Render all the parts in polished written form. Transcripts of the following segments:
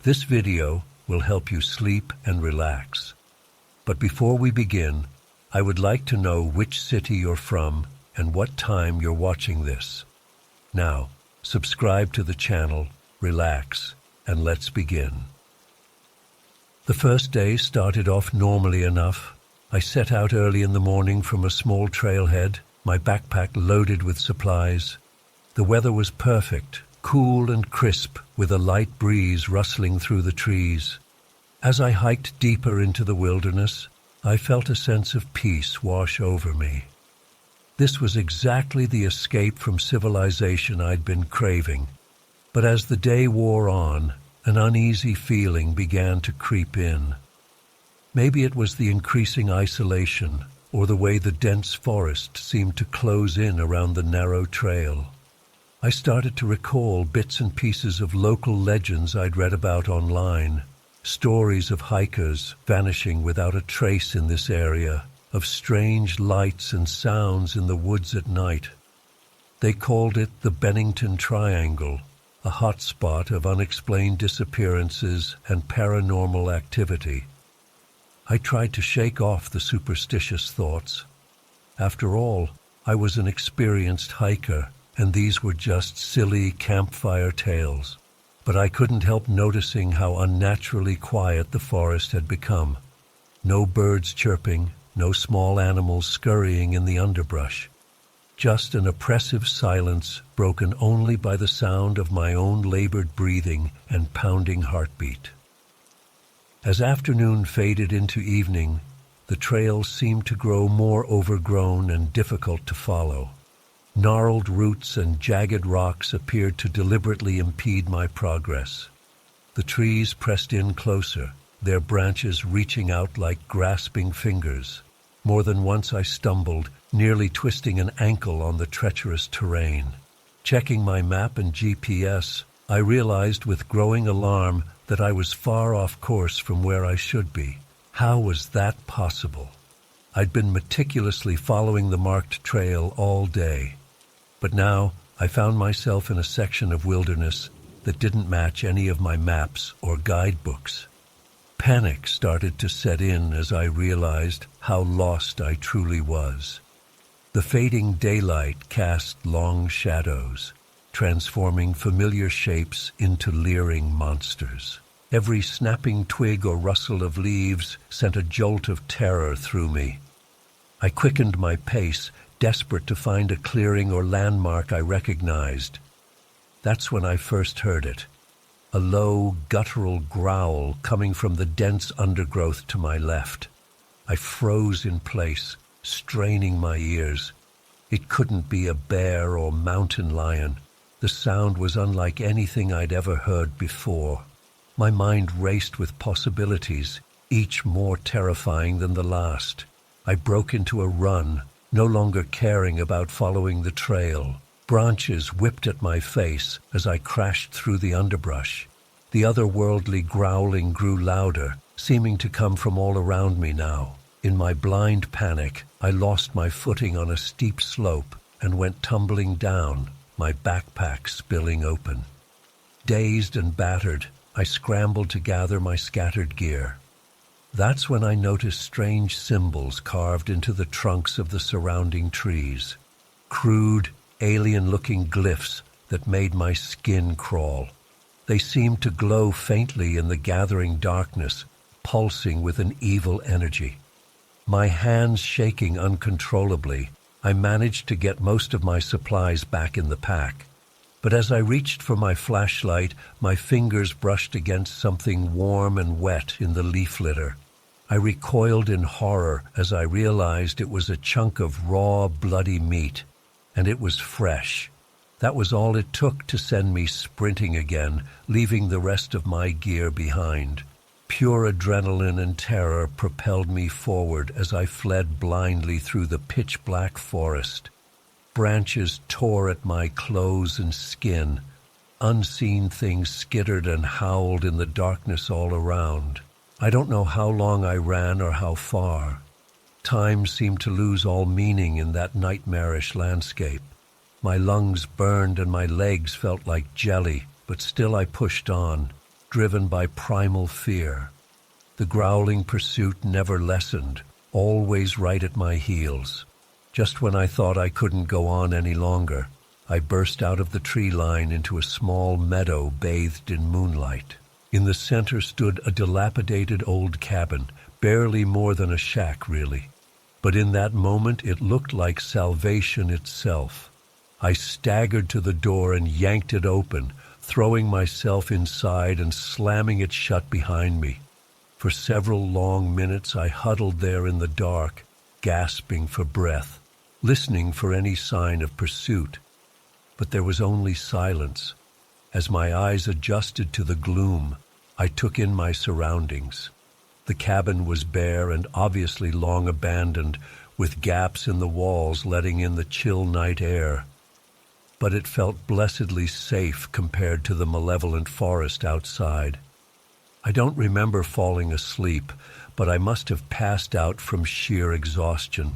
This video will help you sleep and relax. But before we begin, I would like to know which city you're from and what time you're watching this. Now, subscribe to the channel, relax, and let's begin. The first day started off normally enough. I set out early in the morning from a small trailhead, my backpack loaded with supplies. The weather was perfect, cool and crisp, with a light breeze rustling through the trees. As I hiked deeper into the wilderness, I felt a sense of peace wash over me. This was exactly the escape from civilization I'd been craving. But as the day wore on, an uneasy feeling began to creep in. Maybe it was the increasing isolation, or the way the dense forest seemed to close in around the narrow trail. I started to recall bits and pieces of local legends I'd read about online, stories of hikers vanishing without a trace in this area, of strange lights and sounds in the woods at night. They called it the Bennington Triangle, a hotspot of unexplained disappearances and paranormal activity. I tried to shake off the superstitious thoughts. After all, I was an experienced hiker, and these were just silly campfire tales. But I couldn't help noticing how unnaturally quiet the forest had become. No birds chirping, no small animals scurrying in the underbrush. Just an oppressive silence broken only by the sound of my own labored breathing and pounding heartbeat. As afternoon faded into evening, the trail seemed to grow more overgrown and difficult to follow. Gnarled roots and jagged rocks appeared to deliberately impede my progress. The trees pressed in closer, their branches reaching out like grasping fingers. More than once I stumbled, nearly twisting an ankle on the treacherous terrain. Checking my map and GPS, I realized with growing alarm that I was far off course from where I should be. How was that possible? I'd been meticulously following the marked trail all day. But now I found myself in a section of wilderness that didn't match any of my maps or guidebooks. Panic started to set in as I realized how lost I truly was. The fading daylight cast long shadows, transforming familiar shapes into leering monsters. Every snapping twig or rustle of leaves sent a jolt of terror through me. I quickened my pace, desperate to find a clearing or landmark I recognized. That's when I first heard it, a low, guttural growl coming from the dense undergrowth to my left. I froze in place, straining my ears. It couldn't be a bear or mountain lion. The sound was unlike anything I'd ever heard before. My mind raced with possibilities, each more terrifying than the last. I broke into a run, no longer caring about following the trail. Branches whipped at my face as I crashed through the underbrush. The otherworldly growling grew louder, seeming to come from all around me now. In my blind panic, I lost my footing on a steep slope and went tumbling down, my backpack spilling open. Dazed and battered, I scrambled to gather my scattered gear. That's when I noticed strange symbols carved into the trunks of the surrounding trees. Crude, alien-looking glyphs that made my skin crawl. They seemed to glow faintly in the gathering darkness, pulsing with an evil energy. My hands shaking uncontrollably, I managed to get most of my supplies back in the pack. But as I reached for my flashlight, my fingers brushed against something warm and wet in the leaf litter. I recoiled in horror as I realized it was a chunk of raw, bloody meat, and it was fresh. That was all it took to send me sprinting again, leaving the rest of my gear behind. Pure adrenaline and terror propelled me forward as I fled blindly through the pitch-black forest. Branches tore at my clothes and skin. Unseen things skittered and howled in the darkness all around. I don't know how long I ran or how far. Time seemed to lose all meaning in that nightmarish landscape. My lungs burned and my legs felt like jelly, but still I pushed on, driven by primal fear. The growling pursuit never lessened, always right at my heels. Just when I thought I couldn't go on any longer, I burst out of the tree line into a small meadow bathed in moonlight. In the center stood a dilapidated old cabin, barely more than a shack, really. But in that moment it looked like salvation itself. I staggered to the door and yanked it open, throwing myself inside and slamming it shut behind me. For several long minutes I huddled there in the dark, gasping for breath, listening for any sign of pursuit. But there was only silence. As my eyes adjusted to the gloom, I took in my surroundings. The cabin was bare and obviously long abandoned, with gaps in the walls letting in the chill night air. But it felt blessedly safe compared to the malevolent forest outside. I don't remember falling asleep, but I must have passed out from sheer exhaustion.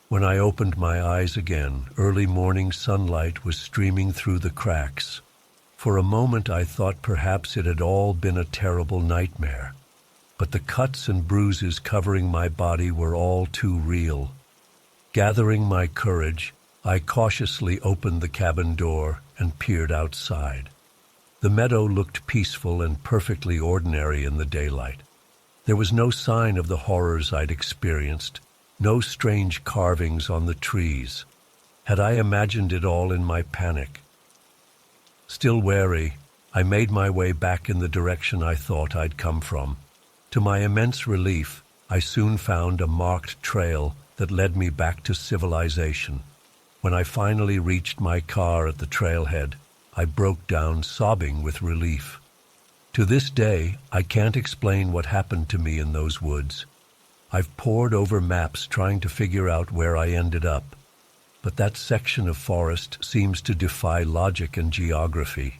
When I opened my eyes again, early morning sunlight was streaming through the cracks. For a moment I thought perhaps it had all been a terrible nightmare. But the cuts and bruises covering my body were all too real. Gathering my courage, I cautiously opened the cabin door and peered outside. The meadow looked peaceful and perfectly ordinary in the daylight. There was no sign of the horrors I'd experienced, no strange carvings on the trees. Had I imagined it all in my panic? Still wary, I made my way back in the direction I thought I'd come from. To my immense relief, I soon found a marked trail that led me back to civilization. When I finally reached my car at the trailhead, I broke down sobbing with relief. To this day, I can't explain what happened to me in those woods. I've pored over maps trying to figure out where I ended up, but that section of forest seems to defy logic and geography.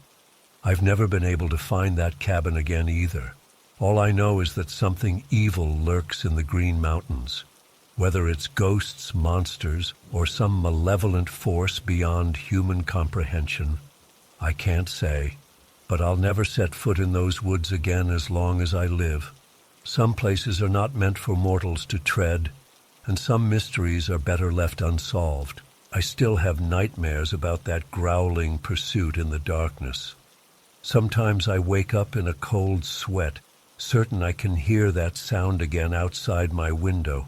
I've never been able to find that cabin again either. All I know is that something evil lurks in the Green Mountains. Whether it's ghosts, monsters, or some malevolent force beyond human comprehension, I can't say. But I'll never set foot in those woods again as long as I live. Some places are not meant for mortals to tread, and some mysteries are better left unsolved. I still have nightmares about that growling pursuit in the darkness. Sometimes I wake up in a cold sweat, certain I can hear that sound again outside my window.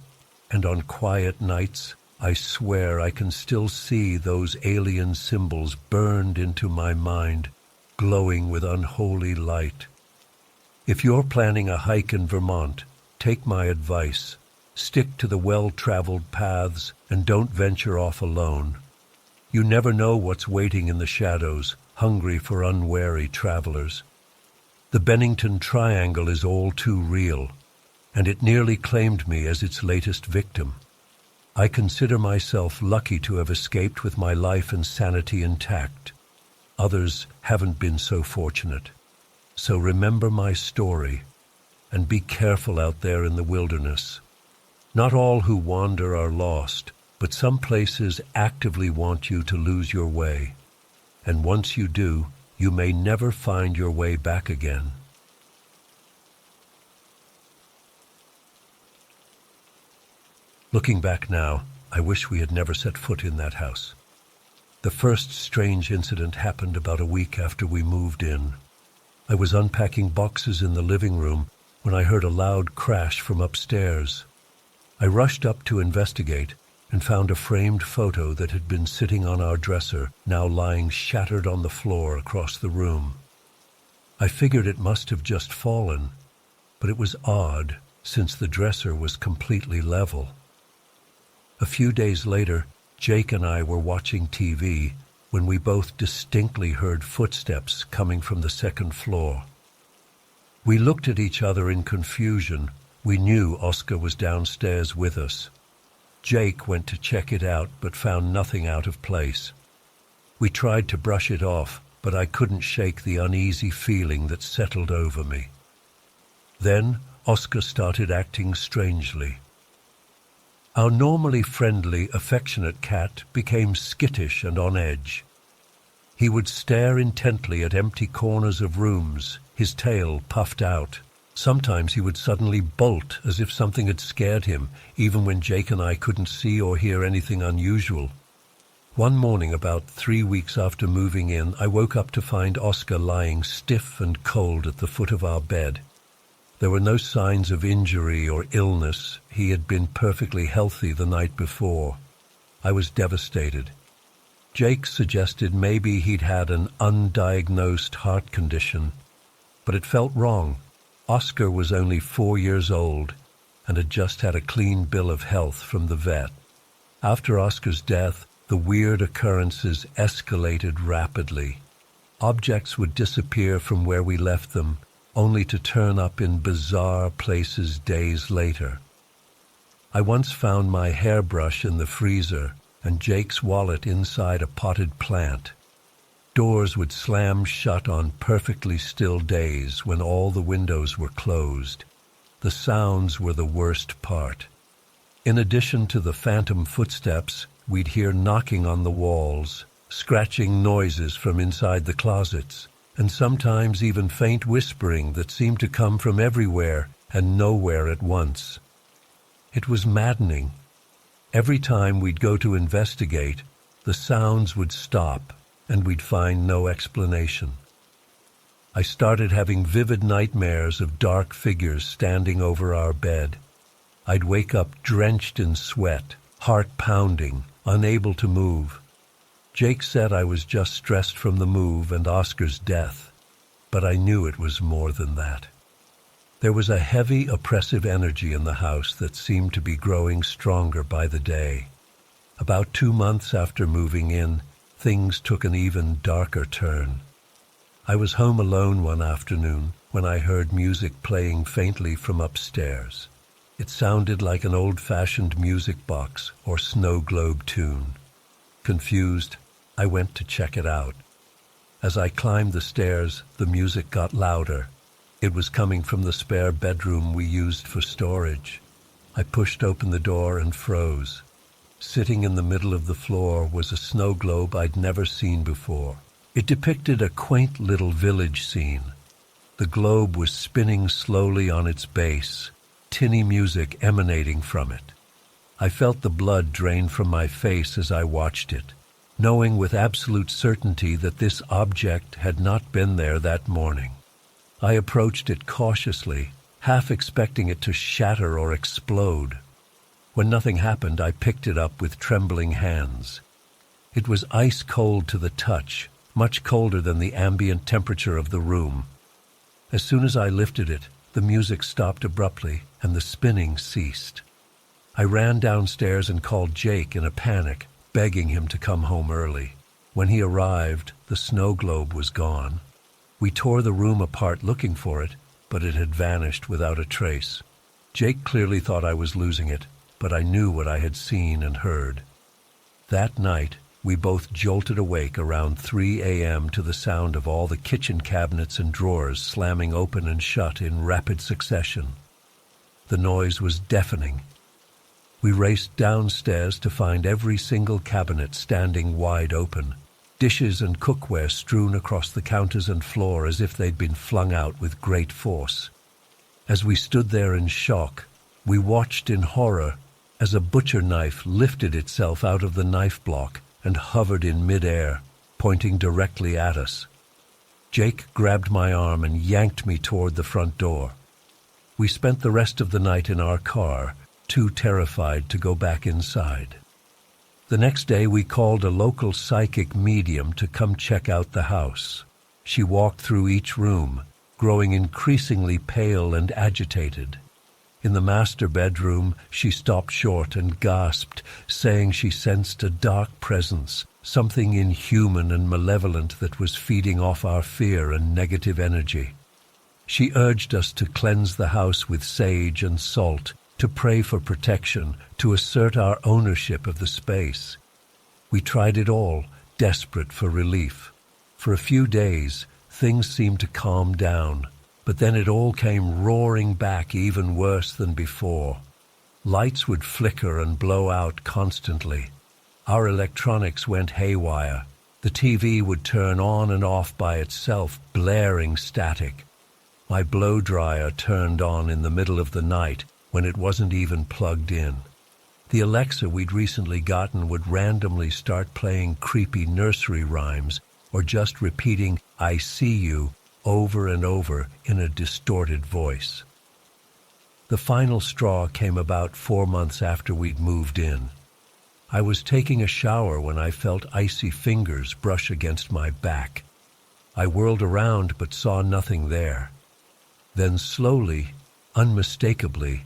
And on quiet nights, I swear I can still see those alien symbols burned into my mind, glowing with unholy light. If you're planning a hike in Vermont, take my advice. Stick to the well-traveled paths and don't venture off alone. You never know what's waiting in the shadows, hungry for unwary travelers. The Bennington Triangle is all too real, and it nearly claimed me as its latest victim. I consider myself lucky to have escaped with my life and sanity intact. Others haven't been so fortunate. So remember my story, and be careful out there in the wilderness. Not all who wander are lost, but some places actively want you to lose your way. And once you do, you may never find your way back again. Looking back now, I wish we had never set foot in that house. The first strange incident happened about a week after we moved in. I was unpacking boxes in the living room when I heard a loud crash from upstairs. I rushed up to investigate and found a framed photo that had been sitting on our dresser, now lying shattered on the floor across the room. I figured it must have just fallen, but it was odd since the dresser was completely level. A few days later, Jake and I were watching TV when we both distinctly heard footsteps coming from the second floor. We looked at each other in confusion. We knew Oscar was downstairs with us. Jake went to check it out but found nothing out of place. We tried to brush it off, but I couldn't shake the uneasy feeling that settled over me. Then Oscar started acting strangely. Our normally friendly, affectionate cat became skittish and on edge. He would stare intently at empty corners of rooms, his tail puffed out. Sometimes he would suddenly bolt as if something had scared him, even when Jake and I couldn't see or hear anything unusual. One morning, about 3 weeks after moving in, I woke up to find Oscar lying stiff and cold at the foot of our bed. There were no signs of injury or illness. He had been perfectly healthy the night before. I was devastated. Jake suggested maybe he'd had an undiagnosed heart condition, but it felt wrong. Oscar was only 4 years old and had just had a clean bill of health from the vet. After Oscar's death, the weird occurrences escalated rapidly. Objects would disappear from where we left them, only to turn up in bizarre places days later. I once found my hairbrush in the freezer and Jake's wallet inside a potted plant. Doors would slam shut on perfectly still days when all the windows were closed. The sounds were the worst part. In addition to the phantom footsteps, we'd hear knocking on the walls, scratching noises from inside the closets, and sometimes even faint whispering that seemed to come from everywhere and nowhere at once. It was maddening. Every time we'd go to investigate, the sounds would stop and we'd find no explanation. I started having vivid nightmares of dark figures standing over our bed. I'd wake up drenched in sweat, heart pounding, unable to move. Jake said I was just stressed from the move and Oscar's death, but I knew it was more than that. There was a heavy, oppressive energy in the house that seemed to be growing stronger by the day. About 2 months after moving in, things took an even darker turn. I was home alone one afternoon when I heard music playing faintly from upstairs. It sounded like an old-fashioned music box or snow globe tune. Confused, I went to check it out. As I climbed the stairs, the music got louder. It was coming from the spare bedroom we used for storage. I pushed open the door and froze. Sitting in the middle of the floor was a snow globe I'd never seen before. It depicted a quaint little village scene. The globe was spinning slowly on its base, tinny music emanating from it. I felt the blood drain from my face as I watched it, knowing with absolute certainty that this object had not been there that morning. I approached it cautiously, half expecting it to shatter or explode. When nothing happened, I picked it up with trembling hands. It was ice cold to the touch, much colder than the ambient temperature of the room. As soon as I lifted it, the music stopped abruptly and the spinning ceased. I ran downstairs and called Jake in a panic, begging him to come home early. When he arrived, the snow globe was gone. We tore the room apart looking for it, but it had vanished without a trace. Jake clearly thought I was losing it, but I knew what I had seen and heard. That night, we both jolted awake around 3 a.m. to the sound of all the kitchen cabinets and drawers slamming open and shut in rapid succession. The noise was deafening. We raced downstairs to find every single cabinet standing wide open, dishes and cookware strewn across the counters and floor as if they'd been flung out with great force. As we stood there in shock, we watched in horror as a butcher knife lifted itself out of the knife block and hovered in midair, pointing directly at us. Jake grabbed my arm and yanked me toward the front door. We spent the rest of the night in our car, too terrified to go back inside. The next day we called a local psychic medium to come check out the house. She walked through each room, growing increasingly pale and agitated. In the master bedroom, she stopped short and gasped, saying she sensed a dark presence, something inhuman and malevolent that was feeding off our fear and negative energy. She urged us to cleanse the house with sage and salt, to pray for protection, to assert our ownership of the space. We tried it all, desperate for relief. For a few days, things seemed to calm down, but then it all came roaring back even worse than before. Lights would flicker and blow out constantly. Our electronics went haywire. The TV would turn on and off by itself, blaring static. My blow dryer turned on in the middle of the night when it wasn't even plugged in. The Alexa we'd recently gotten would randomly start playing creepy nursery rhymes or just repeating "I see you" over and over in a distorted voice. The final straw came about 4 months after we'd moved in. I was taking a shower when I felt icy fingers brush against my back. I whirled around but saw nothing there. Then slowly, unmistakably,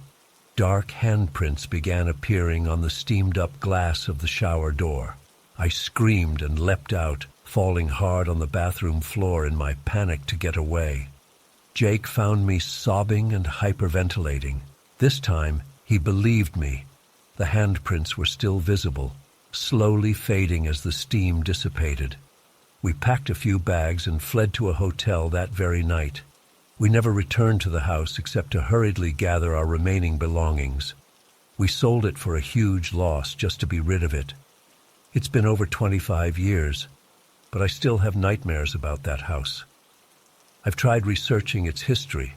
dark handprints began appearing on the steamed-up glass of the shower door. I screamed and leapt out, falling hard on the bathroom floor in my panic to get away. Jake found me sobbing and hyperventilating. This time, he believed me. The handprints were still visible, slowly fading as the steam dissipated. We packed a few bags and fled to a hotel that very night. We never returned to the house except to hurriedly gather our remaining belongings. We sold it for a huge loss just to be rid of it. It's been over 25 years, but I still have nightmares about that house. I've tried researching its history,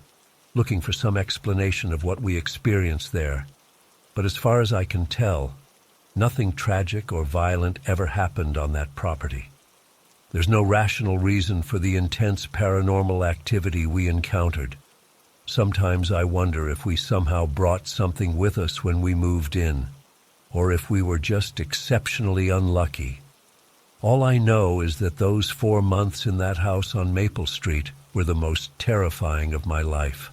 looking for some explanation of what we experienced there, but as far as I can tell, nothing tragic or violent ever happened on that property. There's no rational reason for the intense paranormal activity we encountered. Sometimes I wonder if we somehow brought something with us when we moved in, or if we were just exceptionally unlucky. All I know is that those 4 months in that house on Maple Street were the most terrifying of my life.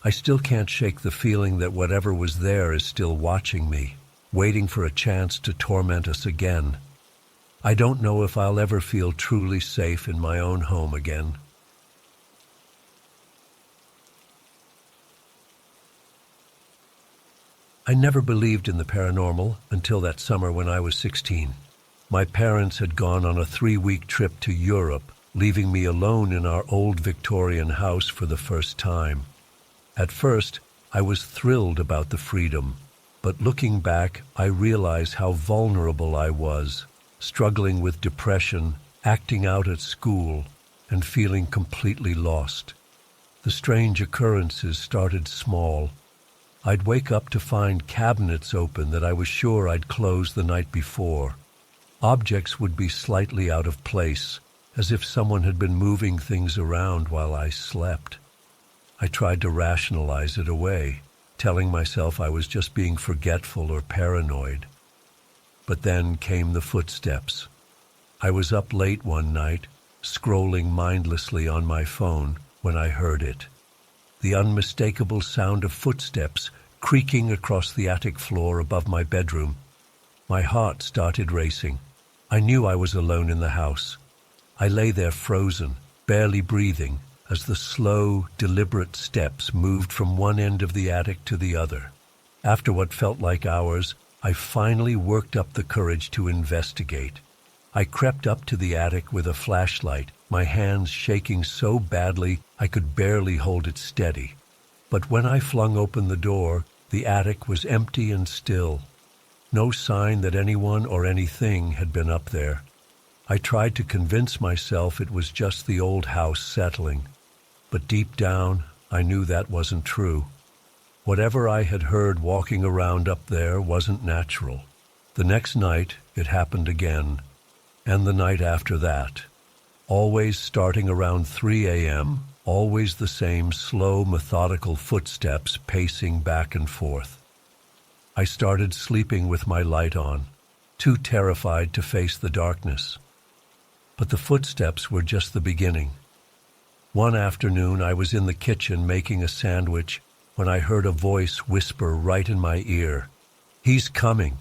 I still can't shake the feeling that whatever was there is still watching me, waiting for a chance to torment us again. I don't know if I'll ever feel truly safe in my own home again. I never believed in the paranormal until that summer when I was 16. My parents had gone on a 3-week trip to Europe, leaving me alone in our old Victorian house for the first time. At first, I was thrilled about the freedom, but looking back, I realized how vulnerable I was, struggling with depression, acting out at school, and feeling completely lost. The strange occurrences started small. I'd wake up to find cabinets open that I was sure I'd closed the night before. Objects would be slightly out of place, as if someone had been moving things around while I slept. I tried to rationalize it away, telling myself I was just being forgetful or paranoid. But then came the footsteps. I was up late one night, scrolling mindlessly on my phone, when I heard it. The unmistakable sound of footsteps creaking across the attic floor above my bedroom. My heart started racing. I knew I was alone in the house. I lay there frozen, barely breathing, as the slow, deliberate steps moved from one end of the attic to the other. After what felt like hours, I finally worked up the courage to investigate. I crept up to the attic with a flashlight, my hands shaking so badly I could barely hold it steady. But when I flung open the door, the attic was empty and still. No sign that anyone or anything had been up there. I tried to convince myself it was just the old house settling. But deep down, I knew that wasn't true. Whatever I had heard walking around up there wasn't natural. The next night, it happened again. And the night after that. Always starting around 3 a.m., always the same slow, methodical footsteps pacing back and forth. I started sleeping with my light on, too terrified to face the darkness. But the footsteps were just the beginning. One afternoon, I was in the kitchen making a sandwich when I heard a voice whisper right in my ear, "He's coming."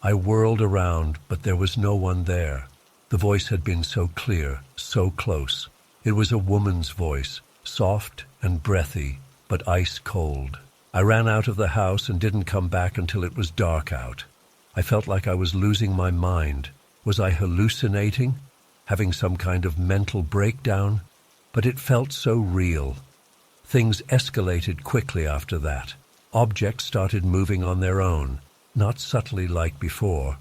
I whirled around, but there was no one there. The voice had been so clear, so close. It was a woman's voice, soft and breathy, but ice cold. I ran out of the house and didn't come back until it was dark out. I felt like I was losing my mind. Was I hallucinating? Having some kind of mental breakdown? But it felt so real. Things escalated quickly after that. Objects started moving on their own, not subtly like before,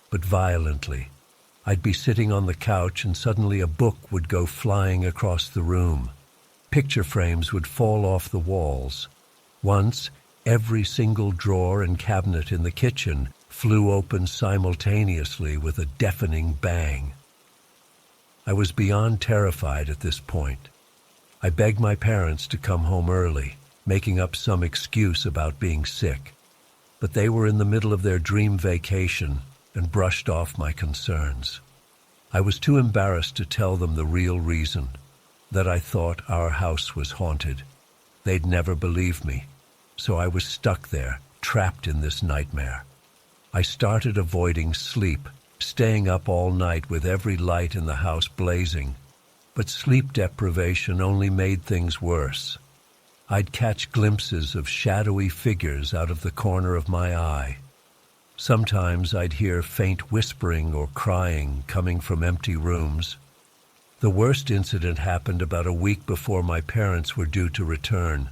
but violently. I'd be sitting on the couch and suddenly a book would go flying across the room. Picture frames would fall off the walls. Once, every single drawer and cabinet in the kitchen flew open simultaneously with a deafening bang. I was beyond terrified at this point. I begged my parents to come home early, making up some excuse about being sick. But they were in the middle of their dream vacation and brushed off my concerns. I was too embarrassed to tell them the real reason, that I thought our house was haunted. They'd never believe me, so I was stuck there, trapped in this nightmare. I started avoiding sleep, staying up all night with every light in the house blazing. But sleep deprivation only made things worse. I'd catch glimpses of shadowy figures out of the corner of my eye. Sometimes I'd hear faint whispering or crying coming from empty rooms. The worst incident happened about a week before my parents were due to return.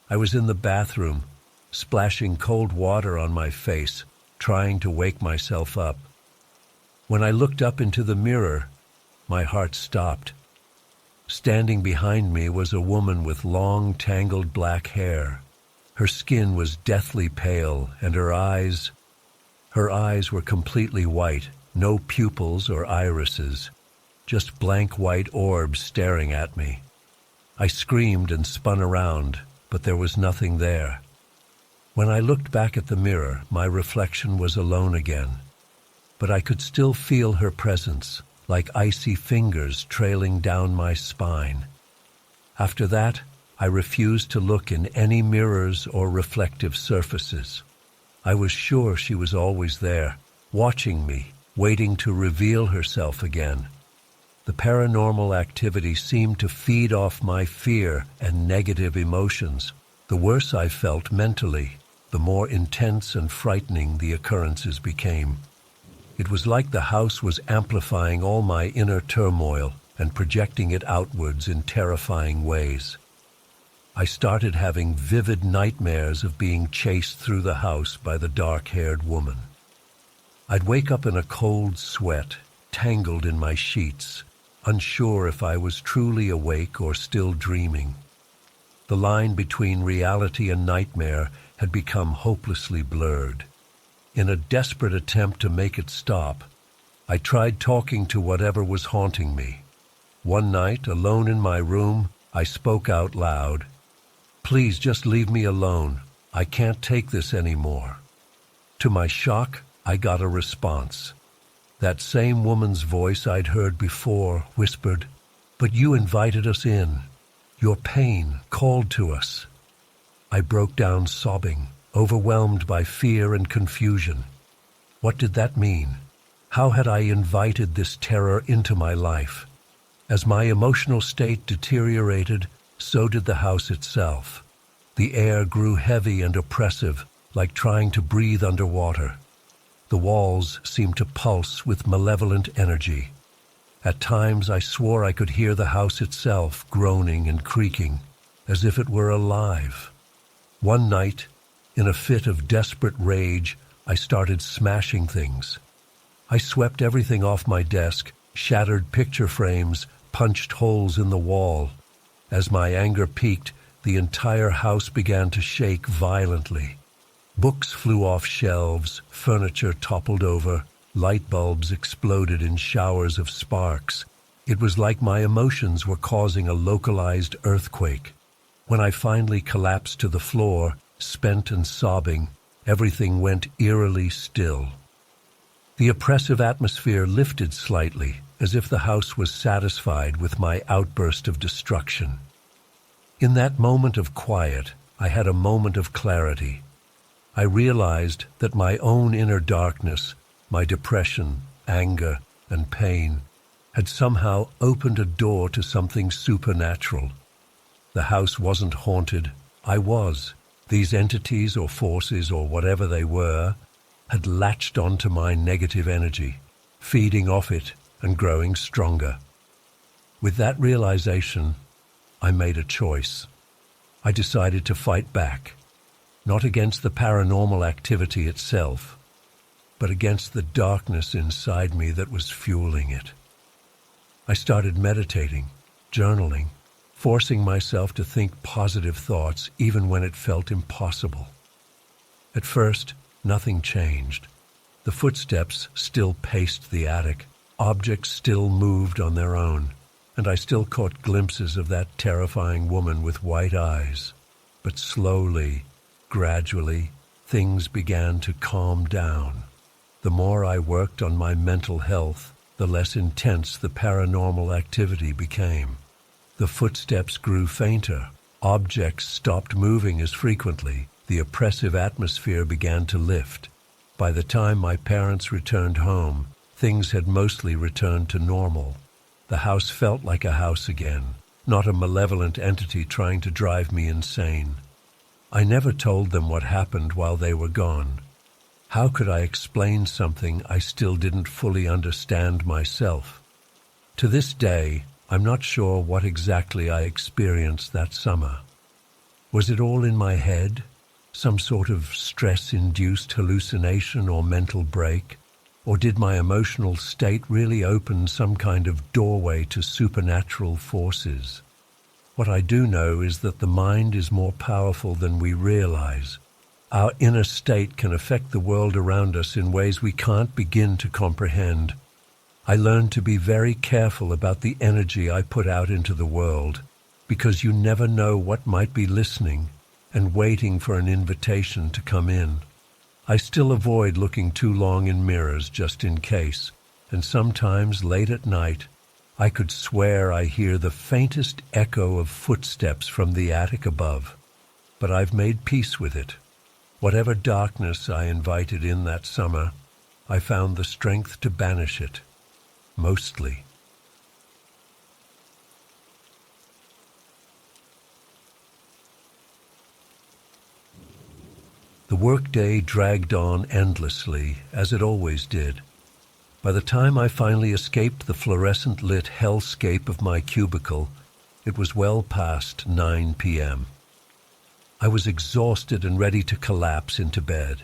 I was in the bathroom, splashing cold water on my face, trying to wake myself up. When I looked up into the mirror, my heart stopped. Standing behind me was a woman with long, tangled black hair. Her skin was deathly pale, and her eyes were completely white, no pupils or irises, just blank white orbs staring at me. I screamed and spun around, but there was nothing there. When I looked back at the mirror, my reflection was alone again. But I could still feel her presence, like icy fingers trailing down my spine. After that, I refused to look in any mirrors or reflective surfaces. I was sure she was always there, watching me, waiting to reveal herself again. The paranormal activity seemed to feed off my fear and negative emotions. The worse I felt mentally, the more intense and frightening the occurrences became. It was like the house was amplifying all my inner turmoil and projecting it outwards in terrifying ways. I started having vivid nightmares of being chased through the house by the dark-haired woman. I'd wake up in a cold sweat, tangled in my sheets, unsure if I was truly awake or still dreaming. The line between reality and nightmare had become hopelessly blurred. In a desperate attempt to make it stop, I tried talking to whatever was haunting me. One night, alone in my room, I spoke out loud, "Please just leave me alone. I can't take this anymore." To my shock, I got a response. That same woman's voice I'd heard before whispered, "But you invited us in. Your pain called to us." I broke down sobbing, overwhelmed by fear and confusion. What did that mean? How had I invited this terror into my life? As my emotional state deteriorated, so did the house itself. The air grew heavy and oppressive, like trying to breathe underwater. The walls seemed to pulse with malevolent energy. At times I swore I could hear the house itself groaning and creaking, as if it were alive. One night, in a fit of desperate rage, I started smashing things. I swept everything off my desk, shattered picture frames, punched holes in the wall. As my anger peaked, the entire house began to shake violently. Books flew off shelves, furniture toppled over, light bulbs exploded in showers of sparks. It was like my emotions were causing a localized earthquake. When I finally collapsed to the floor, spent and sobbing, everything went eerily still. The oppressive atmosphere lifted slightly, as if the house was satisfied with my outburst of destruction. In that moment of quiet, I had a moment of clarity. I realized that my own inner darkness, my depression, anger, and pain, had somehow opened a door to something supernatural. The house wasn't haunted. I was. These entities or forces or whatever they were had latched onto my negative energy, feeding off it and growing stronger. With that realization, I made a choice. I decided to fight back, not against the paranormal activity itself, but against the darkness inside me that was fueling it. I started meditating, journaling, forcing myself to think positive thoughts even when it felt impossible. At first, nothing changed. The footsteps still paced the attic, objects still moved on their own, and I still caught glimpses of that terrifying woman with white eyes. But slowly, gradually, things began to calm down. The more I worked on my mental health, the less intense the paranormal activity became. The footsteps grew fainter, objects stopped moving as frequently, the oppressive atmosphere began to lift. By the time my parents returned home, things had mostly returned to normal. The house felt like a house again, not a malevolent entity trying to drive me insane. I never told them what happened while they were gone. How could I explain something I still didn't fully understand myself? To this day, I'm not sure what exactly I experienced that summer. Was it all in my head? Some sort of stress-induced hallucination or mental break? Or did my emotional state really open some kind of doorway to supernatural forces? What I do know is that the mind is more powerful than we realize. Our inner state can affect the world around us in ways we can't begin to comprehend. I learned to be very careful about the energy I put out into the world, because you never know what might be listening and waiting for an invitation to come in. I still avoid looking too long in mirrors just in case, and sometimes late at night, I could swear I hear the faintest echo of footsteps from the attic above. But I've made peace with it. Whatever darkness I invited in that summer, I found the strength to banish it, mostly. The workday dragged on endlessly, as it always did. By the time I finally escaped the fluorescent-lit hellscape of my cubicle, it was well past 9 p.m. I was exhausted and ready to collapse into bed.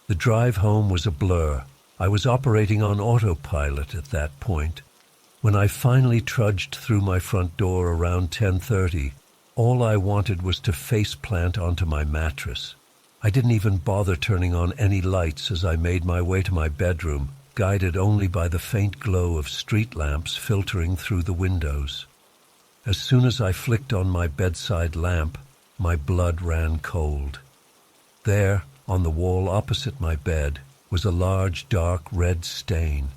The drive home was a blur. I was operating on autopilot at that point. When I finally trudged through my front door around 10:30, all I wanted was to face-plant onto my mattress. I didn't even bother turning on any lights as I made my way to my bedroom, guided only by the faint glow of street lamps filtering through the windows. As soon as I flicked on my bedside lamp, my blood ran cold. There, on the wall opposite my bed, was a large dark red stain.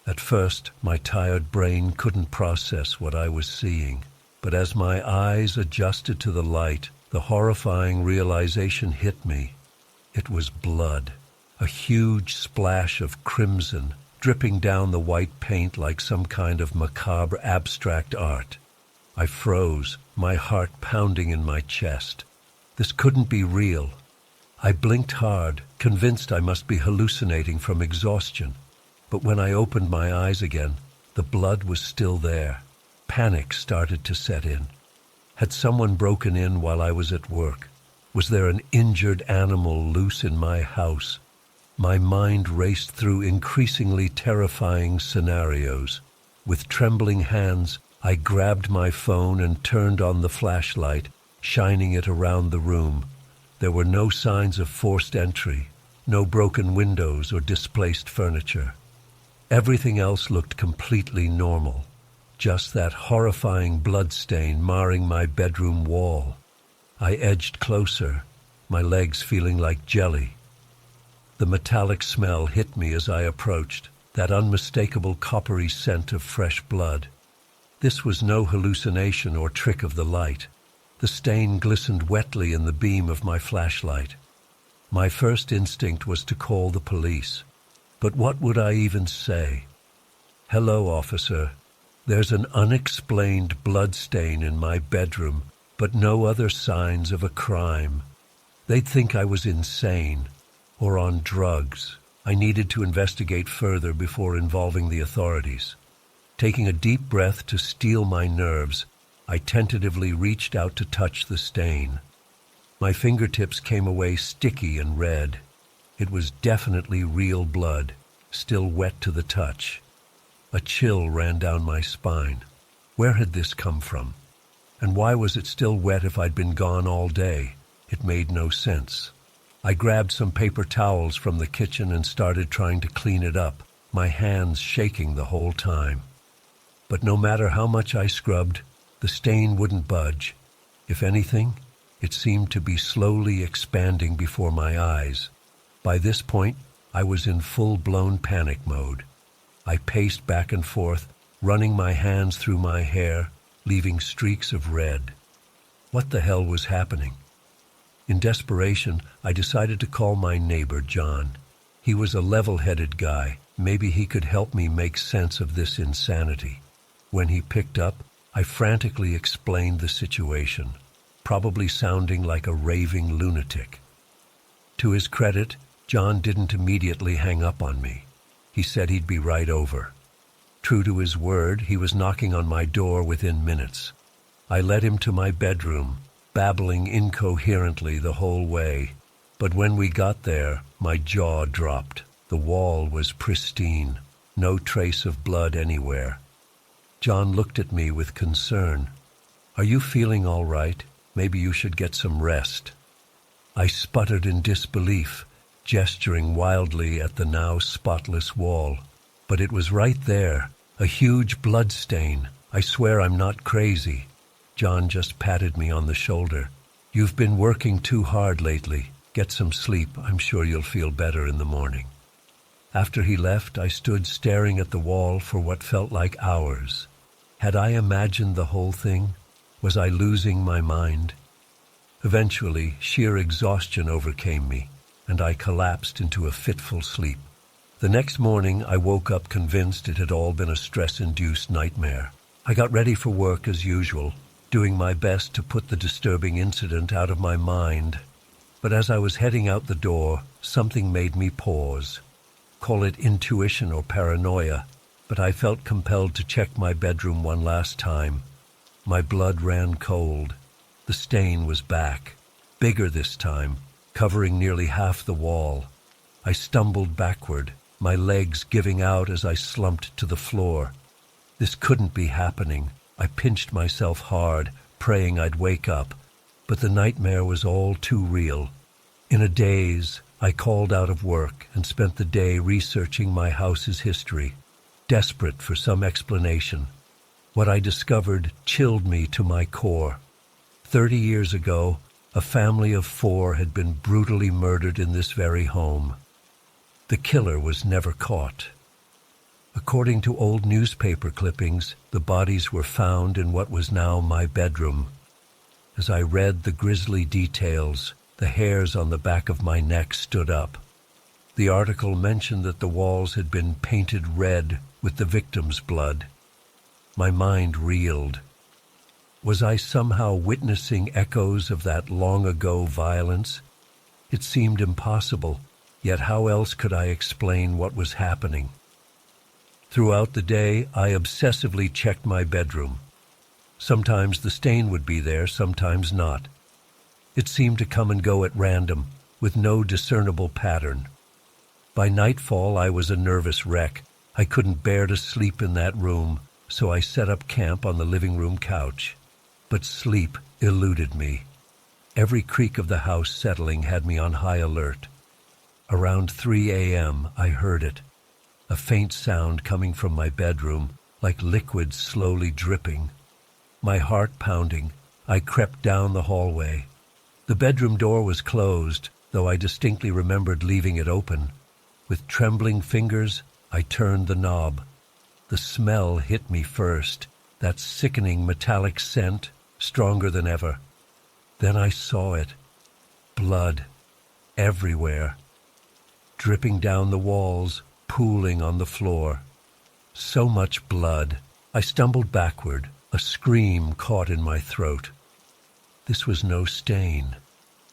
At first, my tired brain couldn't process what I was seeing, but as my eyes adjusted to the light, the horrifying realization hit me. It was blood, a huge splash of crimson dripping down the white paint like some kind of macabre abstract art. I froze, my heart pounding in my chest. This couldn't be real. I blinked hard, convinced I must be hallucinating from exhaustion. But when I opened my eyes again, the blood was still there. Panic started to set in. Had someone broken in while I was at work? Was there an injured animal loose in my house? My mind raced through increasingly terrifying scenarios. With trembling hands, I grabbed my phone and turned on the flashlight, shining it around the room. There were no signs of forced entry, no broken windows or displaced furniture. Everything else looked completely normal. Just that horrifying bloodstain marring my bedroom wall. I edged closer, my legs feeling like jelly. The metallic smell hit me as I approached, that unmistakable coppery scent of fresh blood. This was no hallucination or trick of the light. The stain glistened wetly in the beam of my flashlight. My first instinct was to call the police. But what would I even say? "Hello, officer. There's an unexplained blood stain in my bedroom, but no other signs of a crime." They'd think I was insane or on drugs. I needed to investigate further before involving the authorities. Taking a deep breath to steel my nerves, I tentatively reached out to touch the stain. My fingertips came away sticky and red. It was definitely real blood, still wet to the touch. A chill ran down my spine. Where had this come from? And why was it still wet if I'd been gone all day? It made no sense. I grabbed some paper towels from the kitchen and started trying to clean it up, my hands shaking the whole time. But no matter how much I scrubbed, the stain wouldn't budge. If anything, it seemed to be slowly expanding before my eyes. By this point, I was in full-blown panic mode. I paced back and forth, running my hands through my hair, leaving streaks of red. What the hell was happening? In desperation, I decided to call my neighbor, John. He was a level-headed guy. Maybe he could help me make sense of this insanity. When he picked up, I frantically explained the situation, probably sounding like a raving lunatic. To his credit, John didn't immediately hang up on me. He said he'd be right over. True to his word, he was knocking on my door within minutes. I led him to my bedroom, babbling incoherently the whole way. But when we got there, my jaw dropped. The wall was pristine, no trace of blood anywhere. John looked at me with concern. "Are you feeling all right? Maybe you should get some rest." I sputtered in disbelief, gesturing wildly at the now spotless wall. But it was right there, a huge blood stain. "I swear I'm not crazy." John just patted me on the shoulder. "You've been working too hard lately. Get some sleep. I'm sure you'll feel better in the morning." After he left, I stood staring at the wall for what felt like hours. Had I imagined the whole thing? Was I losing my mind? Eventually, sheer exhaustion overcame me, and I collapsed into a fitful sleep. The next morning, I woke up convinced it had all been a stress-induced nightmare. I got ready for work as usual, doing my best to put the disturbing incident out of my mind. But as I was heading out the door, something made me pause. Call it intuition or paranoia, but I felt compelled to check my bedroom one last time. My blood ran cold. The stain was back, bigger this time, covering nearly half the wall. I stumbled backward, my legs giving out as I slumped to the floor. This couldn't be happening. I pinched myself hard, praying I'd wake up, but the nightmare was all too real. In a daze, I called out of work and spent the day researching my house's history, desperate for some explanation. What I discovered chilled me to my core. 30 years ago, a family of 4 had been brutally murdered in this very home. The killer was never caught. According to old newspaper clippings, the bodies were found in what was now my bedroom. As I read the grisly details, the hairs on the back of my neck stood up. The article mentioned that the walls had been painted red with the victim's blood. My mind reeled. Was I somehow witnessing echoes of that long-ago violence? It seemed impossible, yet how else could I explain what was happening? Throughout the day, I obsessively checked my bedroom. Sometimes the stain would be there, sometimes not. It seemed to come and go at random, with no discernible pattern. By nightfall, I was a nervous wreck. I couldn't bear to sleep in that room, so I set up camp on the living room couch. But sleep eluded me. Every creak of the house settling had me on high alert. Around 3 a.m., I heard it. A faint sound coming from my bedroom, like liquid slowly dripping. My heart pounding, I crept down the hallway. The bedroom door was closed, though I distinctly remembered leaving it open. With trembling fingers, I turned the knob. The smell hit me first, that sickening metallic scent, stronger than ever. Then I saw it. Blood. Everywhere. Dripping down the walls, pooling on the floor. So much blood. I stumbled backward, a scream caught in my throat. This was no stain.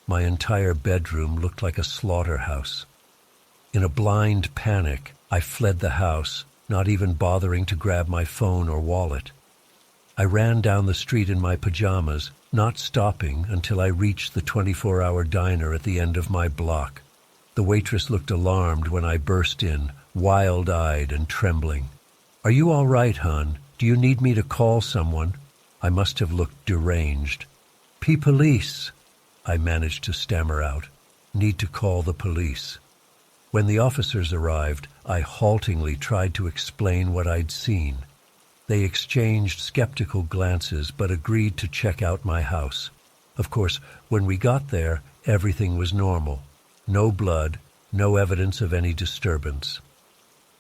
My entire bedroom looked like a slaughterhouse. In a blind panic, I fled the house, not even bothering to grab my phone or wallet. I ran down the street in my pajamas, not stopping until I reached the 24-hour diner at the end of my block. The waitress looked alarmed when I burst in, wild-eyed and trembling. "Are you all right, hon? Do you need me to call someone?" I must have looked deranged. Police, I managed to stammer out. Need to call the police. When the officers arrived, I haltingly tried to explain what I'd seen. They exchanged skeptical glances but agreed to check out my house. Of course, when we got there, everything was normal. No blood, no evidence of any disturbance.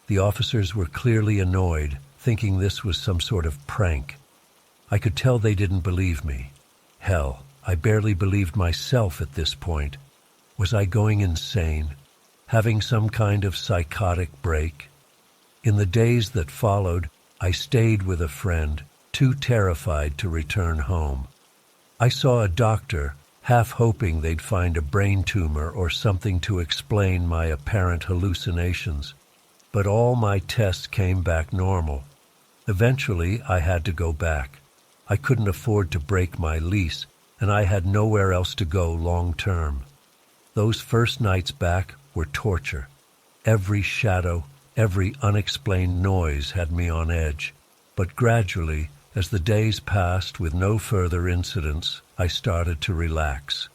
The officers were clearly annoyed, thinking this was some sort of prank. I could tell they didn't believe me. Hell, I barely believed myself at this point. Was I going insane? Having some kind of psychotic break? In the days that followed, I stayed with a friend, too terrified to return home. I saw a doctor, half hoping they'd find a brain tumor or something to explain my apparent hallucinations. But all my tests came back normal. Eventually, I had to go back. I couldn't afford to break my lease, and I had nowhere else to go long term. Those first nights back were torture. Every shadow, every unexplained noise had me on edge. But gradually, as the days passed with no further incidents, I started to relax.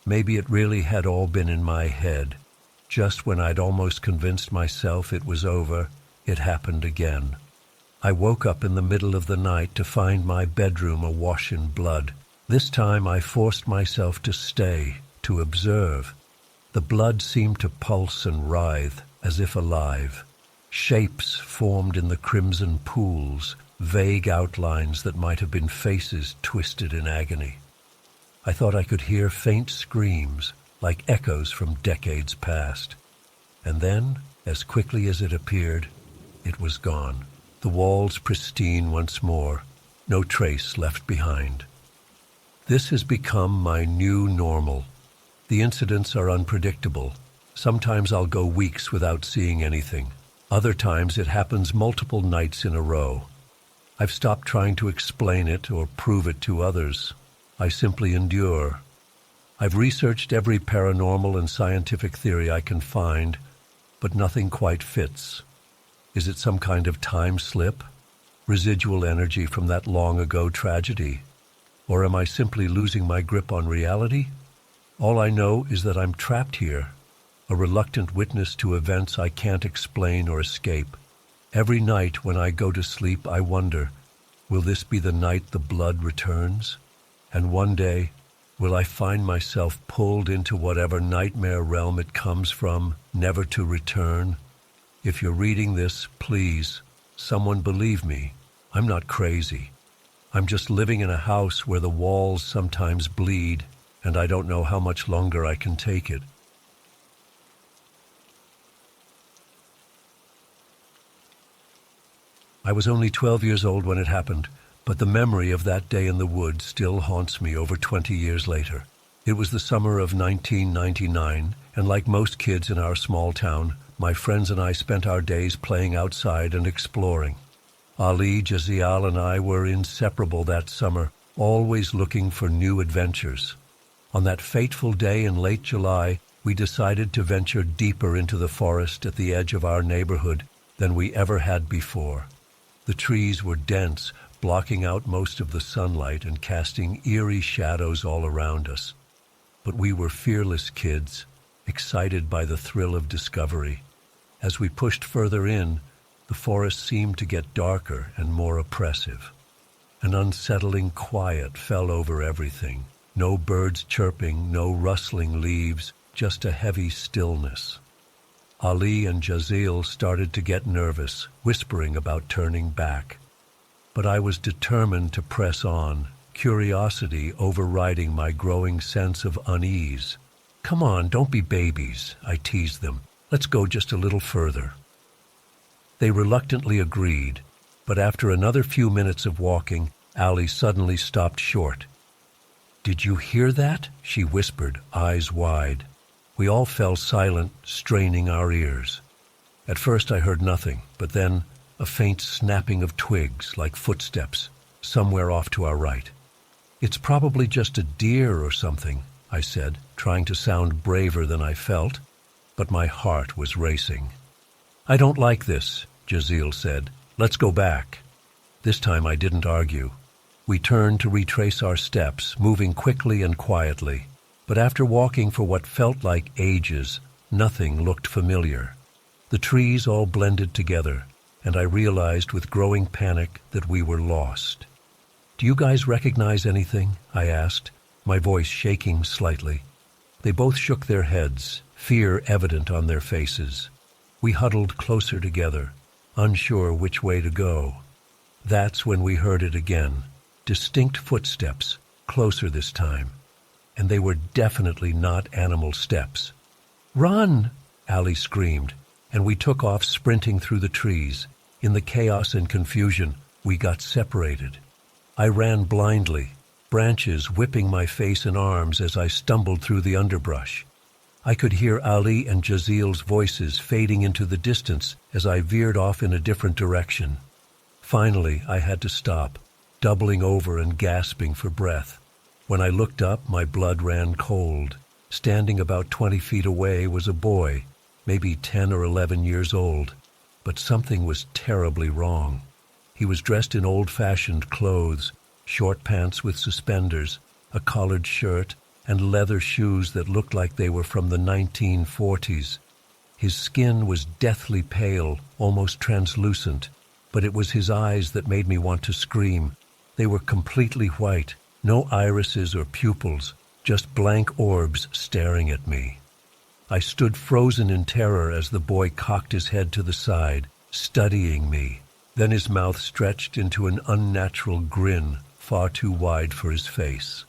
Maybe it really had all been in my head. Just when I'd almost convinced myself it was over, it happened again. I woke up in the middle of the night to find my bedroom awash in blood. This time I forced myself to stay, to observe. The blood seemed to pulse and writhe, as if alive. Shapes formed in the crimson pools, vague outlines that might have been faces twisted in agony. I thought I could hear faint screams, like echoes from decades past. And then, as quickly as it appeared, it was gone. The walls pristine once more, no trace left behind. This has become my new normal. The incidents are unpredictable. Sometimes I'll go weeks without seeing anything. Other times it happens multiple nights in a row. I've stopped trying to explain it or prove it to others. I simply endure. I've researched every paranormal and scientific theory I can find, but nothing quite fits. Is it some kind of time slip? Residual energy from that long-ago tragedy? Or am I simply losing my grip on reality? All I know is that I'm trapped here, a reluctant witness to events I can't explain or escape. Every night when I go to sleep, I wonder, will this be the night the blood returns? And one day, will I find myself pulled into whatever nightmare realm it comes from, never to return? If you're reading this, please, someone believe me. I'm not crazy. I'm just living in a house where the walls sometimes bleed, and I don't know how much longer I can take it. I was only 12 years old when it happened, but the memory of that day in the woods still haunts me over 20 years later. It was the summer of 1999, and like most kids in our small town, my friends and I spent our days playing outside and exploring. Ali, Jazial, and I were inseparable that summer, always looking for new adventures. On that fateful day in late July, we decided to venture deeper into the forest at the edge of our neighborhood than we ever had before. The trees were dense, blocking out most of the sunlight and casting eerie shadows all around us. But we were fearless kids, excited by the thrill of discovery. As we pushed further in, the forest seemed to get darker and more oppressive. An unsettling quiet fell over everything. No birds chirping, no rustling leaves, just a heavy stillness. Ali and Jazeel started to get nervous, whispering about turning back. But I was determined to press on, curiosity overriding my growing sense of unease. "Come on, don't be babies," I teased them. "Let's go just a little further." They reluctantly agreed, but after another few minutes of walking, Ali suddenly stopped short. "Did you hear that?" she whispered, eyes wide. We all fell silent, straining our ears. At first I heard nothing, but then a faint snapping of twigs, like footsteps, somewhere off to our right. "It's probably just a deer or something," I said, trying to sound braver than I felt, but my heart was racing. "I don't like this," Jazeel said. "Let's go back." This time I didn't argue. We turned to retrace our steps, moving quickly and quietly. But after walking for what felt like ages, nothing looked familiar. The trees all blended together, and I realized with growing panic that we were lost. "Do you guys recognize anything?" I asked, my voice shaking slightly. They both shook their heads, fear evident on their faces. We huddled closer together, unsure which way to go. That's when we heard it again. Distinct footsteps, closer this time. And they were definitely not animal steps. "Run!" Allie screamed, and we took off sprinting through the trees. In the chaos and confusion, we got separated. I ran blindly, branches whipping my face and arms as I stumbled through the underbrush. I could hear Ali and Jazil's voices fading into the distance as I veered off in a different direction. Finally, I had to stop, doubling over and gasping for breath. When I looked up, my blood ran cold. Standing about 20 feet away was a boy, maybe 10 or 11 years old. But something was terribly wrong. He was dressed in old-fashioned clothes, short pants with suspenders, a collared shirt, and leather shoes that looked like they were from the 1940s. His skin was deathly pale, almost translucent, but it was his eyes that made me want to scream. They were completely white, no irises or pupils, just blank orbs staring at me. I stood frozen in terror as the boy cocked his head to the side, studying me. Then his mouth stretched into an unnatural grin, far too wide for his face.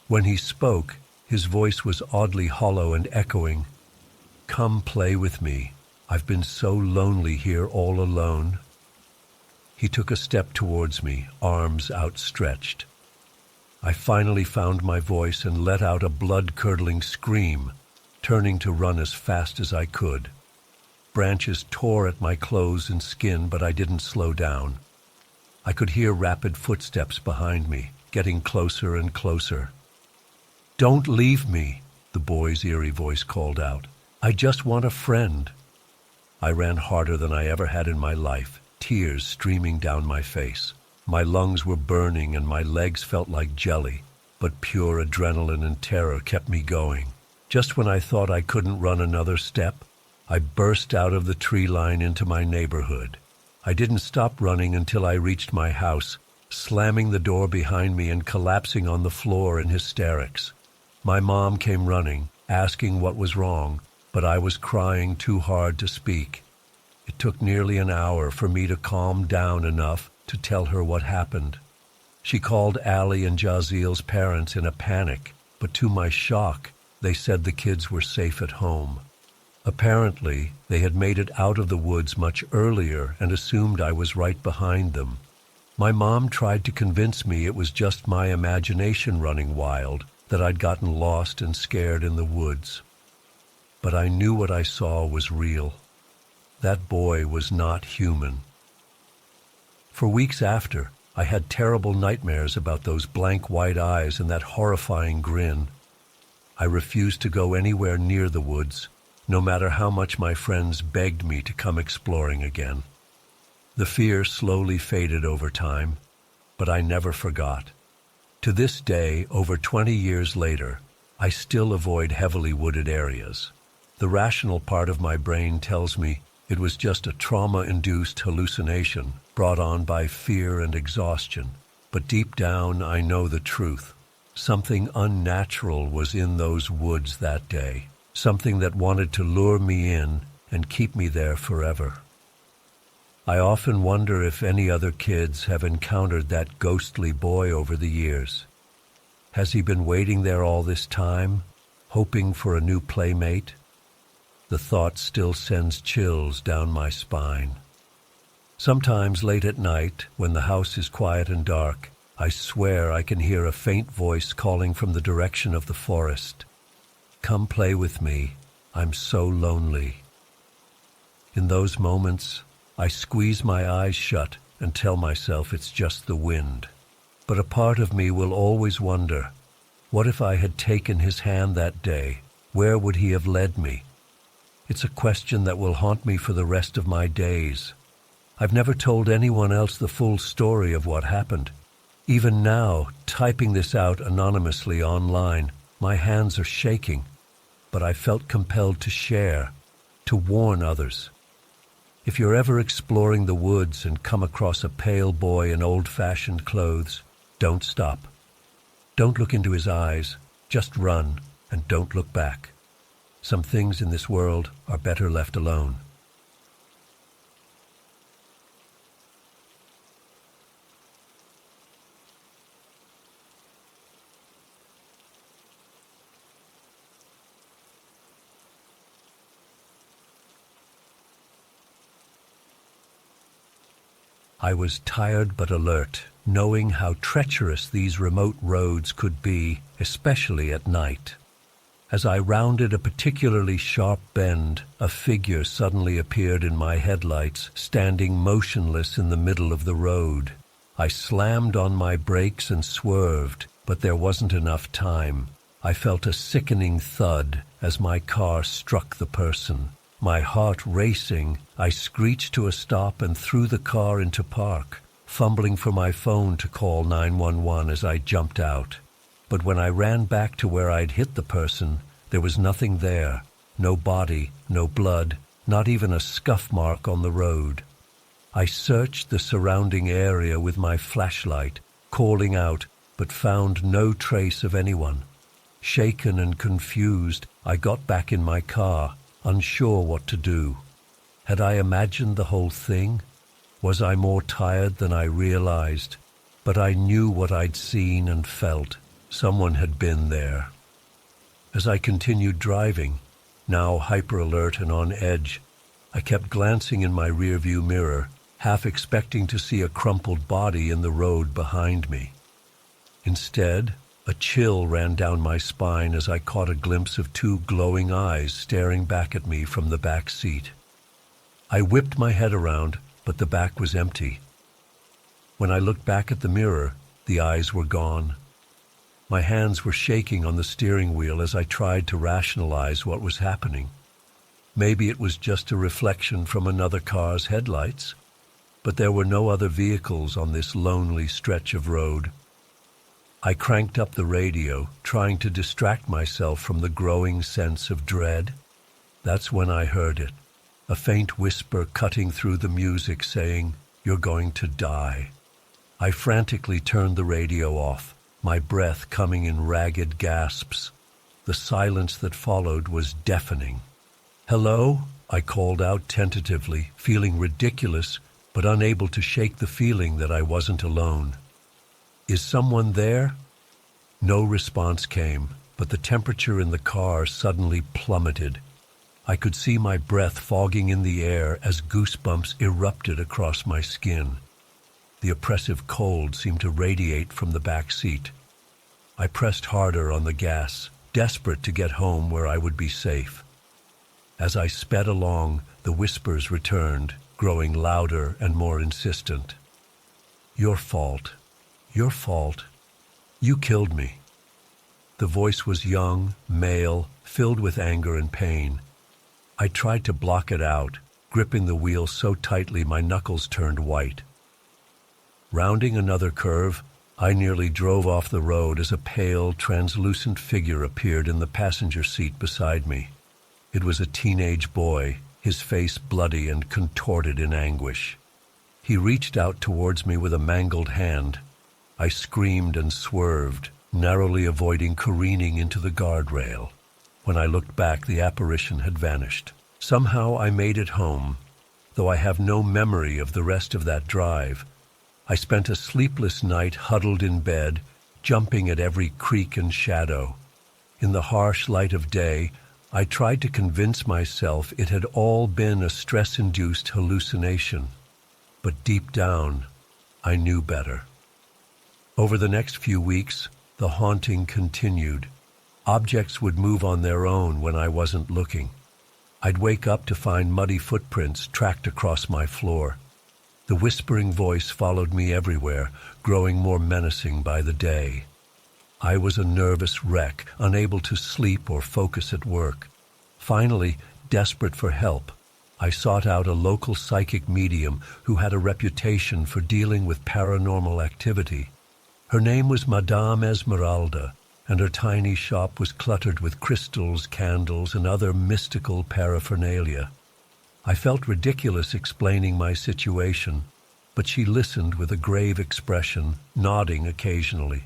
When he spoke, his voice was oddly hollow and echoing. "Come play with me. I've been so lonely here all alone." He took a step towards me, arms outstretched. I finally found my voice and let out a blood-curdling scream, turning to run as fast as I could. Branches tore at my clothes and skin, but I didn't slow down. I could hear rapid footsteps behind me, getting closer and closer. "Don't leave me," the boy's eerie voice called out. "I just want a friend." I ran harder than I ever had in my life, tears streaming down my face. My lungs were burning and my legs felt like jelly, but pure adrenaline and terror kept me going. Just when I thought I couldn't run another step, I burst out of the tree line into my neighborhood. I didn't stop running until I reached my house, slamming the door behind me and collapsing on the floor in hysterics. My mom came running, asking what was wrong, but I was crying too hard to speak. It took nearly an hour for me to calm down enough to tell her what happened. She called Allie and Jazil's parents in a panic, but to my shock, they said the kids were safe at home. Apparently, they had made it out of the woods much earlier and assumed I was right behind them. My mom tried to convince me it was just my imagination running wild, that I'd gotten lost and scared in the woods. But I knew what I saw was real. That boy was not human. For weeks after, I had terrible nightmares about those blank white eyes and that horrifying grin. I refused to go anywhere near the woods, no matter how much my friends begged me to come exploring again. The fear slowly faded over time, but I never forgot. To this day, over 20 years later, I still avoid heavily wooded areas. The rational part of my brain tells me it was just a trauma-induced hallucination brought on by fear and exhaustion. But deep down, I know the truth. Something unnatural was in those woods that day. Something that wanted to lure me in and keep me there forever. I often wonder if any other kids have encountered that ghostly boy over the years. Has he been waiting there all this time, hoping for a new playmate? The thought still sends chills down my spine. Sometimes late at night, when the house is quiet and dark, I swear I can hear a faint voice calling from the direction of the forest. "Come play with me. I'm so lonely." In those moments, I squeeze my eyes shut and tell myself it's just the wind. But a part of me will always wonder, what if I had taken his hand that day? Where would he have led me? It's a question that will haunt me for the rest of my days. I've never told anyone else the full story of what happened. Even now, typing this out anonymously online, my hands are shaking, but I felt compelled to share, to warn others. If you're ever exploring the woods and come across a pale boy in old-fashioned clothes, don't stop. Don't look into his eyes, just run, and don't look back. Some things in this world are better left alone. I was tired but alert, knowing how treacherous these remote roads could be, especially at night. As I rounded a particularly sharp bend, a figure suddenly appeared in my headlights, standing motionless in the middle of the road. I slammed on my brakes and swerved, but there wasn't enough time. I felt a sickening thud as my car struck the person. My heart racing, I screeched to a stop and threw the car into park, fumbling for my phone to call 911 as I jumped out. But when I ran back to where I'd hit the person, there was nothing there. No body, no blood, not even a scuff mark on the road. I searched the surrounding area with my flashlight, calling out, but found no trace of anyone. Shaken and confused, I got back in my car, unsure what to do. Had I imagined the whole thing? Was I more tired than I realized? But I knew what I'd seen and felt. Someone had been there. As I continued driving, now hyper-alert and on edge, I kept glancing in my rearview mirror, half expecting to see a crumpled body in the road behind me. Instead, a chill ran down my spine as I caught a glimpse of two glowing eyes staring back at me from the back seat. I whipped my head around, but the back was empty. When I looked back at the mirror, the eyes were gone. My hands were shaking on the steering wheel as I tried to rationalize what was happening. Maybe it was just a reflection from another car's headlights, but there were no other vehicles on this lonely stretch of road. I cranked up the radio, trying to distract myself from the growing sense of dread. That's when I heard it, a faint whisper cutting through the music saying, "You're going to die." I frantically turned the radio off, my breath coming in ragged gasps. The silence that followed was deafening. "Hello?" I called out tentatively, feeling ridiculous, but unable to shake the feeling that I wasn't alone. "Is someone there?" No response came, but the temperature in the car suddenly plummeted. I could see my breath fogging in the air as goosebumps erupted across my skin. The oppressive cold seemed to radiate from the back seat. I pressed harder on the gas, desperate to get home where I would be safe. As I sped along, the whispers returned, growing louder and more insistent. "Your fault. Your fault. You killed me." The voice was young, male, filled with anger and pain. I tried to block it out, gripping the wheel so tightly my knuckles turned white. Rounding another curve, I nearly drove off the road as a pale, translucent figure appeared in the passenger seat beside me. It was a teenage boy, his face bloody and contorted in anguish. He reached out towards me with a mangled hand. I screamed and swerved, narrowly avoiding careening into the guardrail. When I looked back, the apparition had vanished. Somehow I made it home, though I have no memory of the rest of that drive. I spent a sleepless night huddled in bed, jumping at every creak and shadow. In the harsh light of day, I tried to convince myself it had all been a stress-induced hallucination. But deep down, I knew better. Over the next few weeks, the haunting continued. Objects would move on their own when I wasn't looking. I'd wake up to find muddy footprints tracked across my floor. The whispering voice followed me everywhere, growing more menacing by the day. I was a nervous wreck, unable to sleep or focus at work. Finally, desperate for help, I sought out a local psychic medium who had a reputation for dealing with paranormal activity. Her name was Madame Esmeralda, and her tiny shop was cluttered with crystals, candles, and other mystical paraphernalia. I felt ridiculous explaining my situation, but she listened with a grave expression, nodding occasionally.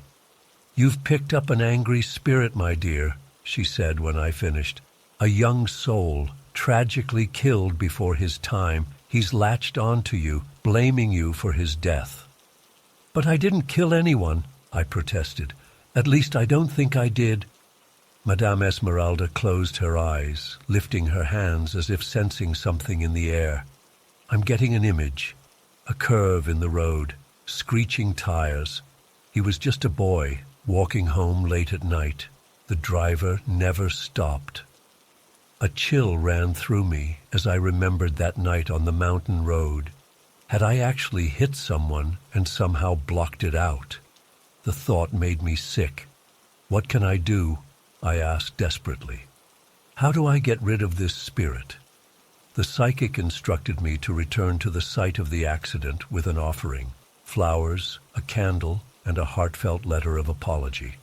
"You've picked up an angry spirit, my dear," she said when I finished. "A young soul, tragically killed before his time. He's latched onto you, blaming you for his death." "But I didn't kill anyone," I protested. "At least I don't think I did." Madame Esmeralda closed her eyes, lifting her hands as if sensing something in the air. "I'm getting an image. A curve in the road, screeching tires. He was just a boy, walking home late at night. The driver never stopped." A chill ran through me as I remembered that night on the mountain road. Had I actually hit someone and somehow blocked it out? The thought made me sick. "What can I do?" I asked desperately. "How do I get rid of this spirit?" The psychic instructed me to return to the site of the accident with an offering: flowers, a candle, and a heartfelt letter of apology.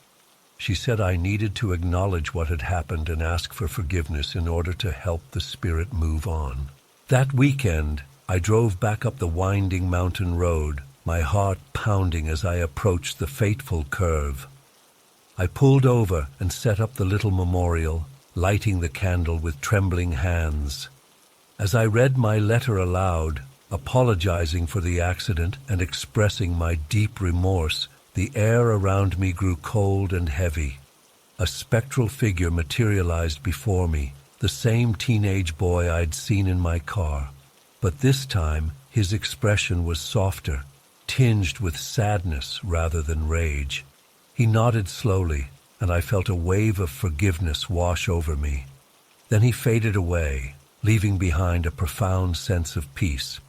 She said I needed to acknowledge what had happened and ask for forgiveness in order to help the spirit move on. That weekend, I drove back up the winding mountain road, my heart pounding as I approached the fateful curve. I pulled over and set up the little memorial, lighting the candle with trembling hands. As I read my letter aloud, apologizing for the accident and expressing my deep remorse, the air around me grew cold and heavy. A spectral figure materialized before me, the same teenage boy I'd seen in my car. But this time, his expression was softer, tinged with sadness rather than rage. He nodded slowly, and I felt a wave of forgiveness wash over me. Then he faded away, leaving behind a profound sense of peace.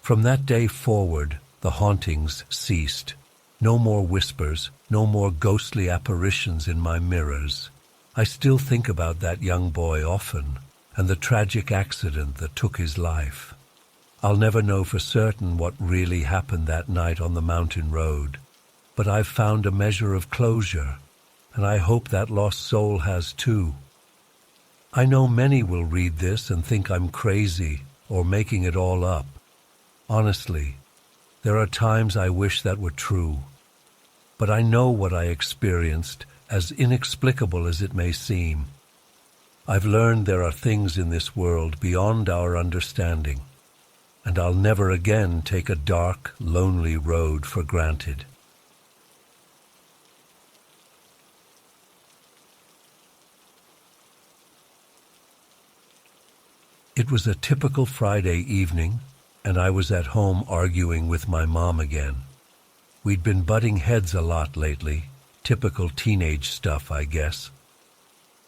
From that day forward, the hauntings ceased. No more whispers, no more ghostly apparitions in my mirrors. I still think about that young boy often, and the tragic accident that took his life. I'll never know for certain what really happened that night on the mountain road, but I've found a measure of closure, and I hope that lost soul has too. I know many will read this and think I'm crazy or making it all up. Honestly, there are times I wish that were true. But I know what I experienced, as inexplicable as it may seem. I've learned there are things in this world beyond our understanding, and I'll never again take a dark, lonely road for granted. It was a typical Friday evening, and I was at home arguing with my mom again. We'd been butting heads a lot lately, typical teenage stuff, I guess.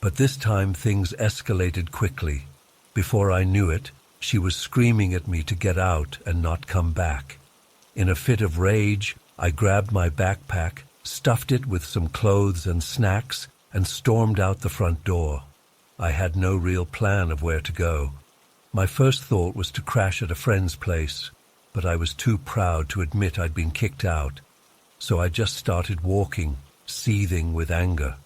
But this time things escalated quickly. Before I knew it, she was screaming at me to get out and not come back. In a fit of rage, I grabbed my backpack, stuffed it with some clothes and snacks, and stormed out the front door. I had no real plan of where to go. My first thought was to crash at a friend's place, but I was too proud to admit I'd been kicked out, so I just started walking, seething with anger.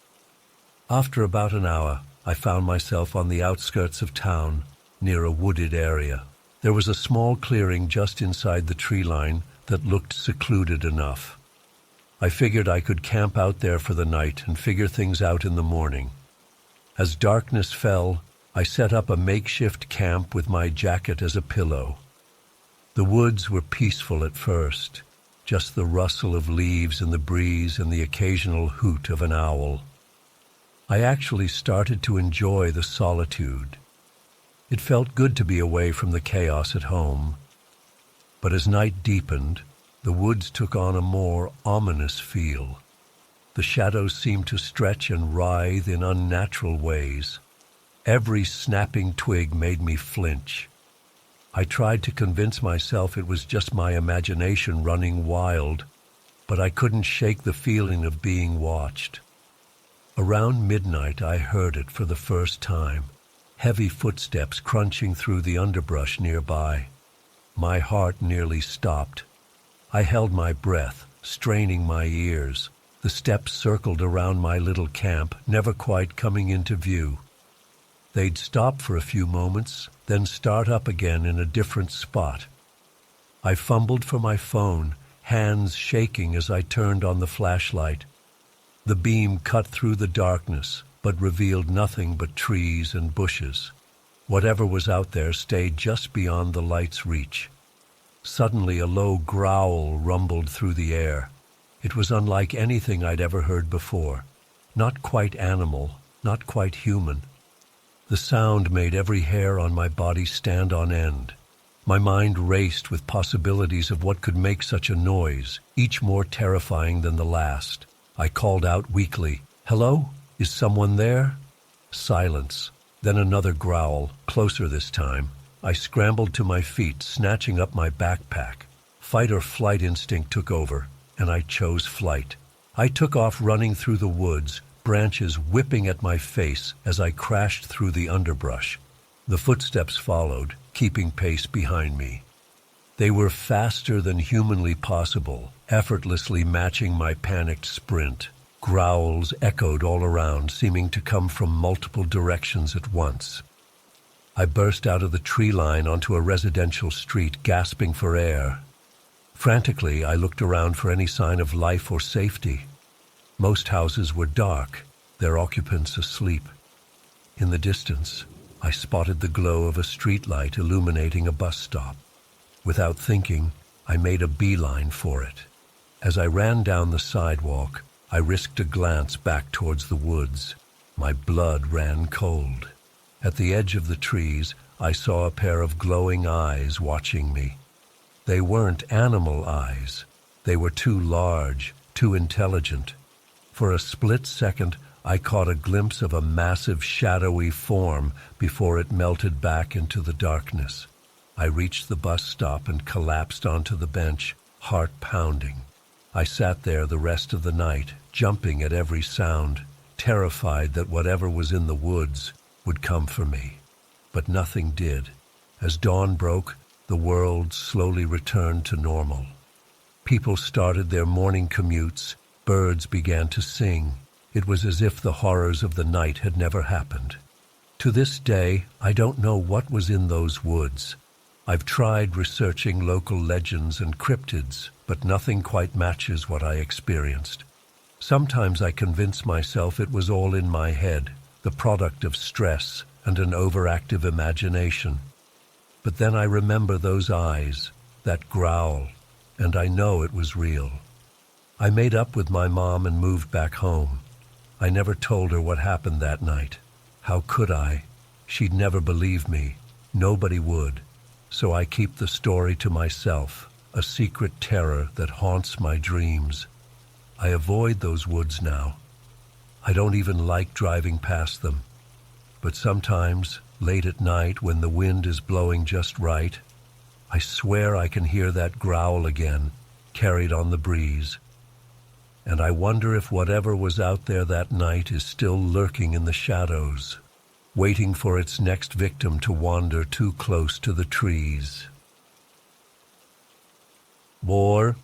After about an hour, I found myself on the outskirts of town, near a wooded area. There was a small clearing just inside the tree line that looked secluded enough. I figured I could camp out there for the night and figure things out in the morning. As darkness fell, I set up a makeshift camp with my jacket as a pillow. The woods were peaceful at first, just the rustle of leaves in the breeze and the occasional hoot of an owl. I actually started to enjoy the solitude. It felt good to be away from the chaos at home. But as night deepened, the woods took on a more ominous feel. The shadows seemed to stretch and writhe in unnatural ways. Every snapping twig made me flinch. I tried to convince myself it was just my imagination running wild, but I couldn't shake the feeling of being watched. Around midnight I heard it for the first time, heavy footsteps crunching through the underbrush nearby. My heart nearly stopped. I held my breath, straining my ears. The steps circled around my little camp, never quite coming into view. They'd stop for a few moments, then start up again in a different spot. I fumbled for my phone, hands shaking as I turned on the flashlight. The beam cut through the darkness, but revealed nothing but trees and bushes. Whatever was out there stayed just beyond the light's reach. Suddenly a low growl rumbled through the air. It was unlike anything I'd ever heard before. Not quite animal, not quite human. The sound made every hair on my body stand on end. My mind raced with possibilities of what could make such a noise, each more terrifying than the last. I called out weakly, "Hello? Is someone there?" Silence. Then another growl, closer this time. I scrambled to my feet, snatching up my backpack. Fight or flight instinct took over, and I chose flight. I took off running through the woods, branches whipping at my face as I crashed through the underbrush. The footsteps followed, keeping pace behind me. They were faster than humanly possible, effortlessly matching my panicked sprint. Growls echoed all around, seeming to come from multiple directions at once. I burst out of the tree line onto a residential street, gasping for air. Frantically, I looked around for any sign of life or safety. Most houses were dark, their occupants asleep. In the distance, I spotted the glow of a streetlight illuminating a bus stop. Without thinking, I made a beeline for it. As I ran down the sidewalk, I risked a glance back towards the woods. My blood ran cold. At the edge of the trees, I saw a pair of glowing eyes watching me. They weren't animal eyes. They were too large, too intelligent. For a split second, I caught a glimpse of a massive, shadowy form before it melted back into the darkness. I reached the bus stop and collapsed onto the bench, heart pounding. I sat there the rest of the night, jumping at every sound, terrified that whatever was in the woods would come for me. But nothing did. As dawn broke, the world slowly returned to normal. People started their morning commutes, birds began to sing. It was as if the horrors of the night had never happened. To this day, I don't know what was in those woods. I've tried researching local legends and cryptids, but nothing quite matches what I experienced. Sometimes I convince myself it was all in my head, the product of stress and an overactive imagination. But then I remember those eyes, that growl, and I know it was real. I made up with my mom and moved back home. I never told her what happened that night. How could I? She'd never believe me. Nobody would. So I keep the story to myself, a secret terror that haunts my dreams. I avoid those woods now. I don't even like driving past them. But sometimes, late at night when the wind is blowing just right, I swear I can hear that growl again, carried on the breeze. And I wonder if whatever was out there that night is still lurking in the shadows, waiting for its next victim to wander too close to the trees. More.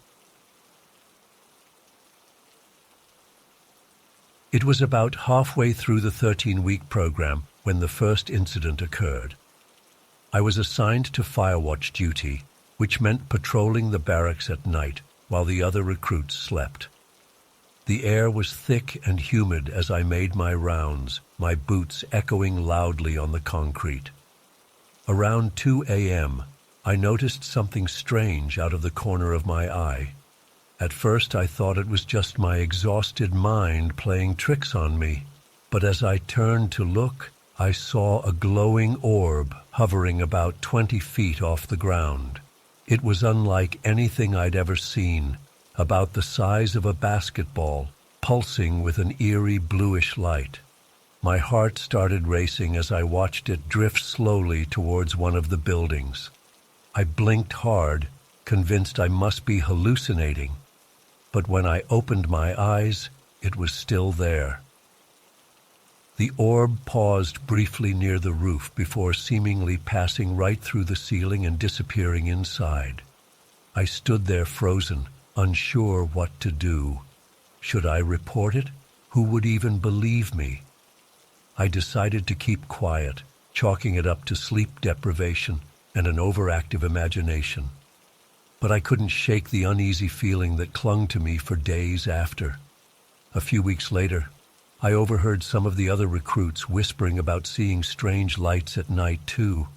It was about halfway through the 13-week program when the first incident occurred. I was assigned to firewatch duty, which meant patrolling the barracks at night while the other recruits slept. The air was thick and humid as I made my rounds, my boots echoing loudly on the concrete. Around 2 a.m., I noticed something strange out of the corner of my eye. At first I thought it was just my exhausted mind playing tricks on me, but as I turned to look, I saw a glowing orb hovering about 20 feet off the ground. It was unlike anything I'd ever seen, about the size of a basketball, pulsing with an eerie bluish light. My heart started racing as I watched it drift slowly towards one of the buildings. I blinked hard, convinced I must be hallucinating. But when I opened my eyes, it was still there. The orb paused briefly near the roof before seemingly passing right through the ceiling and disappearing inside. I stood there frozen, unsure what to do. Should I report it? Who would even believe me? I decided to keep quiet, chalking it up to sleep deprivation and an overactive imagination. But I couldn't shake the uneasy feeling that clung to me for days after. A few weeks later, I overheard some of the other recruits whispering about seeing strange lights at night too.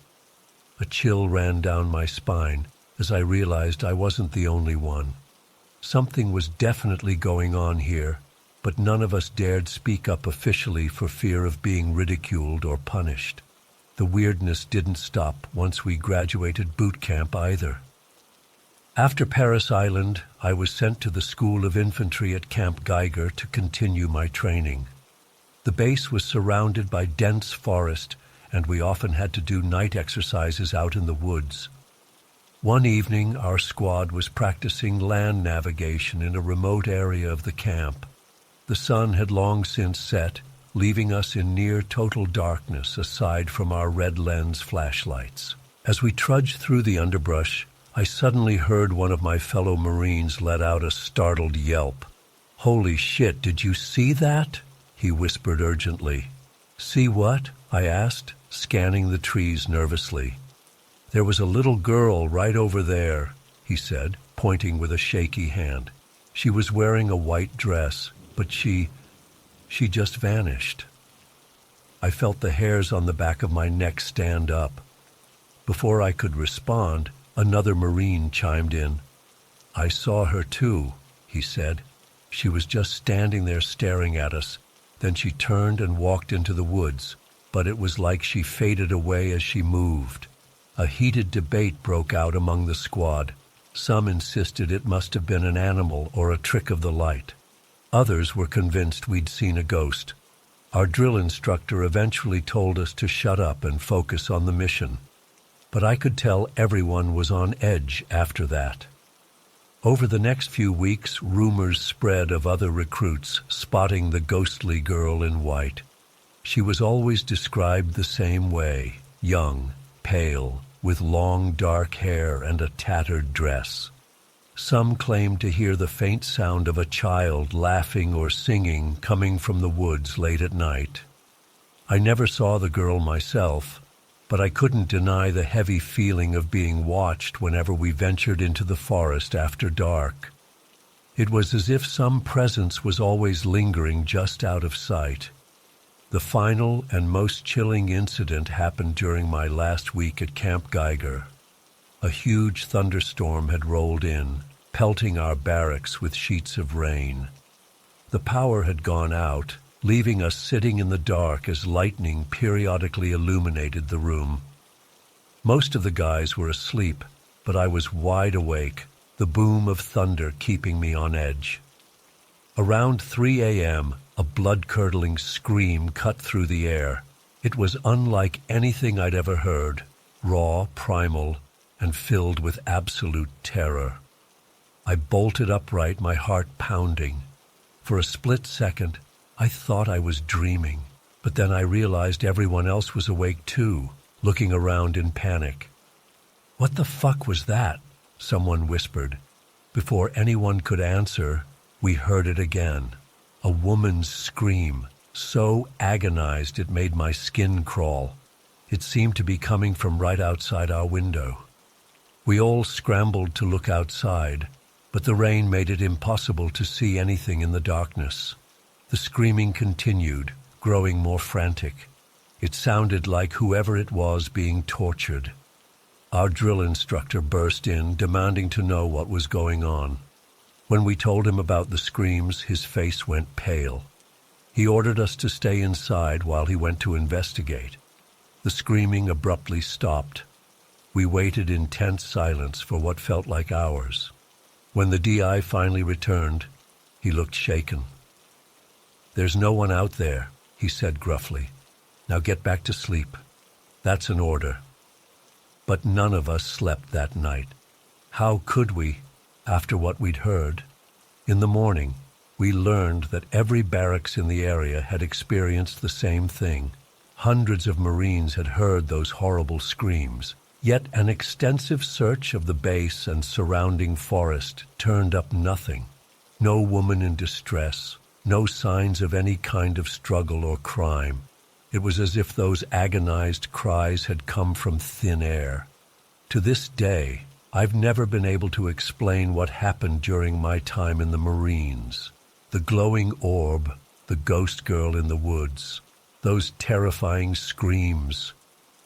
A chill ran down my spine as I realized I wasn't the only one. Something was definitely going on here, but none of us dared speak up officially for fear of being ridiculed or punished. The weirdness didn't stop once we graduated boot camp either. After Paris Island, I was sent to the School of Infantry at Camp Geiger to continue my training. The base was surrounded by dense forest, and we often had to do night exercises out in the woods. One evening, our squad was practicing land navigation in a remote area of the camp. The sun had long since set, leaving us in near total darkness aside from our red lens flashlights. As we trudged through the underbrush, I suddenly heard one of my fellow Marines let out a startled yelp. "Holy shit, did you see that?" he whispered urgently. "See what?" I asked, scanning the trees nervously. "There was a little girl right over there," he said, pointing with a shaky hand. "She was wearing a white dress, but she just vanished." I felt the hairs on the back of my neck stand up. Before I could respond, another Marine chimed in. "I saw her too," he said. "She was just standing there staring at us. Then she turned and walked into the woods, but it was like she faded away as she moved." A heated debate broke out among the squad. Some insisted it must have been an animal or a trick of the light. Others were convinced we'd seen a ghost. Our drill instructor eventually told us to shut up and focus on the mission. But I could tell everyone was on edge after that. Over the next few weeks, rumors spread of other recruits spotting the ghostly girl in white. She was always described the same way, young, pale, with long dark hair and a tattered dress. Some claimed to hear the faint sound of a child laughing or singing coming from the woods late at night. I never saw the girl myself, but I couldn't deny the heavy feeling of being watched whenever we ventured into the forest after dark. It was as if some presence was always lingering just out of sight. The final and most chilling incident happened during my last week at Camp Geiger. A huge thunderstorm had rolled in, pelting our barracks with sheets of rain. The power had gone out, leaving us sitting in the dark as lightning periodically illuminated the room. Most of the guys were asleep, but I was wide awake, the boom of thunder keeping me on edge. Around 3 a.m., a blood-curdling scream cut through the air. It was unlike anything I'd ever heard, raw, primal, and filled with absolute terror. I bolted upright, my heart pounding. For a split second, I thought I was dreaming, but then I realized everyone else was awake too, looking around in panic. "What the fuck was that?" someone whispered. Before anyone could answer, we heard it again. A woman's scream, so agonized it made my skin crawl. It seemed to be coming from right outside our window. We all scrambled to look outside, but the rain made it impossible to see anything in the darkness. The screaming continued, growing more frantic. It sounded like whoever it was being tortured. Our drill instructor burst in, demanding to know what was going on. When we told him about the screams, his face went pale. He ordered us to stay inside while he went to investigate. The screaming abruptly stopped. We waited in tense silence for what felt like hours. When the DI finally returned, he looked shaken. "There's no one out there," he said gruffly. "Now get back to sleep. That's an order." But none of us slept that night. How could we, after what we'd heard? In the morning, we learned that every barracks in the area had experienced the same thing. Hundreds of Marines had heard those horrible screams, Yet an extensive search of the base and surrounding forest turned up nothing. No woman in distress, no signs of any kind of struggle or crime. It was as if those agonized cries had come from thin air. To this day, I've never been able to explain what happened during my time in the Marines. The glowing orb, the ghost girl in the woods, those terrifying screams.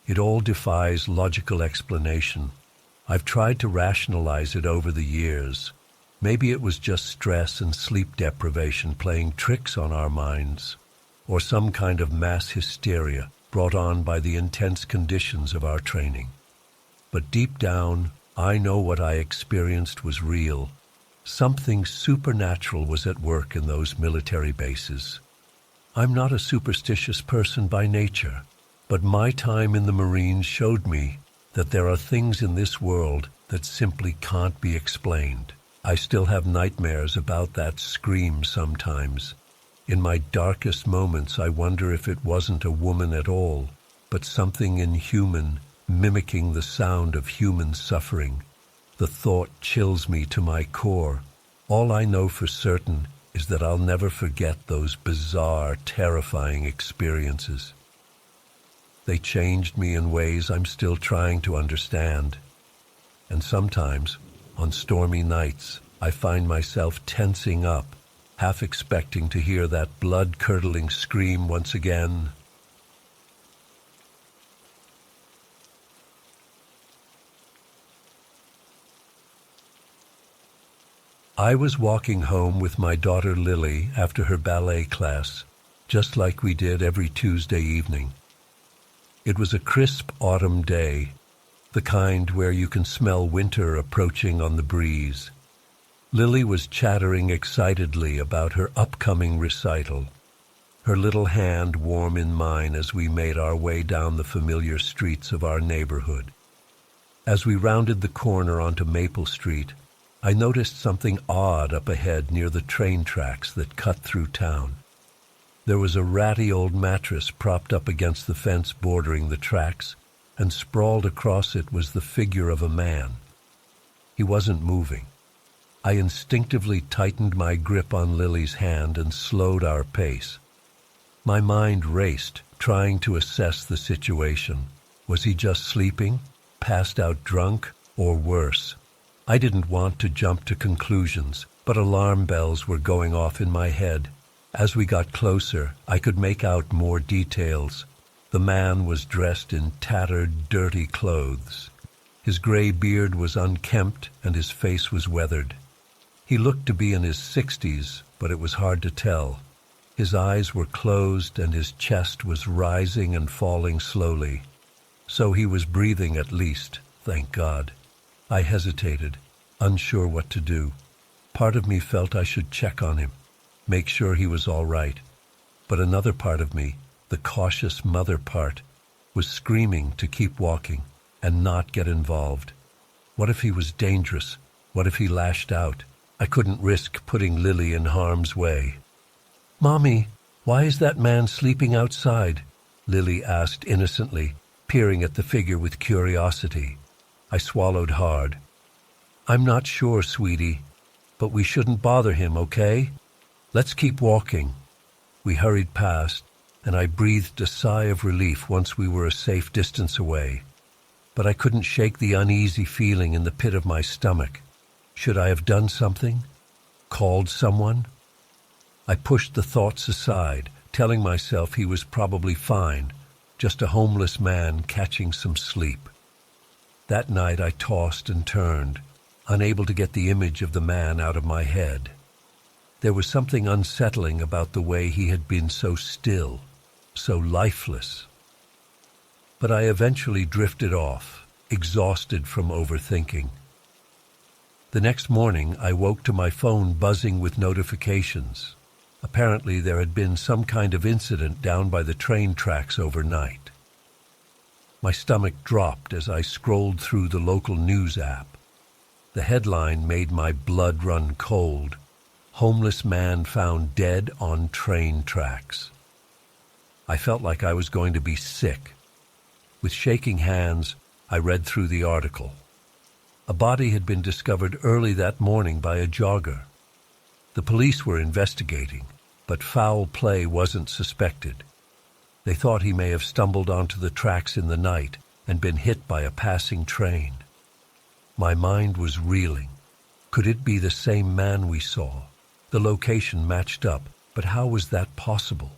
It all defies logical explanation. I've tried to rationalize it over the years. Maybe it was just stress and sleep deprivation playing tricks on our minds, or some kind of mass hysteria brought on by the intense conditions of our training. But deep down, I know what I experienced was real. Something supernatural was at work in those military bases. I'm not a superstitious person by nature, but my time in the Marines showed me that there are things in this world that simply can't be explained. I still have nightmares about that scream sometimes. In my darkest moments, I wonder if it wasn't a woman at all, but something inhuman mimicking the sound of human suffering. The thought chills me to my core. All I know for certain is that I'll never forget those bizarre, terrifying experiences. They changed me in ways I'm still trying to understand. And sometimes, on stormy nights, I find myself tensing up, half expecting to hear that blood-curdling scream once again. I was walking home with my daughter Lily after her ballet class, just like we did every Tuesday evening. It was a crisp autumn day, the kind where you can smell winter approaching on the breeze. Lily was chattering excitedly about her upcoming recital, her little hand warm in mine as we made our way down the familiar streets of our neighborhood. As we rounded the corner onto Maple Street, I noticed something odd up ahead near the train tracks that cut through town. There was a ratty old mattress propped up against the fence bordering the tracks, and sprawled across it was the figure of a man. He wasn't moving. I instinctively tightened my grip on Lily's hand and slowed our pace. My mind raced, trying to assess the situation. Was he just sleeping, passed out drunk, or worse? I didn't want to jump to conclusions, but alarm bells were going off in my head. As we got closer, I could make out more details. The man was dressed in tattered, dirty clothes. His gray beard was unkempt and his face was weathered. He looked to be in his 60s, but it was hard to tell. His eyes were closed and his chest was rising and falling slowly. So he was breathing at least, thank God. I hesitated, unsure what to do. Part of me felt I should check on him, make sure he was all right. But another part of me, the cautious mother part, was screaming to keep walking and not get involved. What if he was dangerous? What if he lashed out? I couldn't risk putting Lily in harm's way. "Mommy, why is that man sleeping outside?" Lily asked innocently, peering at the figure with curiosity. I swallowed hard. "I'm not sure, sweetie, but we shouldn't bother him, okay? Let's keep walking." We hurried past, and I breathed a sigh of relief once we were a safe distance away. But I couldn't shake the uneasy feeling in the pit of my stomach. Should I have done something? Called someone? I pushed the thoughts aside, telling myself he was probably fine, just a homeless man catching some sleep. That night I tossed and turned, unable to get the image of the man out of my head. There was something unsettling about the way he had been so still, so lifeless. But I eventually drifted off, exhausted from overthinking. The next morning I woke to my phone buzzing with notifications. Apparently there had been some kind of incident down by the train tracks overnight. My stomach dropped as I scrolled through the local news app. The headline made my blood run cold. "Homeless man found dead on train tracks." I felt like I was going to be sick. With shaking hands, I read through the article. A body had been discovered early that morning by a jogger. The police were investigating, but foul play wasn't suspected. They thought he may have stumbled onto the tracks in the night and been hit by a passing train. My mind was reeling. Could it be the same man we saw? The location matched up, but how was that possible?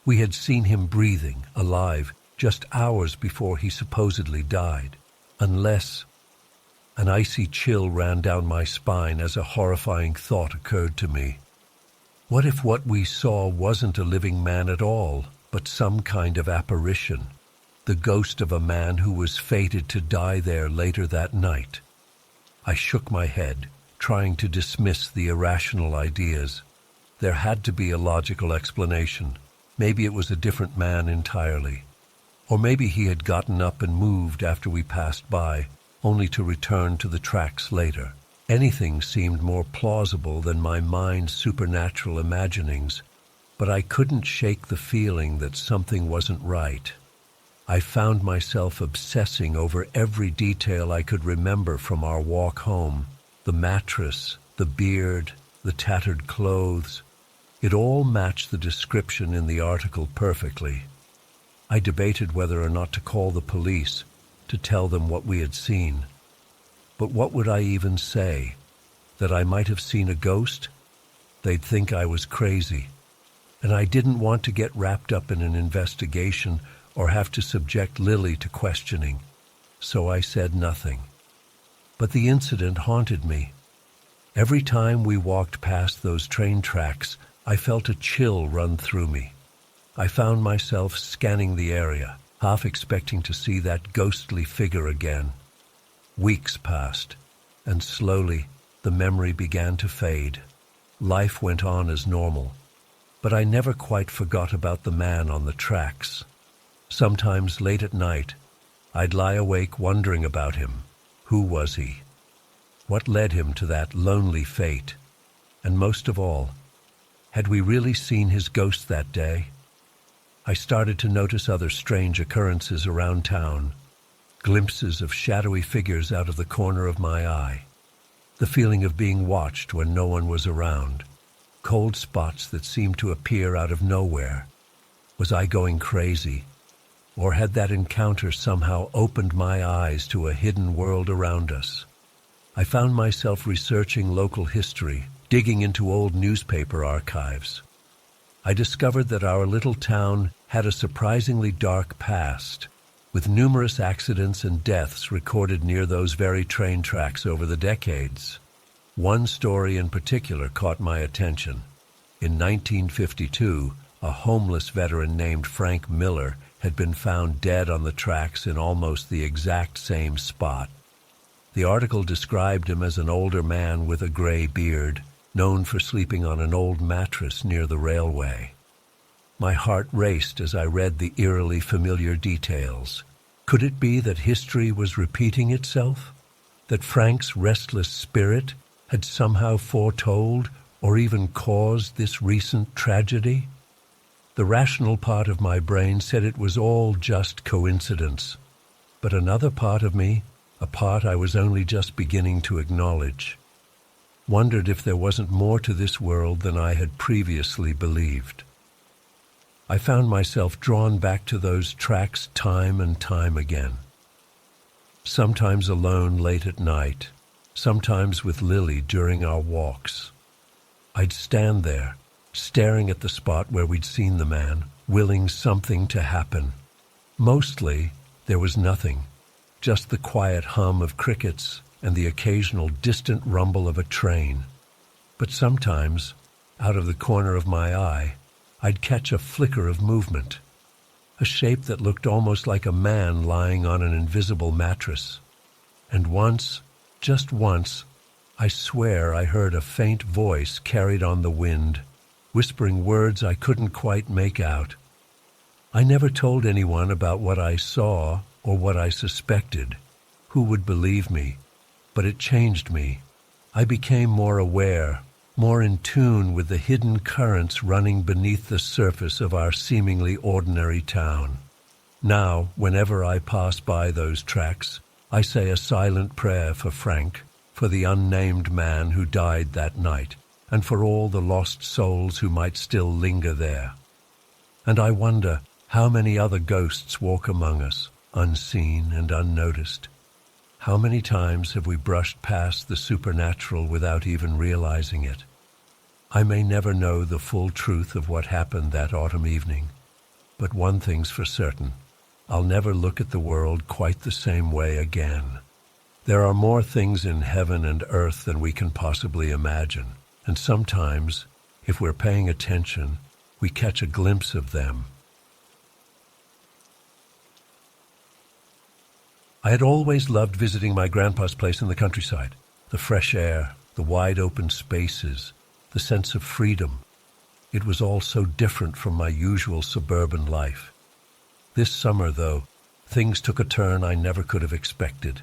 We had seen him breathing, alive, just hours before he supposedly died. Unless... An icy chill ran down my spine as a horrifying thought occurred to me. What if what we saw wasn't a living man at all, but some kind of apparition? The ghost of a man who was fated to die there later that night. I shook my head, trying to dismiss the irrational ideas. There had to be a logical explanation. Maybe it was a different man entirely. Or maybe he had gotten up and moved after we passed by, only to return to the tracks later. Anything seemed more plausible than my mind's supernatural imaginings, but I couldn't shake the feeling that something wasn't right. I found myself obsessing over every detail I could remember from our walk home. The mattress, the beard, the tattered clothes. It all matched the description in the article perfectly. I debated whether or not to call the police to tell them what we had seen. But what would I even say? That I might have seen a ghost? They'd think I was crazy. And I didn't want to get wrapped up in an investigation or have to subject Lily to questioning. So I said nothing. But the incident haunted me. Every time we walked past those train tracks, I felt a chill run through me. I found myself scanning the area, half expecting to see that ghostly figure again. Weeks passed, and slowly the memory began to fade. Life went on as normal, but I never quite forgot about the man on the tracks. Sometimes late at night, I'd lie awake wondering about him. Who was he? What led him to that lonely fate? And most of all, had we really seen his ghost that day? I started to notice other strange occurrences around town, glimpses of shadowy figures out of the corner of my eye, the feeling of being watched when no one was around, cold spots that seemed to appear out of nowhere. Was I going crazy? Or had that encounter somehow opened my eyes to a hidden world around us? I found myself researching local history, digging into old newspaper archives. I discovered that our little town had a surprisingly dark past, with numerous accidents and deaths recorded near those very train tracks over the decades. One story in particular caught my attention. In 1952, a homeless veteran named Frank Miller had been found dead on the tracks in almost the exact same spot. The article described him as an older man with a gray beard, known for sleeping on an old mattress near the railway. My heart raced as I read the eerily familiar details. Could it be that history was repeating itself? That Frank's restless spirit had somehow foretold or even caused this recent tragedy? The rational part of my brain said it was all just coincidence. But another part of me, a part I was only just beginning to acknowledge, wondered if there wasn't more to this world than I had previously believed. I found myself drawn back to those tracks time and time again. Sometimes alone late at night, sometimes with Lily during our walks. I'd stand there, staring at the spot where we'd seen the man, willing something to happen. Mostly, there was nothing, just the quiet hum of crickets and the occasional distant rumble of a train. But sometimes, out of the corner of my eye, I'd catch a flicker of movement, a shape that looked almost like a man lying on an invisible mattress. And once, just once, I swear I heard a faint voice carried on the wind, whispering words I couldn't quite make out. I never told anyone about what I saw or what I suspected. Who would believe me? But it changed me. I became more aware, more in tune with the hidden currents running beneath the surface of our seemingly ordinary town. Now, whenever I pass by those tracks, I say a silent prayer for Frank, for the unnamed man who died that night, and for all the lost souls who might still linger there. And I wonder how many other ghosts walk among us, unseen and unnoticed. How many times have we brushed past the supernatural without even realizing it? I may never know the full truth of what happened that autumn evening, but one thing's for certain. I'll never look at the world quite the same way again. There are more things in heaven and earth than we can possibly imagine, and sometimes, if we're paying attention, we catch a glimpse of them. I had always loved visiting my grandpa's place in the countryside. The fresh air, the wide open spaces, the sense of freedom. It was all so different from my usual suburban life. This summer, though, things took a turn I never could have expected.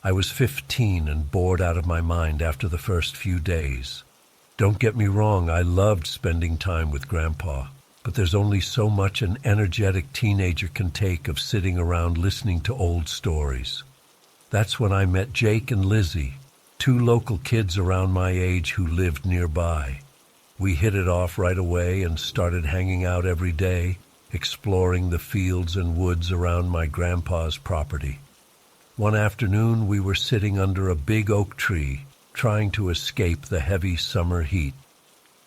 I was 15 and bored out of my mind after the first few days. Don't get me wrong, I loved spending time with Grandpa, but there's only so much an energetic teenager can take of sitting around listening to old stories. That's when I met Jake and Lizzie, two local kids around my age who lived nearby. We hit it off right away and started hanging out every day, exploring the fields and woods around my grandpa's property. One afternoon we were sitting under a big oak tree, trying to escape the heavy summer heat.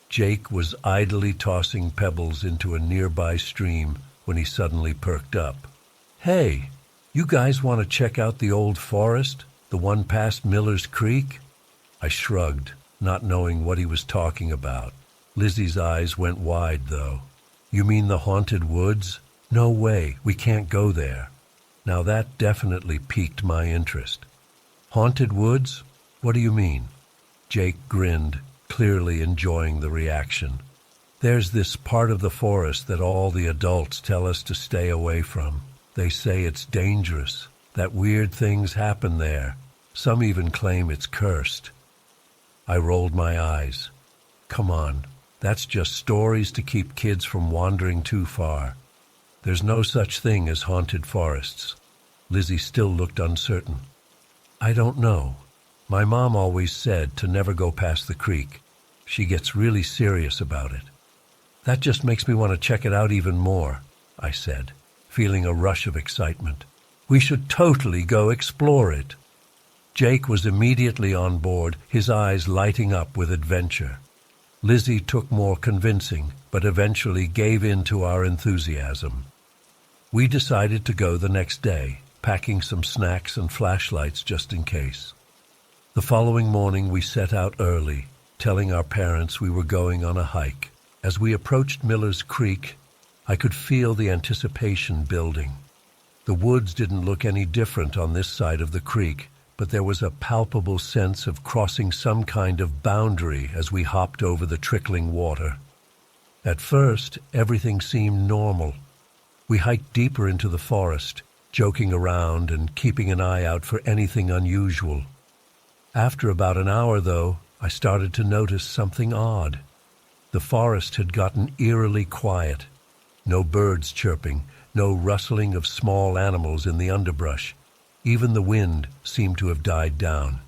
Jake was idly tossing pebbles into a nearby stream when he suddenly perked up. "Hey, you guys want to check out the old forest, the one past Miller's Creek?" I shrugged, not knowing what he was talking about. Lizzie's eyes went wide, though. "You mean the haunted woods? No way, we can't go there." Now that definitely piqued my interest. "Haunted woods? What do you mean?" Jake grinned, clearly enjoying the reaction. "There's this part of the forest that all the adults tell us to stay away from. They say it's dangerous, that weird things happen there. Some even claim it's cursed." I rolled my eyes. Come on, that's just stories to keep kids from wandering too far. There's no such thing as haunted forests. Lizzie still looked uncertain. "I don't know. My mom always said to never go past the creek. She gets really serious about it." "That just makes me want to check it out even more," I said, feeling a rush of excitement. "We should totally go explore it." Jake was immediately on board, his eyes lighting up with adventure. Lizzie took more convincing, but eventually gave in to our enthusiasm. We decided to go the next day, packing some snacks and flashlights just in case. The following morning we set out early, telling our parents we were going on a hike. As we approached Miller's Creek, I could feel the anticipation building. The woods didn't look any different on this side of the creek, but there was a palpable sense of crossing some kind of boundary as we hopped over the trickling water. At first, everything seemed normal. We hiked deeper into the forest, joking around and keeping an eye out for anything unusual. After about an hour, though, I started to notice something odd. The forest had gotten eerily quiet. No birds chirping, no rustling of small animals in the underbrush. Even the wind seemed to have died down.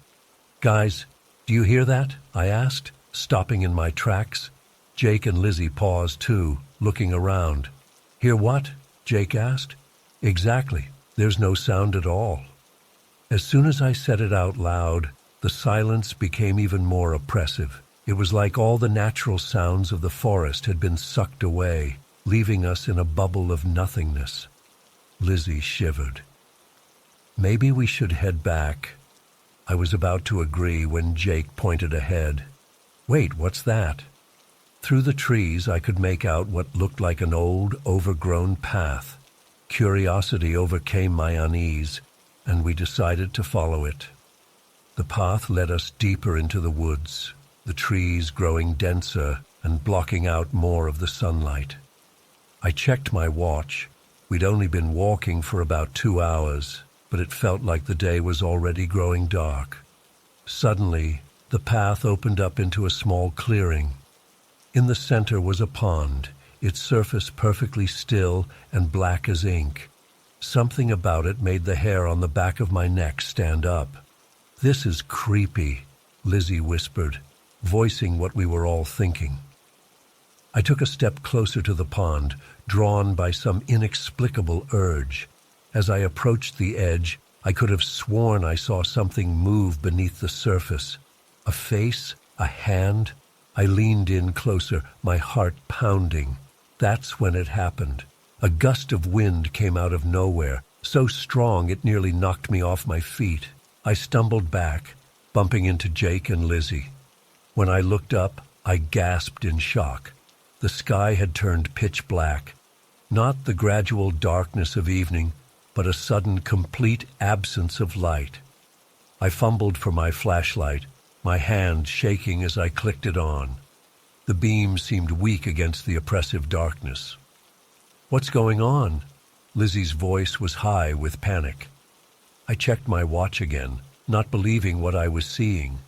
"Guys, do you hear that?" I asked, stopping in my tracks. Jake and Lizzie paused too, looking around. "Hear what?" Jake asked. "Exactly. There's no sound at all." As soon as I said it out loud, the silence became even more oppressive. It was like all the natural sounds of the forest had been sucked away, leaving us in a bubble of nothingness. Lizzie shivered. "Maybe we should head back." I was about to agree when Jake pointed ahead. "Wait, what's that?" Through the trees I could make out what looked like an old, overgrown path. Curiosity overcame my unease, and we decided to follow it. The path led us deeper into the woods, the trees growing denser and blocking out more of the sunlight. I checked my watch. We'd only been walking for about 2 hours, but it felt like the day was already growing dark. Suddenly, the path opened up into a small clearing. In the center was a pond, its surface perfectly still and black as ink. Something about it made the hair on the back of my neck stand up. "This is creepy," Lizzie whispered, voicing what we were all thinking. I took a step closer to the pond, drawn by some inexplicable urge. As I approached the edge, I could have sworn I saw something move beneath the surface. A face, a hand. I leaned in closer, my heart pounding. That's when it happened. A gust of wind came out of nowhere, so strong it nearly knocked me off my feet. I stumbled back, bumping into Jake and Lizzie. When I looked up, I gasped in shock. The sky had turned pitch black. Not the gradual darkness of evening, but a sudden, complete absence of light. I fumbled for my flashlight, my hand shaking as I clicked it on. The beam seemed weak against the oppressive darkness. "What's going on?" Lizzie's voice was high with panic. I checked my watch again, not believing what I was seeing.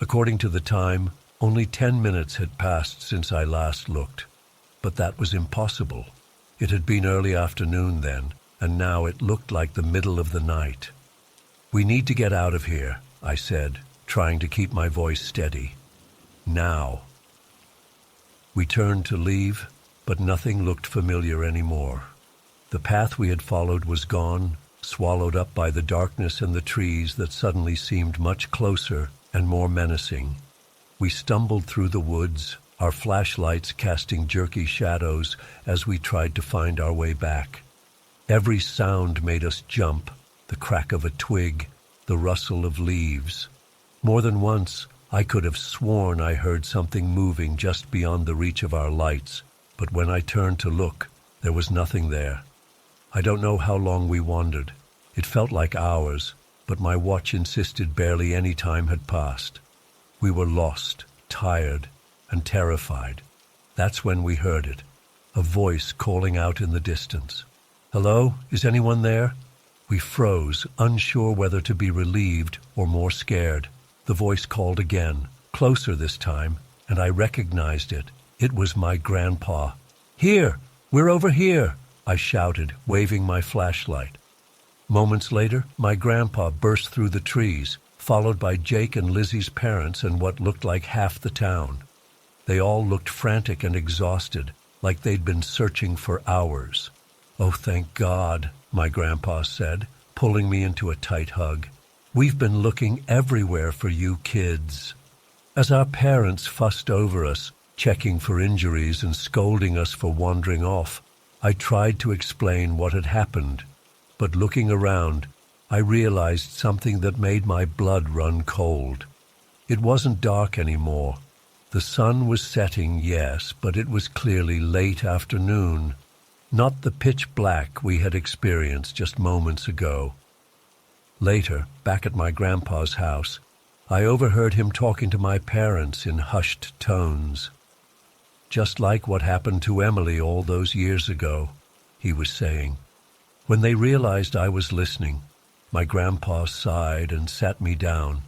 According to the time, only 10 minutes had passed since I last looked. But that was impossible. It had been early afternoon then, and now it looked like the middle of the night. "We need to get out of here," I said, trying to keep my voice steady. "Now." We turned to leave, but nothing looked familiar anymore. The path we had followed was gone, swallowed up by the darkness and the trees that suddenly seemed much closer and more menacing. We stumbled through the woods, our flashlights casting jerky shadows as we tried to find our way back. Every sound made us jump, the crack of a twig, the rustle of leaves. More than once, I could have sworn I heard something moving just beyond the reach of our lights, but when I turned to look, there was nothing there. I don't know how long we wandered. It felt like hours, but my watch insisted barely any time had passed. We were lost, tired, and terrified. That's when we heard it, a voice calling out in the distance. "Hello? Is anyone there?" We froze, unsure whether to be relieved or more scared. The voice called again, closer this time, and I recognized it. It was my grandpa. "Here! We're over here!" I shouted, waving my flashlight. Moments later, my grandpa burst through the trees, followed by Jake and Lizzie's parents and what looked like half the town. They all looked frantic and exhausted, like they'd been searching for hours. "Oh, thank God," my grandpa said, pulling me into a tight hug. "We've been looking everywhere for you kids." As our parents fussed over us, checking for injuries and scolding us for wandering off, I tried to explain what had happened. But looking around, I realized something that made my blood run cold. It wasn't dark anymore. The sun was setting, yes, but it was clearly late afternoon, not the pitch black we had experienced just moments ago. Later, back at my grandpa's house, I overheard him talking to my parents in hushed tones. "Just like what happened to Emily all those years ago," he was saying. When they realized I was listening, my grandpa sighed and sat me down.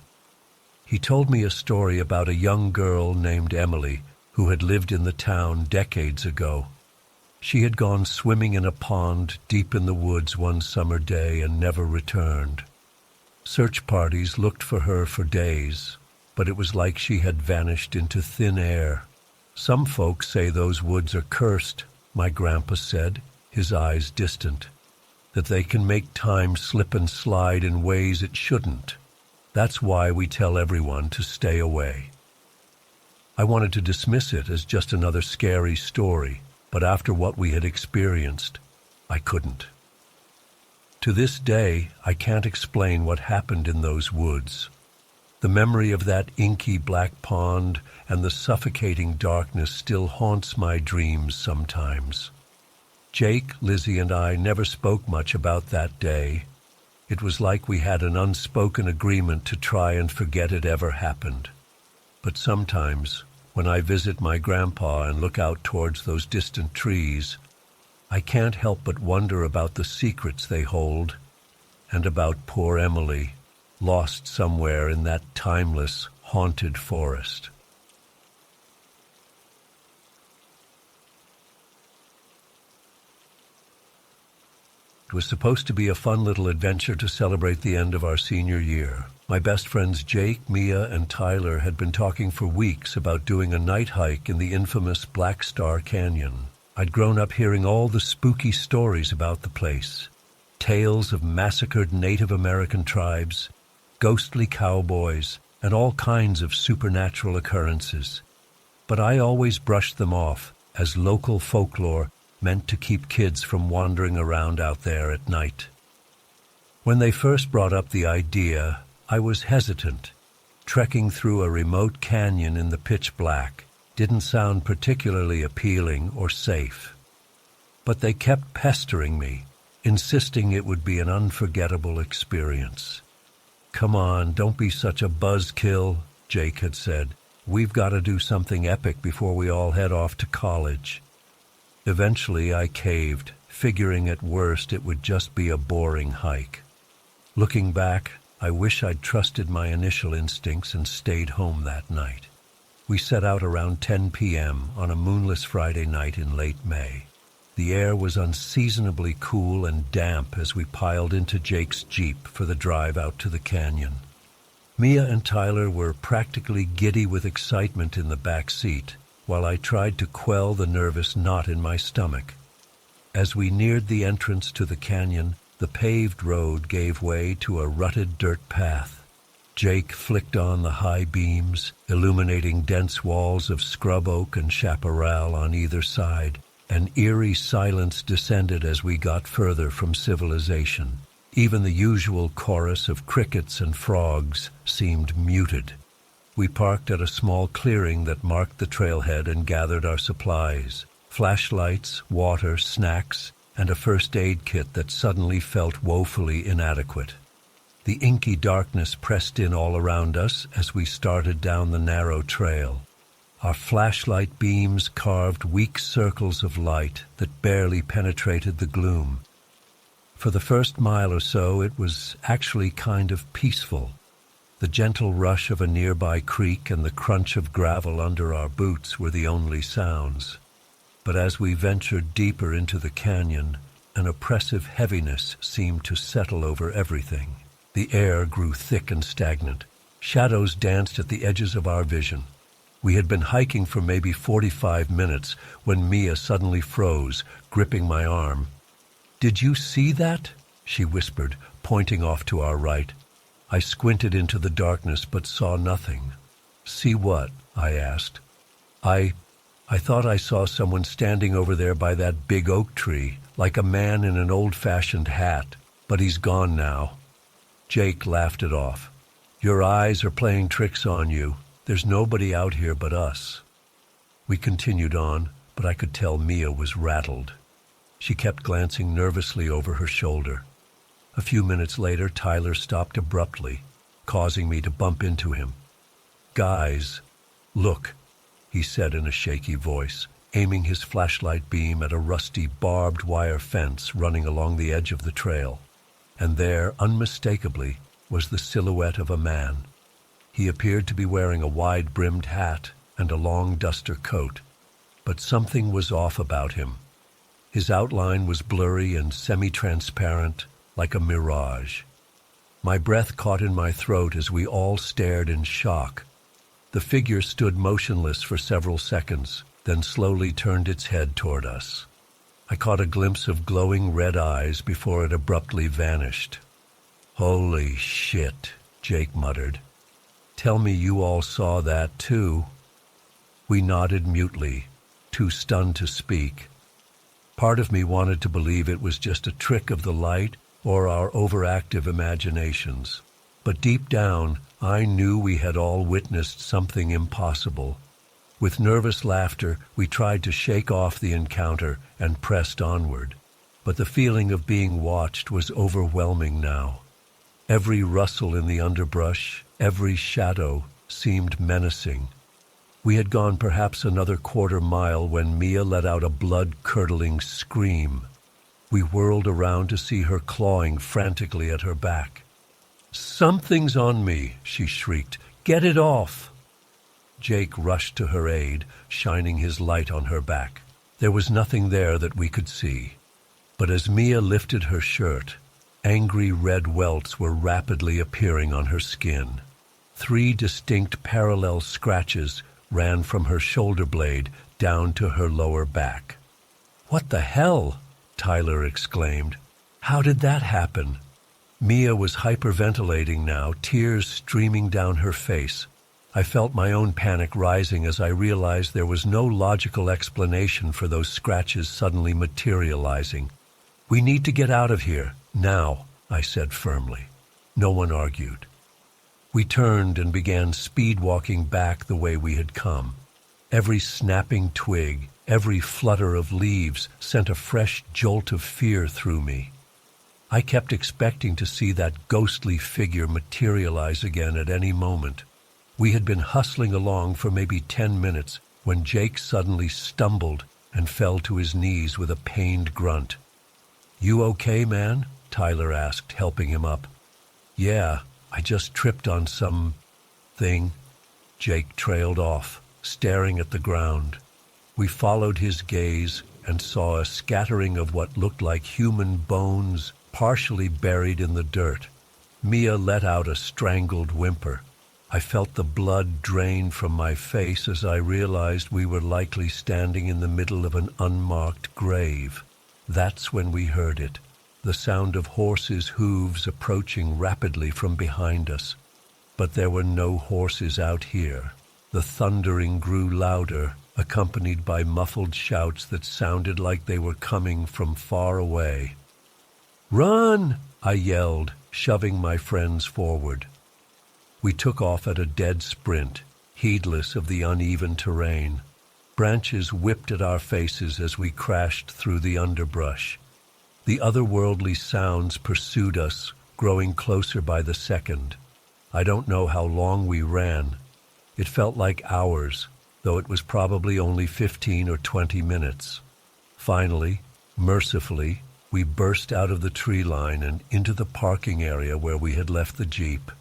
He told me a story about a young girl named Emily who had lived in the town decades ago. She had gone swimming in a pond deep in the woods one summer day and never returned. Search parties looked for her for days, but it was like she had vanished into thin air. "Some folks say those woods are cursed," my grandpa said, his eyes distant, "that they can make time slip and slide in ways it shouldn't. That's why we tell everyone to stay away." I wanted to dismiss it as just another scary story, but after what we had experienced, I couldn't. To this day, I can't explain what happened in those woods. The memory of that inky black pond and the suffocating darkness still haunts my dreams sometimes. Jake, Lizzie, and I never spoke much about that day. It was like we had an unspoken agreement to try and forget it ever happened. But sometimes, when I visit my grandpa and look out towards those distant trees, I can't help but wonder about the secrets they hold, and about poor Emily, lost somewhere in that timeless, haunted forest. It was supposed to be a fun little adventure to celebrate the end of our senior year. My best friends Jake, Mia, and Tyler had been talking for weeks about doing a night hike in the infamous Black Star Canyon. I'd grown up hearing all the spooky stories about the place. Tales of massacred Native American tribes, ghostly cowboys, and all kinds of supernatural occurrences. But I always brushed them off as local folklore meant to keep kids from wandering around out there at night. When they first brought up the idea, I was hesitant. Trekking through a remote canyon in the pitch black didn't sound particularly appealing or safe. But they kept pestering me, insisting it would be an unforgettable experience. "Come on, don't be such a buzzkill," Jake had said. "We've got to do something epic before we all head off to college." Eventually I caved, figuring at worst it would just be a boring hike. Looking back, I wish I'd trusted my initial instincts and stayed home that night. We set out around 10 p.m. on a moonless Friday night in late May. The air was unseasonably cool and damp as we piled into Jake's Jeep for the drive out to the canyon. Mia and Tyler were practically giddy with excitement in the back seat, while I tried to quell the nervous knot in my stomach. As we neared the entrance to the canyon, the paved road gave way to a rutted dirt path. Jake flicked on the high beams, illuminating dense walls of scrub oak and chaparral on either side. An eerie silence descended as we got further from civilization. Even the usual chorus of crickets and frogs seemed muted. We parked at a small clearing that marked the trailhead and gathered our supplies: flashlights, water, snacks, and a first aid kit that suddenly felt woefully inadequate. The inky darkness pressed in all around us as we started down the narrow trail. Our flashlight beams carved weak circles of light that barely penetrated the gloom. For the first mile or so, it was actually kind of peaceful. The gentle rush of a nearby creek and the crunch of gravel under our boots were the only sounds. But as we ventured deeper into the canyon, an oppressive heaviness seemed to settle over everything. The air grew thick and stagnant. Shadows danced at the edges of our vision. We had been hiking for maybe 45 minutes when Mia suddenly froze, gripping my arm. "Did you see that?" she whispered, pointing off to our right. I squinted into the darkness but saw nothing. "See what?" I asked. I thought I saw someone standing over there by that big oak tree, like a man in an old-fashioned hat, but he's gone now." Jake laughed it off. "Your eyes are playing tricks on you. There's nobody out here but us." We continued on, but I could tell Mia was rattled. She kept glancing nervously over her shoulder. A few minutes later, Tyler stopped abruptly, causing me to bump into him. "Guys, look," he said in a shaky voice, aiming his flashlight beam at a rusty barbed wire fence running along the edge of the trail. And there, unmistakably, was the silhouette of a man. He appeared to be wearing a wide-brimmed hat and a long duster coat, but something was off about him. His outline was blurry and semi-transparent, like a mirage. My breath caught in my throat as we all stared in shock. The figure stood motionless for several seconds, then slowly turned its head toward us. I caught a glimpse of glowing red eyes before it abruptly vanished. "Holy shit," Jake muttered. "Tell me you all saw that too." We nodded mutely, too stunned to speak. Part of me wanted to believe it was just a trick of the light or our overactive imaginations. But deep down, I knew we had all witnessed something impossible. With nervous laughter, we tried to shake off the encounter and pressed onward. But the feeling of being watched was overwhelming now. Every rustle in the underbrush, every shadow seemed menacing. We had gone perhaps another quarter-mile when Mia let out a blood-curdling scream. We whirled around to see her clawing frantically at her back. "Something's on me," she shrieked. "Get it off!" Jake rushed to her aid, shining his light on her back. There was nothing there that we could see. But as Mia lifted her shirt, angry red welts were rapidly appearing on her skin. 3 distinct parallel scratches ran from her shoulder blade down to her lower back. "What the hell?" Tyler exclaimed. "How did that happen?" Mia was hyperventilating now, tears streaming down her face. I felt my own panic rising as I realized there was no logical explanation for those scratches suddenly materializing. "We need to get out of here, now," I said firmly. No one argued. We turned and began speed-walking back the way we had come. Every snapping twig, every flutter of leaves sent a fresh jolt of fear through me. I kept expecting to see that ghostly figure materialize again at any moment. We had been hustling along for maybe 10 minutes when Jake suddenly stumbled and fell to his knees with a pained grunt. "You okay, man?" Tyler asked, helping him up. "Yeah, I just tripped on thing." Jake trailed off, staring at the ground. We followed his gaze and saw a scattering of what looked like human bones, partially buried in the dirt. Mia let out a strangled whimper. I felt the blood drain from my face as I realized we were likely standing in the middle of an unmarked grave. That's when we heard it, the sound of horses' hooves approaching rapidly from behind us. But there were no horses out here. The thundering grew louder, accompanied by muffled shouts that sounded like they were coming from far away. "Run!" I yelled, shoving my friends forward. We took off at a dead sprint, heedless of the uneven terrain. Branches whipped at our faces as we crashed through the underbrush. The otherworldly sounds pursued us, growing closer by the second. I don't know how long we ran. It felt like hours, though it was probably only 15 or 20 minutes. Finally, mercifully, we burst out of the tree line and into the parking area where we had left the Jeep.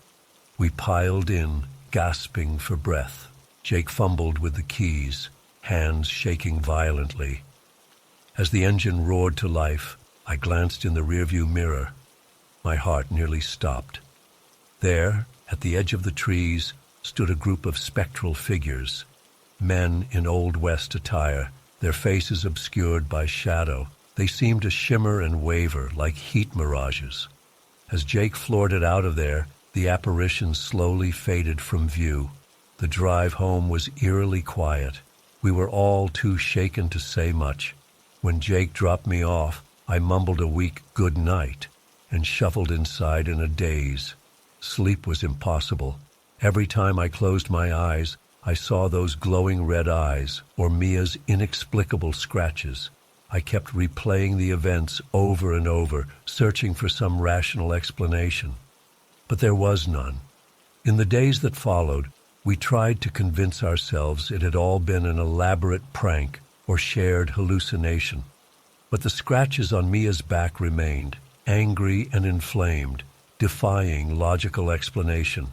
We piled in, gasping for breath. Jake fumbled with the keys, hands shaking violently. As the engine roared to life, I glanced in the rearview mirror. My heart nearly stopped. There, at the edge of the trees, stood a group of spectral figures. Men in Old West attire, their faces obscured by shadow. They seemed to shimmer and waver like heat mirages. As Jake floored it out of there, the apparition slowly faded from view. The drive home was eerily quiet. We were all too shaken to say much. When Jake dropped me off, I mumbled a weak good night and shuffled inside in a daze. Sleep was impossible. Every time I closed my eyes, I saw those glowing red eyes or Mia's inexplicable scratches. I kept replaying the events over and over, searching for some rational explanation. But there was none. In the days that followed, we tried to convince ourselves it had all been an elaborate prank or shared hallucination. But the scratches on Mia's back remained, angry and inflamed, defying logical explanation.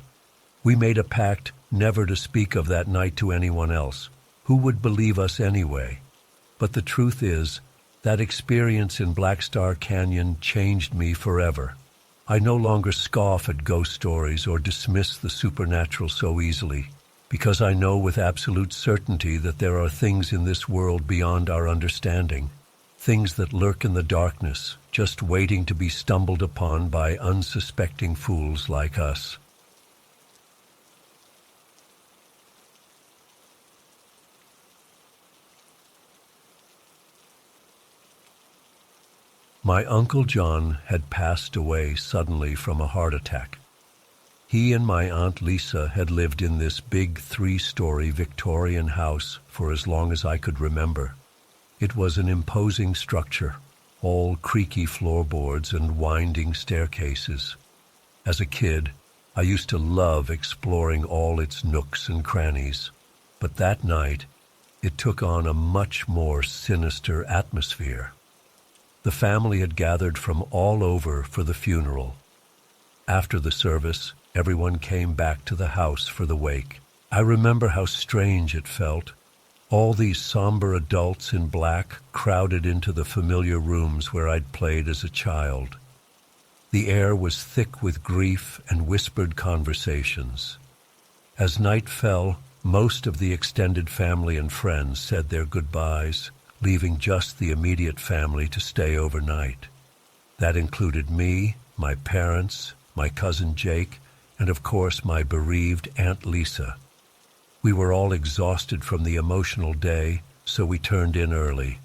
We made a pact never to speak of that night to anyone else. Who would believe us anyway? But the truth is, that experience in Black Star Canyon changed me forever. I no longer scoff at ghost stories or dismiss the supernatural so easily, because I know with absolute certainty that there are things in this world beyond our understanding, things that lurk in the darkness, just waiting to be stumbled upon by unsuspecting fools like us. My Uncle John had passed away suddenly from a heart attack. He and my Aunt Lisa had lived in this big 3-story Victorian house for as long as I could remember. It was an imposing structure, all creaky floorboards and winding staircases. As a kid, I used to love exploring all its nooks and crannies, but that night, it took on a much more sinister atmosphere. The family had gathered from all over for the funeral. After the service, everyone came back to the house for the wake. I remember how strange it felt. All these somber adults in black crowded into the familiar rooms where I'd played as a child. The air was thick with grief and whispered conversations. As night fell, most of the extended family and friends said their goodbyes, leaving just the immediate family to stay overnight. That included me, my parents, my cousin Jake, and of course my bereaved Aunt Lisa. We were all exhausted from the emotional day, so we turned in early.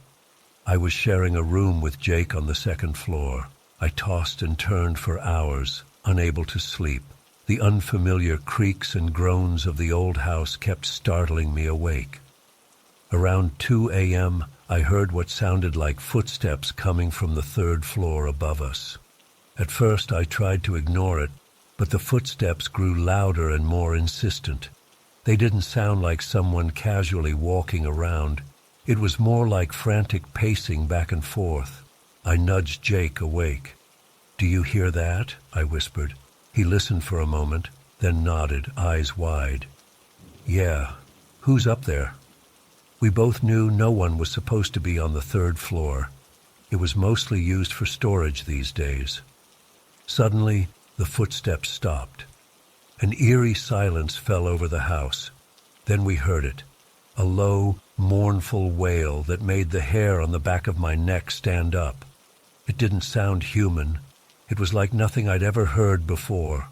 I was sharing a room with Jake on the second floor. I tossed and turned for hours, unable to sleep. The unfamiliar creaks and groans of the old house kept startling me awake. Around 2 a.m., I heard what sounded like footsteps coming from the third floor above us. At first, I tried to ignore it, but the footsteps grew louder and more insistent. They didn't sound like someone casually walking around. It was more like frantic pacing back and forth. I nudged Jake awake. "Do you hear that?" I whispered. He listened for a moment, then nodded, eyes wide. "Yeah. Who's up there?" We both knew no one was supposed to be on the third floor. It was mostly used for storage these days. Suddenly, the footsteps stopped. An eerie silence fell over the house. Then we heard it, a low, mournful wail that made the hair on the back of my neck stand up. It didn't sound human. It was like nothing I'd ever heard before.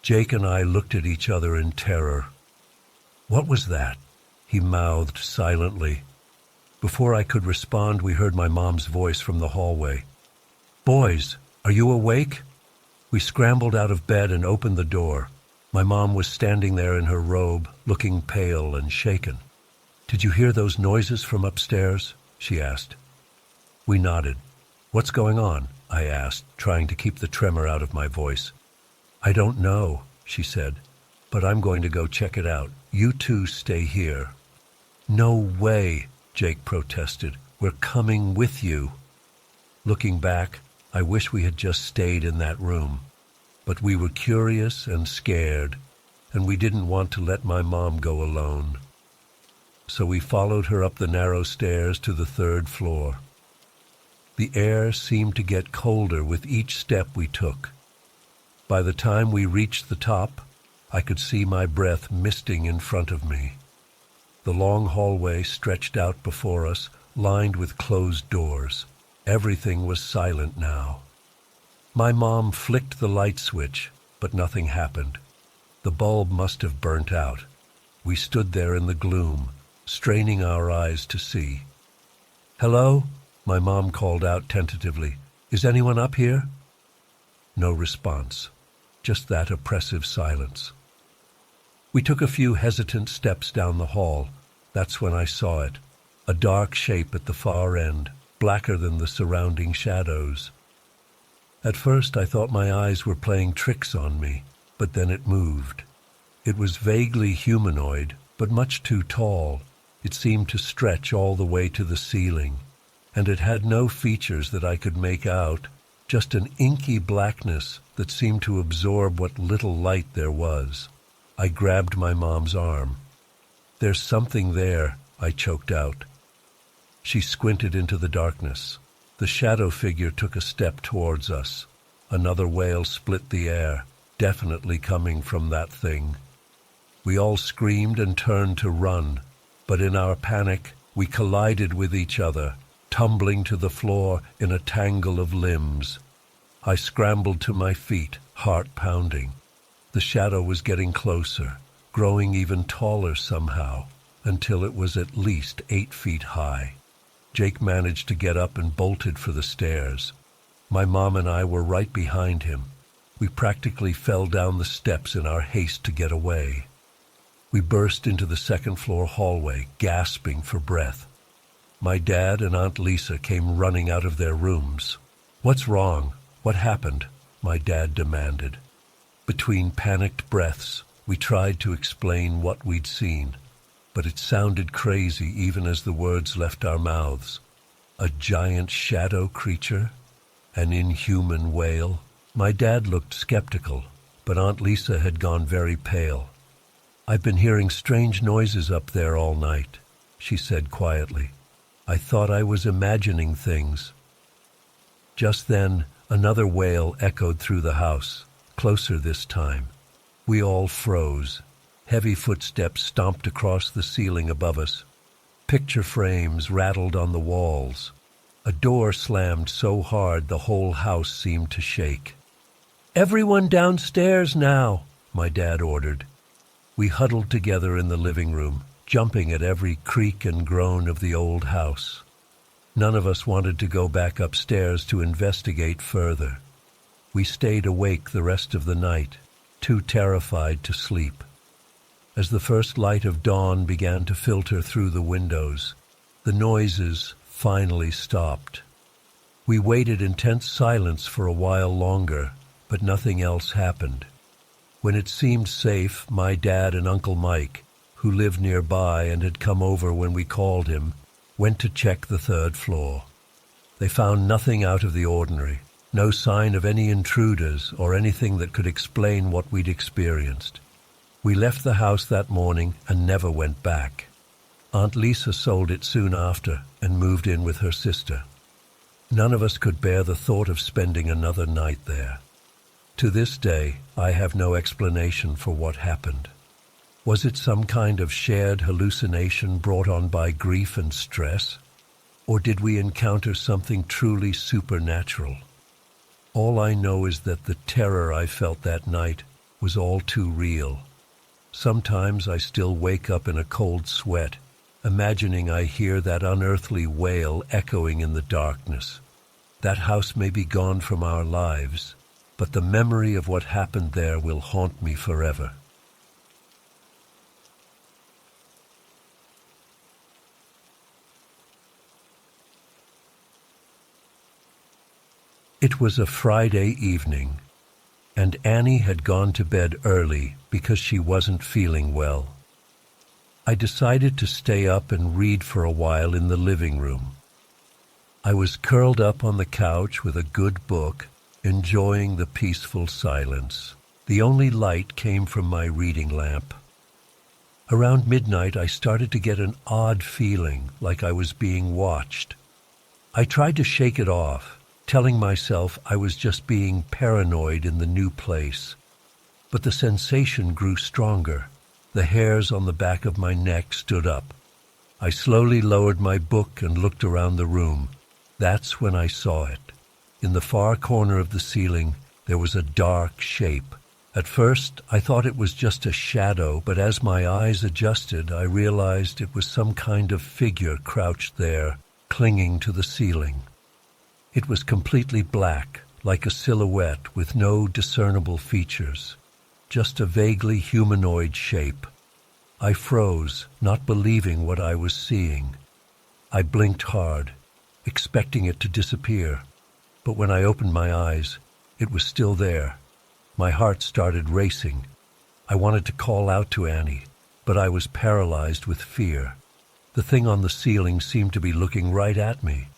Jake and I looked at each other in terror. "What was that?" he mouthed silently. Before I could respond, we heard my mom's voice from the hallway. "Boys, are you awake?" We scrambled out of bed and opened the door. My mom was standing there in her robe, looking pale and shaken. "Did you hear those noises from upstairs?" she asked. We nodded. "What's going on?" I asked, trying to keep the tremor out of my voice. "I don't know," she said, "but I'm going to go check it out. You two stay here." "No way," Jake protested. "We're coming with you." Looking back, I wish we had just stayed in that room. But we were curious and scared, and we didn't want to let my mom go alone. So we followed her up the narrow stairs to the third floor. The air seemed to get colder with each step we took. By the time we reached the top, I could see my breath misting in front of me. The long hallway stretched out before us, lined with closed doors. Everything was silent now. My mom flicked the light switch, but nothing happened. The bulb must have burnt out. We stood there in the gloom, straining our eyes to see. "Hello?" my mom called out tentatively. "Is anyone up here?" No response, just that oppressive silence. We took a few hesitant steps down the hall. That's when I saw it, a dark shape at the far end, blacker than the surrounding shadows. At first I thought my eyes were playing tricks on me, but then it moved. It was vaguely humanoid, but much too tall. It seemed to stretch all the way to the ceiling, and it had no features that I could make out, just an inky blackness that seemed to absorb what little light there was. I grabbed my mom's arm. "There's something there," I choked out. She squinted into the darkness. The shadow figure took a step towards us. Another wail split the air, definitely coming from that thing. We all screamed and turned to run, but in our panic, we collided with each other, tumbling to the floor in a tangle of limbs. I scrambled to my feet, heart pounding. The shadow was getting closer, growing even taller somehow, until it was at least 8 feet high. Jake managed to get up and bolted for the stairs. My mom and I were right behind him. We practically fell down the steps in our haste to get away. We burst into the second-floor hallway, gasping for breath. My dad and Aunt Lisa came running out of their rooms. "What's wrong? What happened?" my dad demanded. Between panicked breaths, we tried to explain what we'd seen, but it sounded crazy even as the words left our mouths. A giant shadow creature? An inhuman wail? My dad looked skeptical, but Aunt Lisa had gone very pale. "I've been hearing strange noises up there all night," she said quietly. I thought I was imagining things. Just then, another wail echoed through the house, closer this time. We all froze. Heavy footsteps stomped across the ceiling above us. Picture frames rattled on the walls. A door slammed so hard the whole house seemed to shake. "Everyone downstairs now," my dad ordered. We huddled together in the living room, jumping at every creak and groan of the old house. None of us wanted to go back upstairs to investigate further. We stayed awake the rest of the night, too terrified to sleep. As the first light of dawn began to filter through the windows, the noises finally stopped. We waited in tense silence for a while longer, but nothing else happened. When it seemed safe, my dad and Uncle Mike, who lived nearby and had come over when we called him, went to check the third floor. They found nothing out of the ordinary, no sign of any intruders or anything that could explain what we'd experienced. We left the house that morning and never went back. Aunt Lisa sold it soon after and moved in with her sister. None of us could bear the thought of spending another night there. To this day, I have no explanation for what happened. Was it some kind of shared hallucination brought on by grief and stress? Or did we encounter something truly supernatural? All I know is that the terror I felt that night was all too real. Sometimes I still wake up in a cold sweat, imagining I hear that unearthly wail echoing in the darkness. That house may be gone from our lives, but the memory of what happened there will haunt me forever. It was a Friday evening, and Annie had gone to bed early because she wasn't feeling well. I decided to stay up and read for a while in the living room. I was curled up on the couch with a good book, enjoying the peaceful silence. The only light came from my reading lamp. Around midnight, I started to get an odd feeling, like I was being watched. I tried to shake it off, telling myself I was just being paranoid in the new place. But the sensation grew stronger. The hairs on the back of my neck stood up. I slowly lowered my book and looked around the room. That's when I saw it. In the far corner of the ceiling, there was a dark shape. At first, I thought it was just a shadow, but as my eyes adjusted, I realized it was some kind of figure crouched there, clinging to the ceiling. It was completely black, like a silhouette with no discernible features, just a vaguely humanoid shape. I froze, not believing what I was seeing. I blinked hard, expecting it to disappear, but when I opened my eyes, it was still there. My heart started racing. I wanted to call out to Annie, but I was paralyzed with fear. The thing on the ceiling seemed to be looking right at me.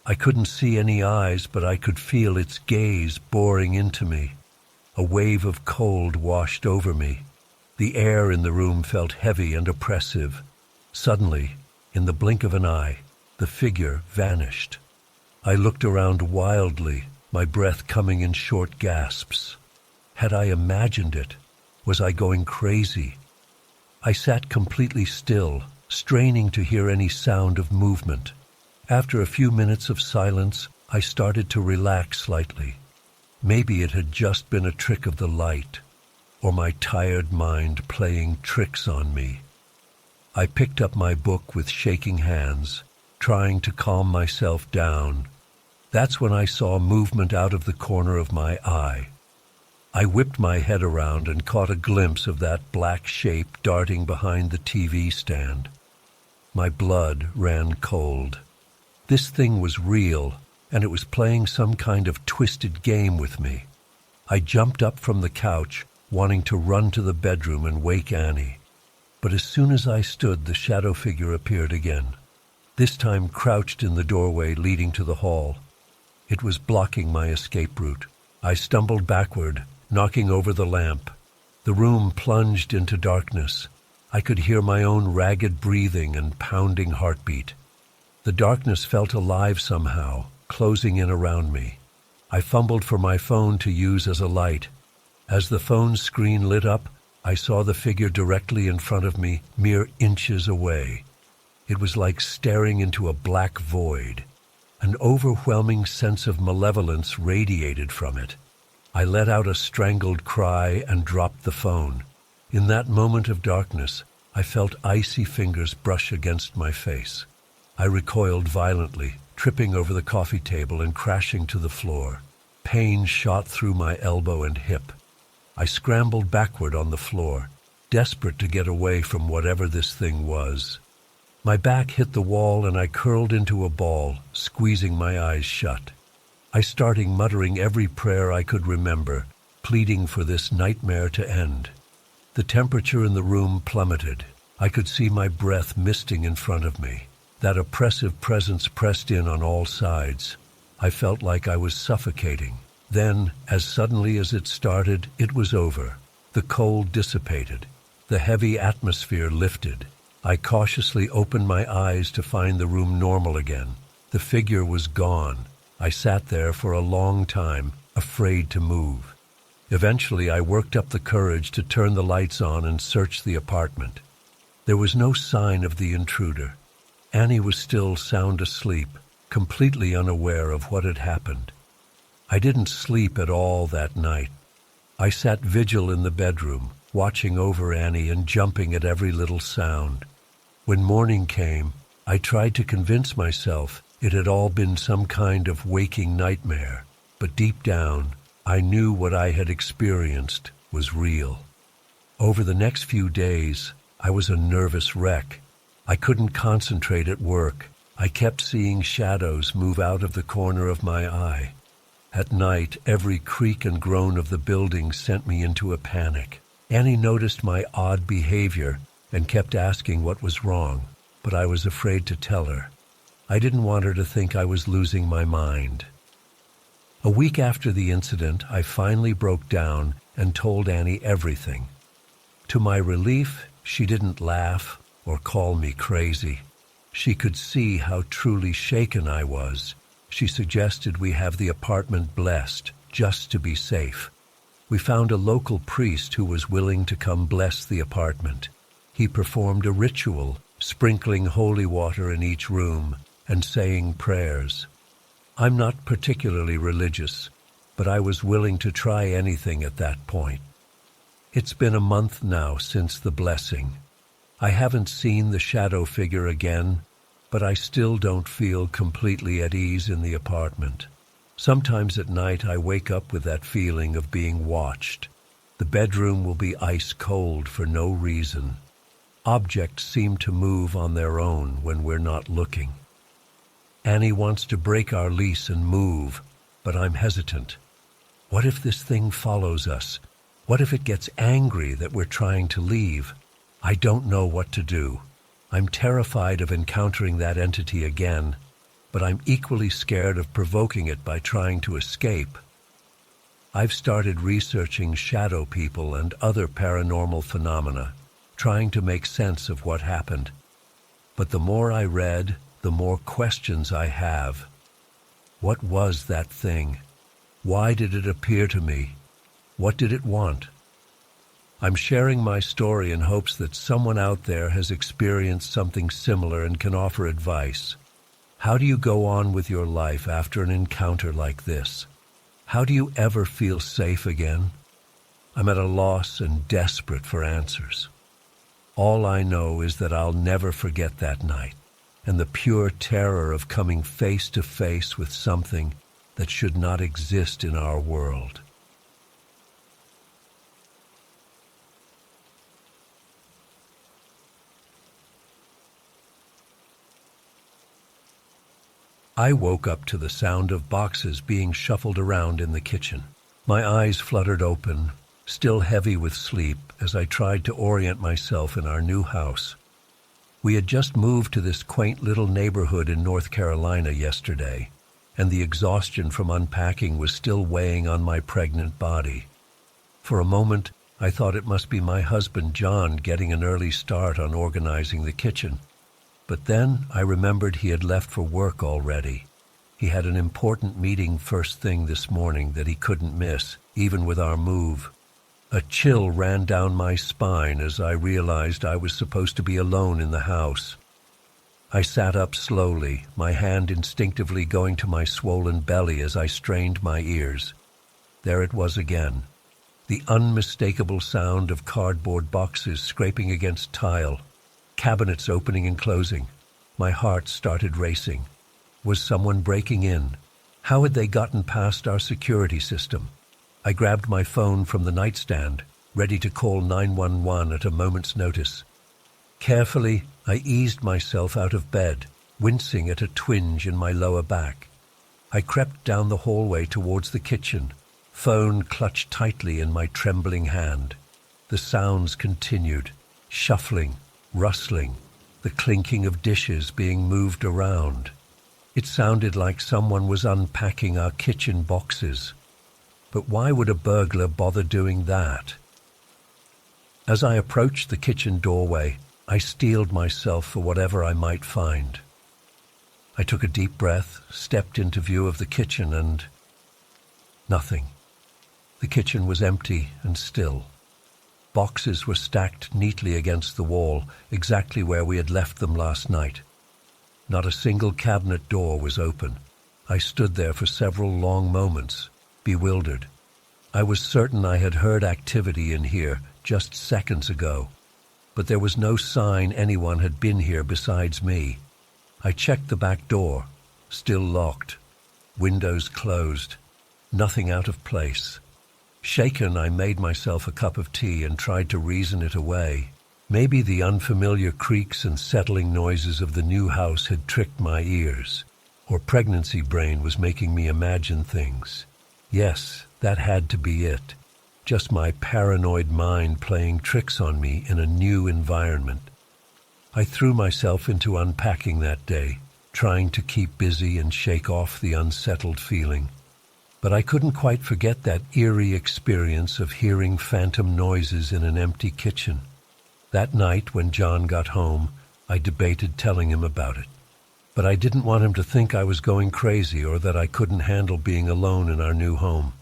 I couldn't see any eyes, but I could feel its gaze boring into me. A wave of cold washed over me. The air in the room felt heavy and oppressive. Suddenly, in the blink of an eye, the figure vanished. I looked around wildly, my breath coming in short gasps. Had I imagined it? Was I going crazy? I sat completely still, straining to hear any sound of movement. After a few minutes of silence, I started to relax slightly. Maybe it had just been a trick of the light, or my tired mind playing tricks on me. I picked up my book with shaking hands, trying to calm myself down. That's when I saw movement out of the corner of my eye. I whipped my head around and caught a glimpse of that black shape darting behind the TV stand. My blood ran cold. This thing was real, and it was playing some kind of twisted game with me. I jumped up from the couch, wanting to run to the bedroom and wake Annie. But as soon as I stood, the shadow figure appeared again, this time crouched in the doorway leading to the hall. It was blocking my escape route. I stumbled backward, knocking over the lamp. The room plunged into darkness. I could hear my own ragged breathing and pounding heartbeat. The darkness felt alive somehow, closing in around me. I fumbled for my phone to use as a light. As the phone's screen lit up, I saw the figure directly in front of me, mere inches away. It was like staring into a black void. An overwhelming sense of malevolence radiated from it. I let out a strangled cry and dropped the phone. In that moment of darkness, I felt icy fingers brush against my face. I recoiled violently, tripping over the coffee table and crashing to the floor. Pain shot through my elbow and hip. I scrambled backward on the floor, desperate to get away from whatever this thing was. My back hit the wall and I curled into a ball, squeezing my eyes shut. I started muttering every prayer I could remember, pleading for this nightmare to end. The temperature in the room plummeted. I could see my breath misting in front of me. That oppressive presence pressed in on all sides. I felt like I was suffocating. Then, as suddenly as it started, it was over. The cold dissipated. The heavy atmosphere lifted. I cautiously opened my eyes to find the room normal again. The figure was gone. I sat there for a long time, afraid to move. Eventually, I worked up the courage to turn the lights on and search the apartment. There was no sign of the intruder. Annie was still sound asleep, completely unaware of what had happened. I didn't sleep at all that night. I sat vigil in the bedroom, watching over Annie and jumping at every little sound. When morning came, I tried to convince myself it had all been some kind of waking nightmare, but deep down, I knew what I had experienced was real. Over the next few days, I was a nervous wreck. I couldn't concentrate at work. I kept seeing shadows move out of the corner of my eye. At night, every creak and groan of the building sent me into a panic. Annie noticed my odd behavior and kept asking what was wrong, but I was afraid to tell her. I didn't want her to think I was losing my mind. A week after the incident, I finally broke down and told Annie everything. To my relief, she didn't laugh or call me crazy. She could see how truly shaken I was. She suggested we have the apartment blessed, just to be safe. We found a local priest who was willing to come bless the apartment. He performed a ritual, sprinkling holy water in each room and saying prayers. I'm not particularly religious, but I was willing to try anything at that point. It's been a month now since the blessing. I haven't seen the shadow figure again, but I still don't feel completely at ease in the apartment. Sometimes at night I wake up with that feeling of being watched. The bedroom will be ice cold for no reason. Objects seem to move on their own when we're not looking. Annie wants to break our lease and move, but I'm hesitant. What if this thing follows us? What if it gets angry that we're trying to leave? I don't know what to do. I'm terrified of encountering that entity again, but I'm equally scared of provoking it by trying to escape. I've started researching shadow people and other paranormal phenomena, trying to make sense of what happened. But the more I read, the more questions I have. What was that thing? Why did it appear to me? What did it want? I'm sharing my story in hopes that someone out there has experienced something similar and can offer advice. How do you go on with your life after an encounter like this? How do you ever feel safe again? I'm at a loss and desperate for answers. All I know is that I'll never forget that night and the pure terror of coming face to face with something that should not exist in our world. I woke up to the sound of boxes being shuffled around in the kitchen. My eyes fluttered open, still heavy with sleep, as I tried to orient myself in our new house. We had just moved to this quaint little neighborhood in North Carolina yesterday, and the exhaustion from unpacking was still weighing on my pregnant body. For a moment, I thought it must be my husband John getting an early start on organizing the kitchen. But then I remembered he had left for work already. He had an important meeting first thing this morning that he couldn't miss, even with our move. A chill ran down my spine as I realized I was supposed to be alone in the house. I sat up slowly, my hand instinctively going to my swollen belly as I strained my ears. There it was again, the unmistakable sound of cardboard boxes scraping against tile, cabinets opening and closing. My heart started racing. Was someone breaking in? How had they gotten past our security system? I grabbed my phone from the nightstand, ready to call 911 at a moment's notice. Carefully, I eased myself out of bed, wincing at a twinge in my lower back. I crept down the hallway towards the kitchen, phone clutched tightly in my trembling hand. The sounds continued, shuffling, rustling, the clinking of dishes being moved around. It sounded like someone was unpacking our kitchen boxes. But why would a burglar bother doing that? As I approached the kitchen doorway, I steeled myself for whatever I might find. I took a deep breath, stepped into view of the kitchen, and nothing. The kitchen was empty and still. Boxes were stacked neatly against the wall, exactly where we had left them last night. Not a single cabinet door was open. I stood there for several long moments, bewildered. I was certain I had heard activity in here just seconds ago, but there was no sign anyone had been here besides me. I checked the back door, still locked, windows closed, nothing out of place. Shaken, I made myself a cup of tea and tried to reason it away. Maybe the unfamiliar creaks and settling noises of the new house had tricked my ears, or pregnancy brain was making me imagine things. Yes, that had to be it. Just my paranoid mind playing tricks on me in a new environment. I threw myself into unpacking that day, trying to keep busy and shake off the unsettled feeling. But I couldn't quite forget that eerie experience of hearing phantom noises in an empty kitchen. That night when John got home, I debated telling him about it. But I didn't want him to think I was going crazy or that I couldn't handle being alone in our new home.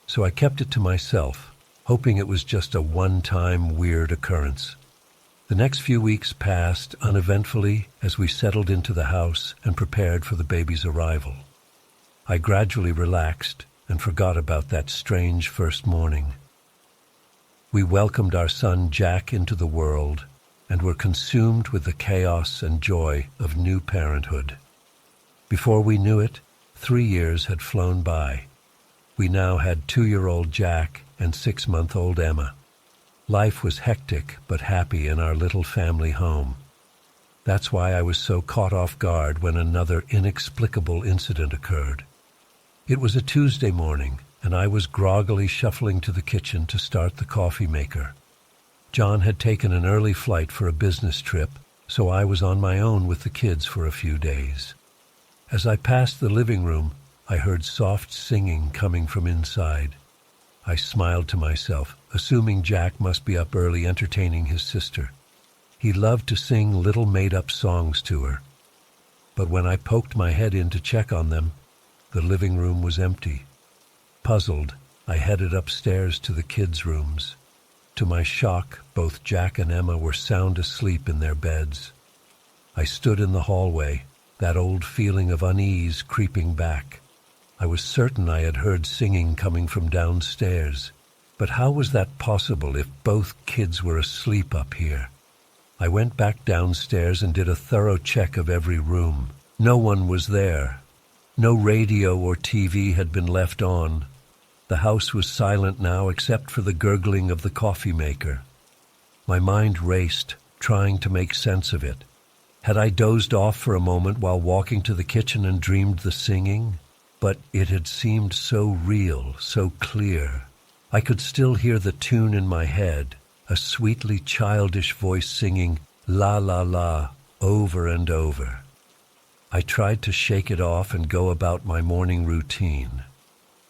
So I kept it to myself, hoping it was just a one-time weird occurrence. The next few weeks passed uneventfully as we settled into the house and prepared for the baby's arrival. I gradually relaxed and forgot about that strange first morning. We welcomed our son Jack into the world and were consumed with the chaos and joy of new parenthood. Before we knew it, 3 years had flown by. We now had 2-year-old Jack and 6-month-old Emma. Life was hectic but happy in our little family home. That's why I was so caught off guard when another inexplicable incident occurred. It was a Tuesday morning, and I was groggily shuffling to the kitchen to start the coffee maker. John had taken an early flight for a business trip, so I was on my own with the kids for a few days. As I passed the living room, I heard soft singing coming from inside. I smiled to myself, assuming Jack must be up early entertaining his sister. He loved to sing little made-up songs to her. But when I poked my head in to check on them, the living room was empty. Puzzled, I headed upstairs to the kids' rooms. To my shock, both Jack and Emma were sound asleep in their beds. I stood in the hallway, that old feeling of unease creeping back. I was certain I had heard singing coming from downstairs, but how was that possible if both kids were asleep up here? I went back downstairs and did a thorough check of every room. No one was there. No radio or TV had been left on. The house was silent now except for the gurgling of the coffee maker. My mind raced, trying to make sense of it. Had I dozed off for a moment while walking to the kitchen and dreamed the singing? But it had seemed so real, so clear. I could still hear the tune in my head, a sweetly childish voice singing "La La La" over and over. I tried to shake it off and go about my morning routine.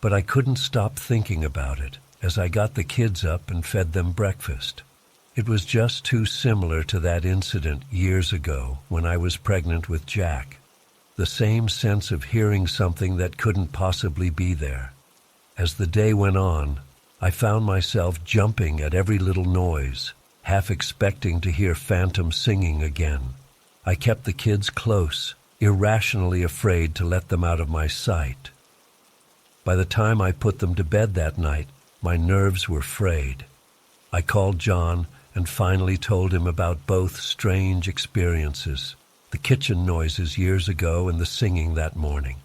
But I couldn't stop thinking about it as I got the kids up and fed them breakfast. It was just too similar to that incident years ago when I was pregnant with Jack. The same sense of hearing something that couldn't possibly be there. As the day went on, I found myself jumping at every little noise, half expecting to hear Phantom singing again. I kept the kids close, irrationally afraid to let them out of my sight. By the time I put them to bed that night, my nerves were frayed. I called John and finally told him about both strange experiences, the kitchen noises years ago and the singing that morning.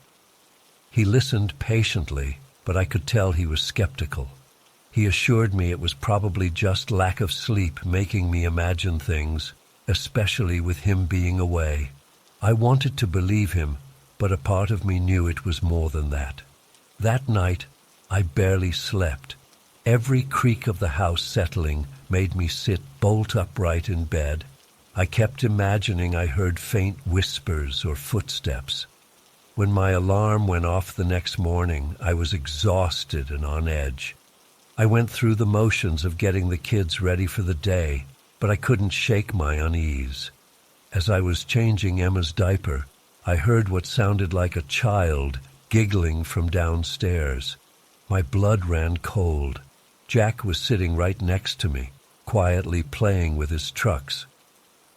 He listened patiently, but I could tell he was skeptical. He assured me it was probably just lack of sleep making me imagine things, especially with him being away. I wanted to believe him, but a part of me knew it was more than that. That night, I barely slept. Every creak of the house settling made me sit bolt upright in bed. I kept imagining I heard faint whispers or footsteps. When my alarm went off the next morning, I was exhausted and on edge. I went through the motions of getting the kids ready for the day, but I couldn't shake my unease. As I was changing Emma's diaper, I heard what sounded like a child giggling from downstairs. My blood ran cold. Jack was sitting right next to me, quietly playing with his trucks.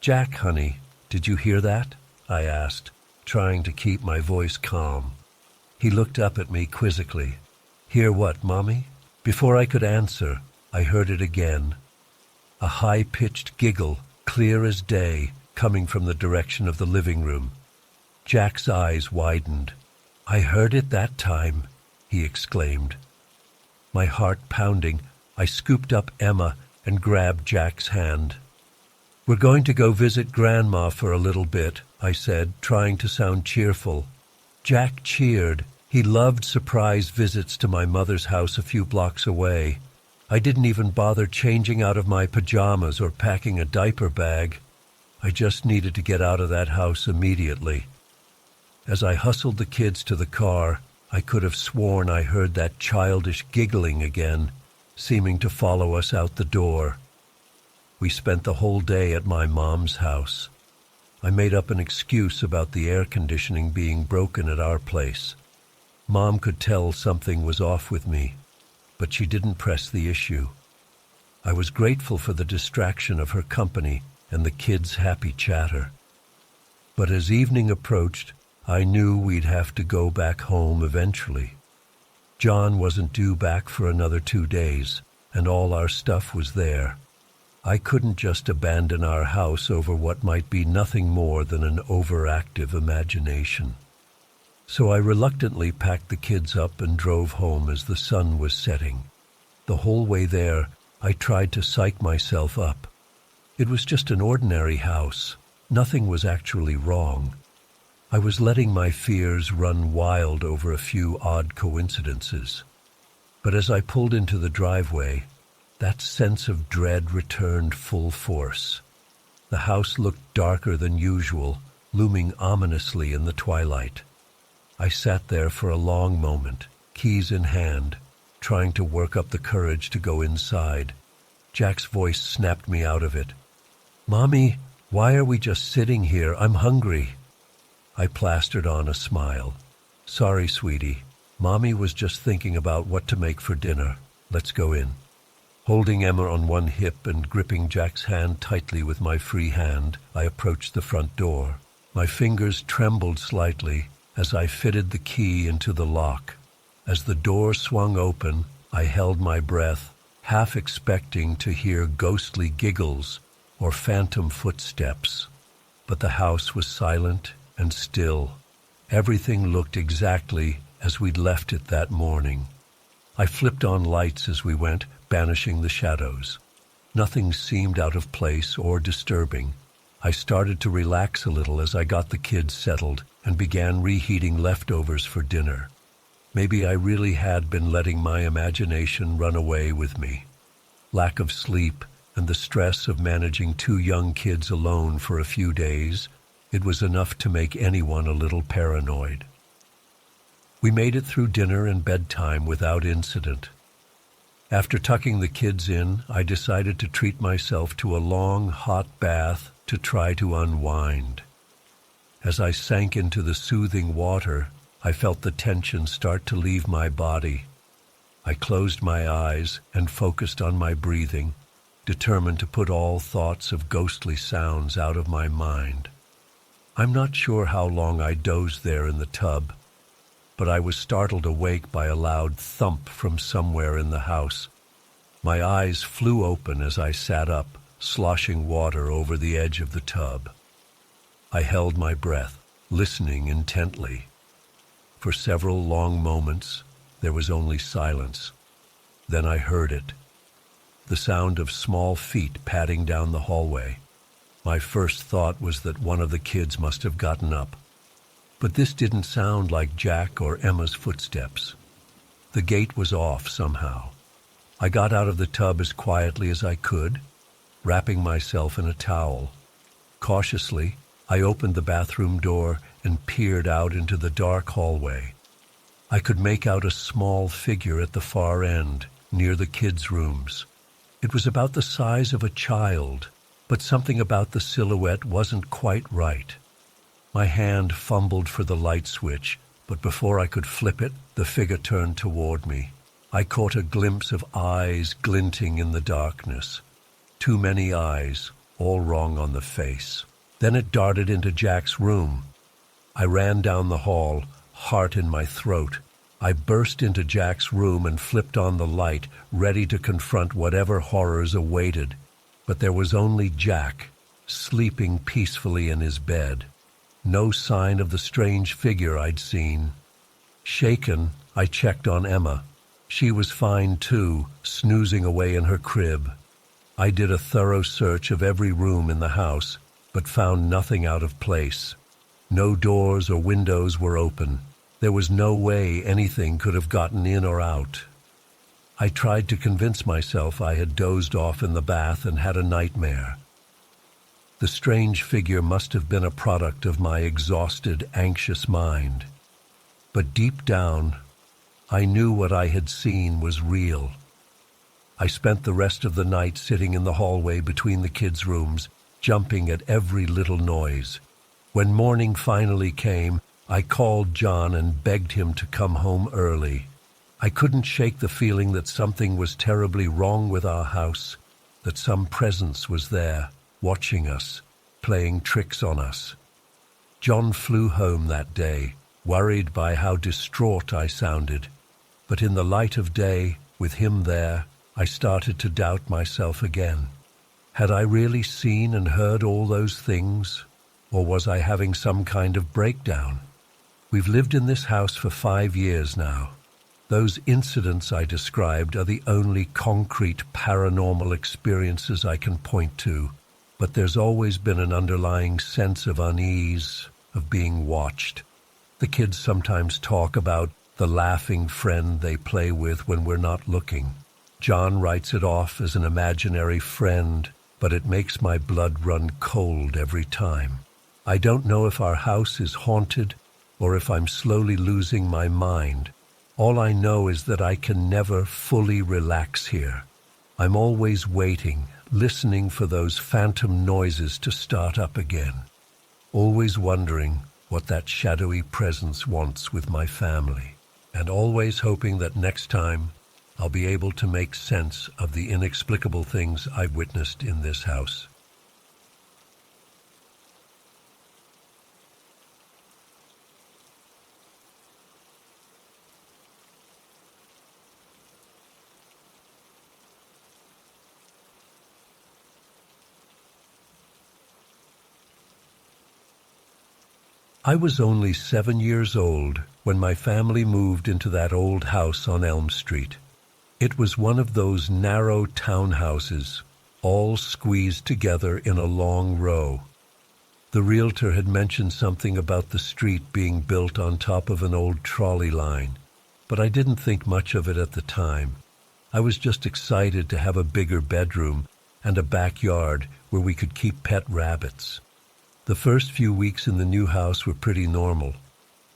"Jack, honey, did you hear that?" I asked, trying to keep my voice calm. He looked up at me quizzically. "Hear what, Mommy?" Before I could answer, I heard it again. A high-pitched giggle, clear as day, coming from the direction of the living room. Jack's eyes widened. "I heard it that time," he exclaimed. My heart pounding, I scooped up Emma and grabbed Jack's hand. "We're going to go visit Grandma for a little bit," I said, trying to sound cheerful. Jack cheered. He loved surprise visits to my mother's house a few blocks away. I didn't even bother changing out of my pajamas or packing a diaper bag. I just needed to get out of that house immediately. As I hustled the kids to the car, I could have sworn I heard that childish giggling again, seeming to follow us out the door. We spent the whole day at my mom's house. I made up an excuse about the air conditioning being broken at our place. Mom could tell something was off with me, but she didn't press the issue. I was grateful for the distraction of her company and the kids' happy chatter. But as evening approached, I knew we'd have to go back home eventually. John wasn't due back for another 2 days, and all our stuff was there. I couldn't just abandon our house over what might be nothing more than an overactive imagination. So I reluctantly packed the kids up and drove home as the sun was setting. The whole way there, I tried to psych myself up. It was just an ordinary house. Nothing was actually wrong. I was letting my fears run wild over a few odd coincidences. But as I pulled into the driveway, that sense of dread returned full force. The house looked darker than usual, looming ominously in the twilight. I sat there for a long moment, keys in hand, trying to work up the courage to go inside. Jack's voice snapped me out of it. "Mommy, why are we just sitting here? I'm hungry." I plastered on a smile. "Sorry, sweetie. Mommy was just thinking about what to make for dinner. Let's go in." Holding Emma on one hip and gripping Jack's hand tightly with my free hand, I approached the front door. My fingers trembled slightly as I fitted the key into the lock. As the door swung open, I held my breath, half expecting to hear ghostly giggles or phantom footsteps. But the house was silent and still. Everything looked exactly as we'd left it that morning. I flipped on lights as we went, banishing the shadows. Nothing seemed out of place or disturbing. I started to relax a little as I got the kids settled and began reheating leftovers for dinner. Maybe I really had been letting my imagination run away with me. Lack of sleep and the stress of managing 2 young kids alone for a few days, it was enough to make anyone a little paranoid. We made it through dinner and bedtime without incident. After tucking the kids in, I decided to treat myself to a long, hot bath to try to unwind. As I sank into the soothing water, I felt the tension start to leave my body. I closed my eyes and focused on my breathing, determined to put all thoughts of ghostly sounds out of my mind. I'm not sure how long I dozed there in the tub, but I was startled awake by a loud thump from somewhere in the house. My eyes flew open as I sat up, sloshing water over the edge of the tub. I held my breath, listening intently. For several long moments, there was only silence. Then I heard it. The sound of small feet padding down the hallway. My first thought was that one of the kids must have gotten up. But this didn't sound like Jack or Emma's footsteps. The gate was off somehow. I got out of the tub as quietly as I could, wrapping myself in a towel. Cautiously, I opened the bathroom door and peered out into the dark hallway. I could make out a small figure at the far end, near the kids' rooms. It was about the size of a child, but something about the silhouette wasn't quite right. My hand fumbled for the light switch, but before I could flip it, the figure turned toward me. I caught a glimpse of eyes glinting in the darkness. Too many eyes, all wrong on the face. Then it darted into Jack's room. I ran down the hall, heart in my throat. I burst into Jack's room and flipped on the light, ready to confront whatever horrors awaited. But there was only Jack, sleeping peacefully in his bed. No sign of the strange figure I'd seen. Shaken, I checked on Emma. She was fine too, snoozing away in her crib. I did a thorough search of every room in the house, but found nothing out of place. No doors or windows were open. There was no way anything could have gotten in or out. I tried to convince myself I had dozed off in the bath and had a nightmare. The strange figure must have been a product of my exhausted, anxious mind. But deep down, I knew what I had seen was real. I spent the rest of the night sitting in the hallway between the kids' rooms, jumping at every little noise. When morning finally came, I called John and begged him to come home early. I couldn't shake the feeling that something was terribly wrong with our house, that some presence was there, watching us, playing tricks on us. John flew home that day, worried by how distraught I sounded. But in the light of day, with him there, I started to doubt myself again. Had I really seen and heard all those things, or was I having some kind of breakdown? We've lived in this house for 5 years now. Those incidents I described are the only concrete paranormal experiences I can point to, but there's always been an underlying sense of unease, of being watched. The kids sometimes talk about the laughing friend they play with when we're not looking. John writes it off as an imaginary friend, but it makes my blood run cold every time. I don't know if our house is haunted or if I'm slowly losing my mind. All I know is that I can never fully relax here. I'm always waiting, listening for those phantom noises to start up again. Always wondering what that shadowy presence wants with my family, and always hoping that next time I'll be able to make sense of the inexplicable things I've witnessed in this house. I was only 7 years old when my family moved into that old house on Elm Street. It was one of those narrow townhouses, all squeezed together in a long row. The realtor had mentioned something about the street being built on top of an old trolley line, but I didn't think much of it at the time. I was just excited to have a bigger bedroom and a backyard where we could keep pet rabbits. The first few weeks in the new house were pretty normal.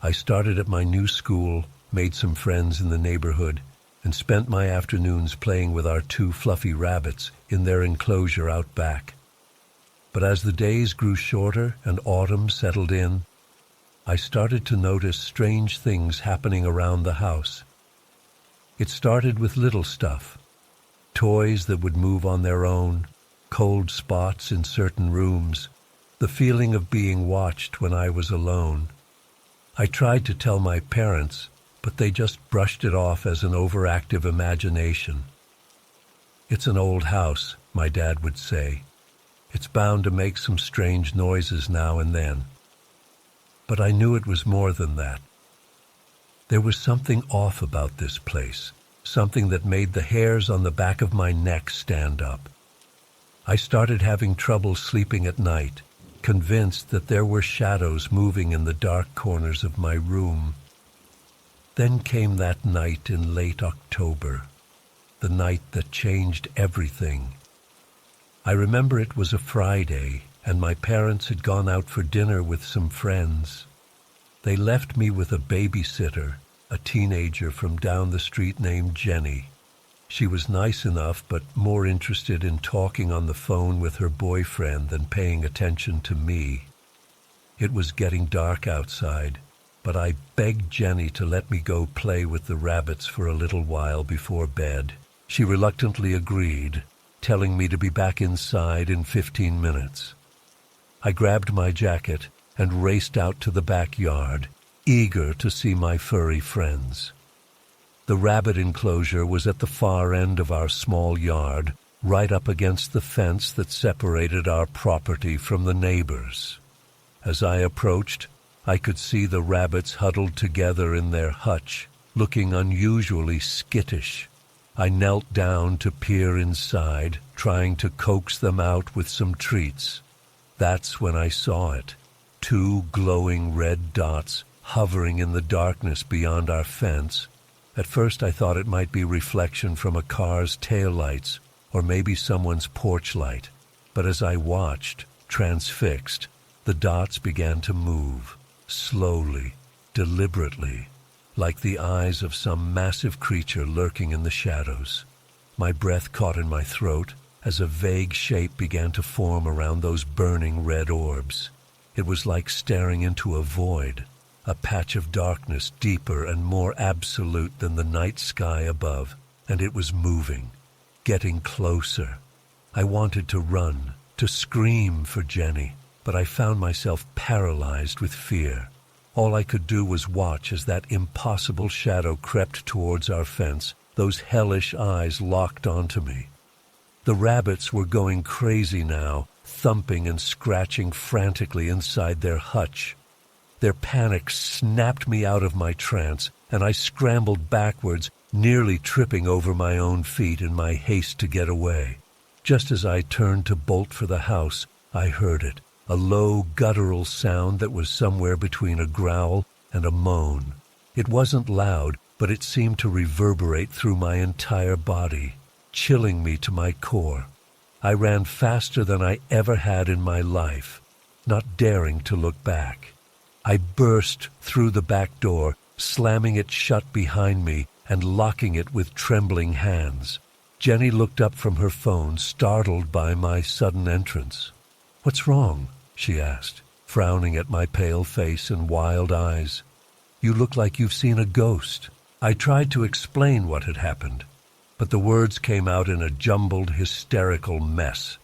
I started at my new school, made some friends in the neighborhood, and spent my afternoons playing with our two fluffy rabbits in their enclosure out back. But as the days grew shorter and autumn settled in, I started to notice strange things happening around the house. It started with little stuff, toys that would move on their own, cold spots in certain rooms, the feeling of being watched when I was alone. I tried to tell my parents, but they just brushed it off as an overactive imagination. "It's an old house," my dad would say. "It's bound to make some strange noises now and then." But I knew it was more than that. There was something off about this place, something that made the hairs on the back of my neck stand up. I started having trouble sleeping at night, convinced that there were shadows moving in the dark corners of my room. Then came that night in late October, the night that changed everything. I remember it was a Friday, and my parents had gone out for dinner with some friends. They left me with a babysitter, a teenager from down the street named Jenny. She was nice enough, but more interested in talking on the phone with her boyfriend than paying attention to me. It was getting dark outside, but I begged Jenny to let me go play with the rabbits for a little while before bed. She reluctantly agreed, telling me to be back inside in 15 minutes. I grabbed my jacket and raced out to the backyard, eager to see my furry friends. The rabbit enclosure was at the far end of our small yard, right up against the fence that separated our property from the neighbors. As I approached, I could see the rabbits huddled together in their hutch, looking unusually skittish. I knelt down to peer inside, trying to coax them out with some treats. That's when I saw it. Two glowing red dots hovering in the darkness beyond our fence. At first I thought it might be reflection from a car's taillights or maybe someone's porch light. But as I watched, transfixed, the dots began to move, slowly, deliberately, like the eyes of some massive creature lurking in the shadows. My breath caught in my throat as a vague shape began to form around those burning red orbs. It was like staring into a void, a patch of darkness deeper and more absolute than the night sky above, and it was moving, getting closer. I wanted to run, to scream for Jenny, but I found myself paralyzed with fear. All I could do was watch as that impossible shadow crept towards our fence, those hellish eyes locked onto me. The rabbits were going crazy now, thumping and scratching frantically inside their hutch. Their panic snapped me out of my trance, and I scrambled backwards, nearly tripping over my own feet in my haste to get away. Just as I turned to bolt for the house, I heard it, a low, guttural sound that was somewhere between a growl and a moan. It wasn't loud, but it seemed to reverberate through my entire body, chilling me to my core. I ran faster than I ever had in my life, not daring to look back. I burst through the back door, slamming it shut behind me and locking it with trembling hands. Jenny looked up from her phone, startled by my sudden entrance. "What's wrong?" she asked, frowning at my pale face and wild eyes. "You look like you've seen a ghost." I tried to explain what had happened, but the words came out in a jumbled, hysterical mess.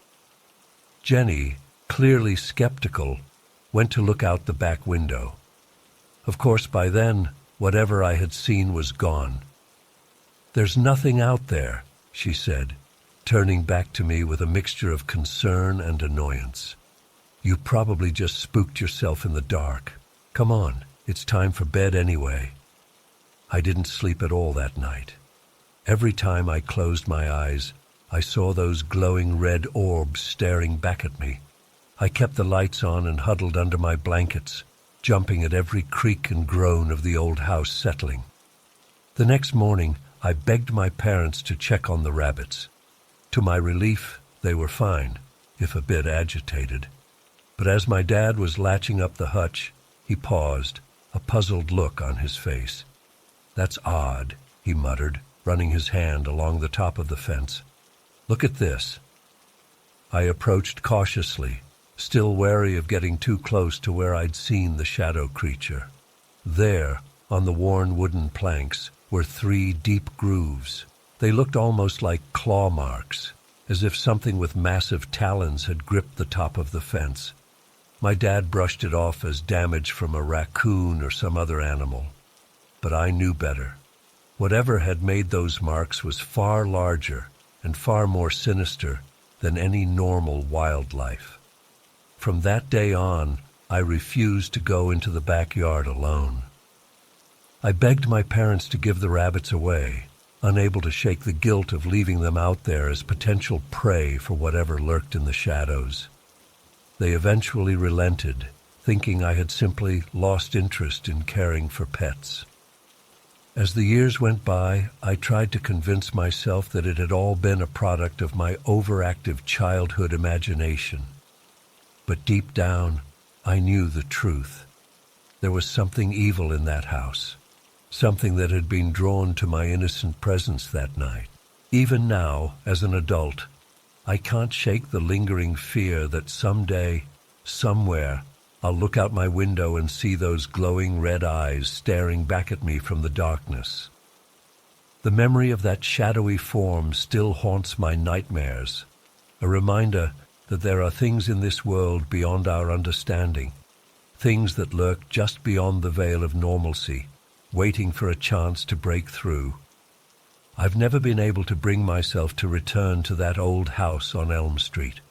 Jenny, clearly skeptical, went to look out the back window. Of course, by then, whatever I had seen was gone. "There's nothing out there," she said, turning back to me with a mixture of concern and annoyance. "You probably just spooked yourself in the dark. Come on, it's time for bed anyway." I didn't sleep at all that night. Every time I closed my eyes, I saw those glowing red orbs staring back at me. I kept the lights on and huddled under my blankets, jumping at every creak and groan of the old house settling. The next morning, I begged my parents to check on the rabbits. To my relief, they were fine, if a bit agitated. But as my dad was latching up the hutch, he paused, a puzzled look on his face. "That's odd," he muttered, running his hand along the top of the fence. "Look at this." I approached cautiously, still wary of getting too close to where I'd seen the shadow creature. There, on the worn wooden planks, were 3 deep grooves. They looked almost like claw marks, as if something with massive talons had gripped the top of the fence. My dad brushed it off as damage from a raccoon or some other animal. But I knew better. Whatever had made those marks was far larger and far more sinister than any normal wildlife. From that day on, I refused to go into the backyard alone. I begged my parents to give the rabbits away, unable to shake the guilt of leaving them out there as potential prey for whatever lurked in the shadows. They eventually relented, thinking I had simply lost interest in caring for pets. As the years went by, I tried to convince myself that it had all been a product of my overactive childhood imagination. But deep down, I knew the truth. There was something evil in that house, something that had been drawn to my innocent presence that night. Even now, as an adult, I can't shake the lingering fear that someday, somewhere, I'll look out my window and see those glowing red eyes staring back at me from the darkness. The memory of that shadowy form still haunts my nightmares, a reminder that there are things in this world beyond our understanding, things that lurk just beyond the veil of normalcy, waiting for a chance to break through. I've never been able to bring myself to return to that old house on Elm Street.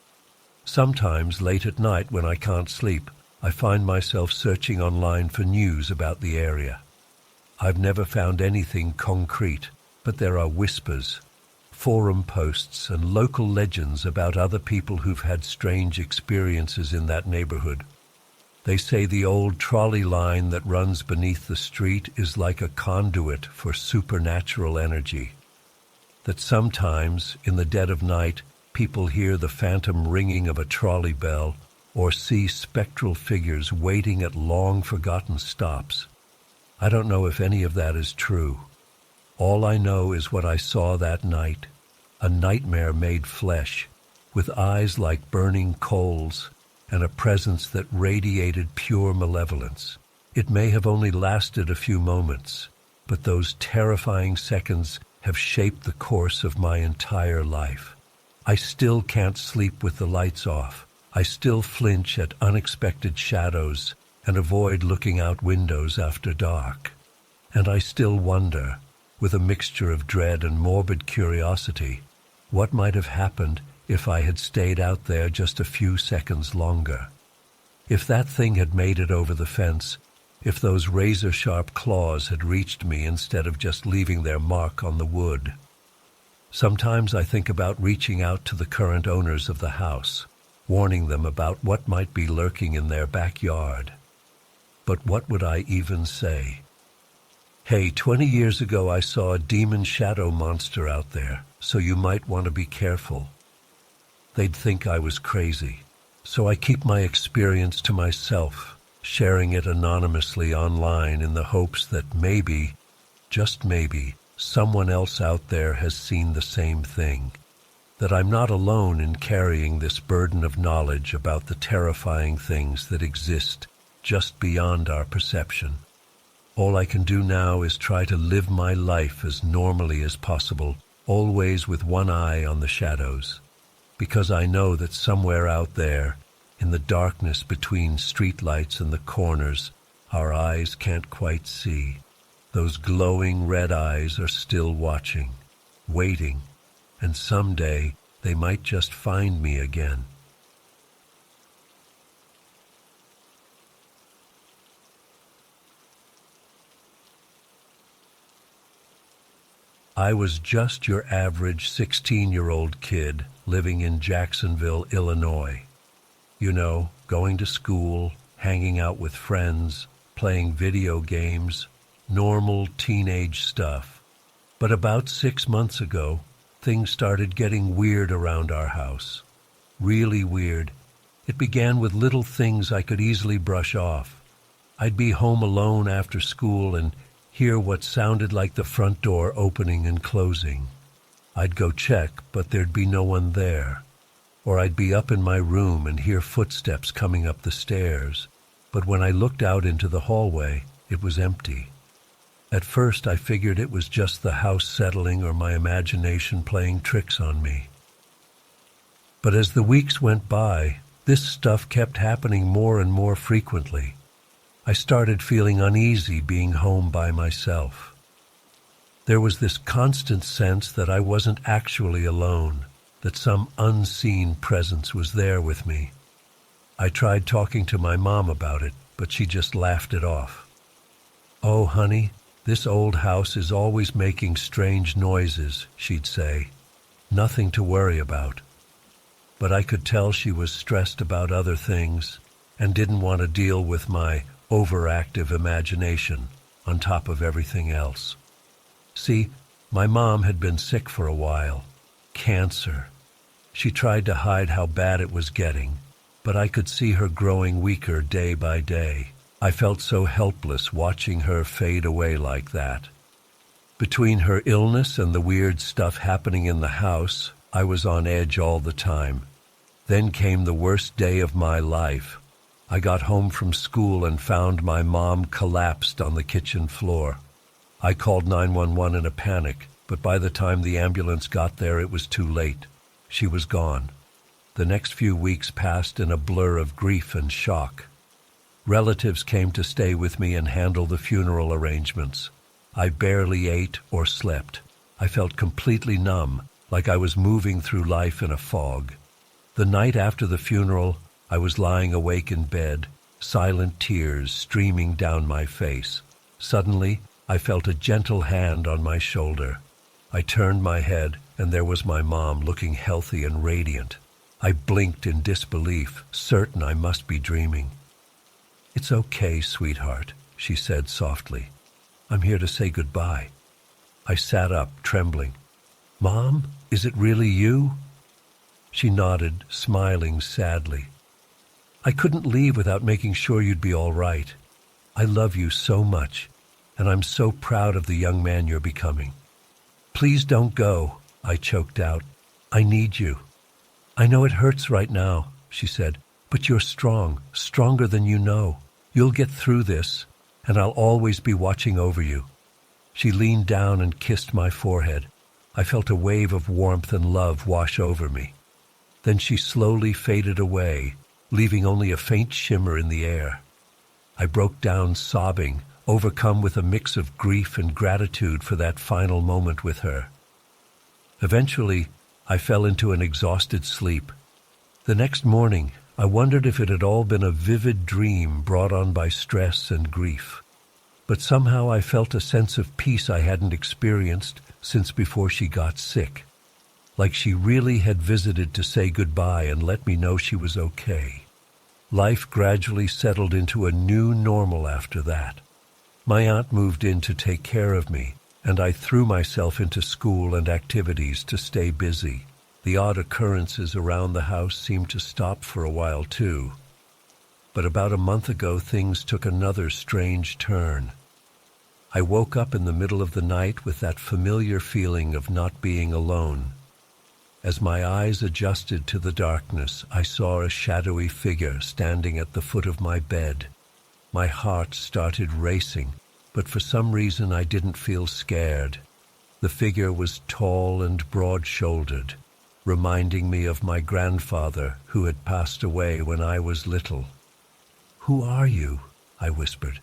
Sometimes, late at night when I can't sleep, I find myself searching online for news about the area. I've never found anything concrete, but there are whispers, forum posts, and local legends about other people who've had strange experiences in that neighborhood. They say the old trolley line that runs beneath the street is like a conduit for supernatural energy. That sometimes, in the dead of night, people hear the phantom ringing of a trolley bell or see spectral figures waiting at long-forgotten stops. I don't know if any of that is true. All I know is what I saw that night, a nightmare made flesh, with eyes like burning coals, and a presence that radiated pure malevolence. It may have only lasted a few moments, but those terrifying seconds have shaped the course of my entire life. I still can't sleep with the lights off. I still flinch at unexpected shadows and avoid looking out windows after dark. And I still wonder, with a mixture of dread and morbid curiosity, what might have happened if I had stayed out there just a few seconds longer. If that thing had made it over the fence, if those razor-sharp claws had reached me instead of just leaving their mark on the wood. Sometimes I think about reaching out to the current owners of the house, warning them about what might be lurking in their backyard. But what would I even say? Hey, 20 years ago I saw a demon shadow monster out there, so you might want to be careful. They'd think I was crazy, so I keep my experience to myself, sharing it anonymously online in the hopes that maybe, just maybe, someone else out there has seen the same thing. That I'm not alone in carrying this burden of knowledge about the terrifying things that exist just beyond our perception. All I can do now is try to live my life as normally as possible, always with one eye on the shadows, because I know that somewhere out there, in the darkness between streetlights and the corners our eyes can't quite see, those glowing red eyes are still watching, waiting, and someday they might just find me again. I was just your average 16-year-old kid living in Jacksonville, Illinois. You know, going to school, hanging out with friends, playing video games, normal teenage stuff. But about 6 months ago, things started getting weird around our house. Really weird. It began with little things I could easily brush off. I'd be home alone after school and hear what sounded like the front door opening and closing. I'd go check, but there'd be no one there. Or I'd be up in my room and hear footsteps coming up the stairs. But when I looked out into the hallway, it was empty. At first, I figured it was just the house settling or my imagination playing tricks on me. But as the weeks went by, this stuff kept happening more and more frequently. I started feeling uneasy being home by myself. There was this constant sense that I wasn't actually alone, that some unseen presence was there with me. I tried talking to my mom about it, but she just laughed it off. "Oh, honey, this old house is always making strange noises," she'd say. "Nothing to worry about." But I could tell she was stressed about other things and didn't want to deal with my overactive imagination on top of everything else. See, my mom had been sick for a while. Cancer. She tried to hide how bad it was getting, but I could see her growing weaker day by day. I felt so helpless watching her fade away like that. Between her illness and the weird stuff happening in the house, I was on edge all the time. Then came the worst day of my life. I got home from school and found my mom collapsed on the kitchen floor. I called 911 in a panic, but by the time the ambulance got there, it was too late. She was gone. The next few weeks passed in a blur of grief and shock. Relatives came to stay with me and handle the funeral arrangements. I barely ate or slept. I felt completely numb, like I was moving through life in a fog. The night after the funeral, I was lying awake in bed, silent tears streaming down my face. Suddenly, I felt a gentle hand on my shoulder. I turned my head, and there was my mom looking healthy and radiant. I blinked in disbelief, certain I must be dreaming. "It's okay, sweetheart," she said softly. "I'm here to say goodbye." I sat up, trembling. "Mom, is it really you?" She nodded, smiling sadly. "I couldn't leave without making sure you'd be all right. I love you so much, and I'm so proud of the young man you're becoming." "Please don't go," I choked out. "I need you." "I know it hurts right now," she said, "but you're strong, stronger than you know. You'll get through this, and I'll always be watching over you." She leaned down and kissed my forehead. I felt a wave of warmth and love wash over me. Then she slowly faded away, leaving only a faint shimmer in the air. I broke down sobbing, overcome with a mix of grief and gratitude for that final moment with her. Eventually, I fell into an exhausted sleep. The next morning, I wondered if it had all been a vivid dream brought on by stress and grief. But somehow I felt a sense of peace I hadn't experienced since before she got sick. Like she really had visited to say goodbye and let me know she was okay. Life gradually settled into a new normal after that. My aunt moved in to take care of me, and I threw myself into school and activities to stay busy. The odd occurrences around the house seemed to stop for a while too. But about a month ago, things took another strange turn. I woke up in the middle of the night with that familiar feeling of not being alone. As my eyes adjusted to the darkness, I saw a shadowy figure standing at the foot of my bed. My heart started racing, but for some reason I didn't feel scared. The figure was tall and broad-shouldered, reminding me of my grandfather who had passed away when I was little. "Who are you?" I whispered.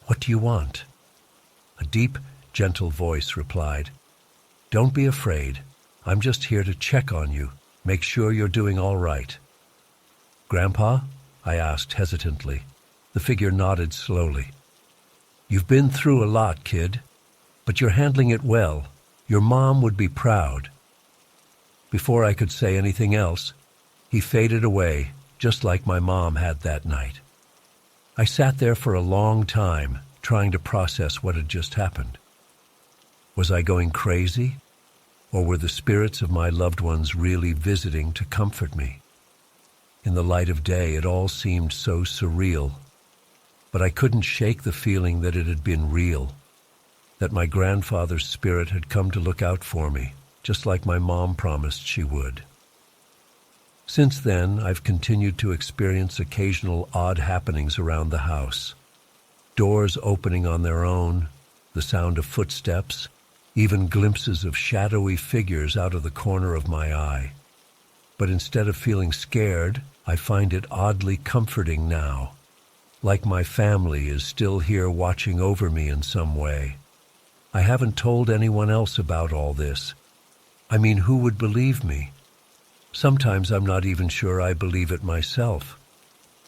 "What do you want?" A deep, gentle voice replied, "Don't be afraid. I'm just here to check on you, make sure you're doing all right." "Grandpa?" I asked hesitantly. The figure nodded slowly. "You've been through a lot, kid, but you're handling it well. Your mom would be proud." Before I could say anything else, he faded away, just like my mom had that night. I sat there for a long time, trying to process what had just happened. Was I going crazy? Or were the spirits of my loved ones really visiting to comfort me? In the light of day, it all seemed so surreal, but I couldn't shake the feeling that it had been real. that my grandfather's spirit had come to look out for me, just like my mom promised she would. Since then, I've continued to experience occasional odd happenings around the house. Doors opening on their own, the sound of footsteps, even glimpses of shadowy figures out of the corner of my eye. But instead of feeling scared, I find it oddly comforting now, like my family is still here watching over me in some way. I haven't told anyone else about all this. I mean, who would believe me? Sometimes I'm not even sure I believe it myself.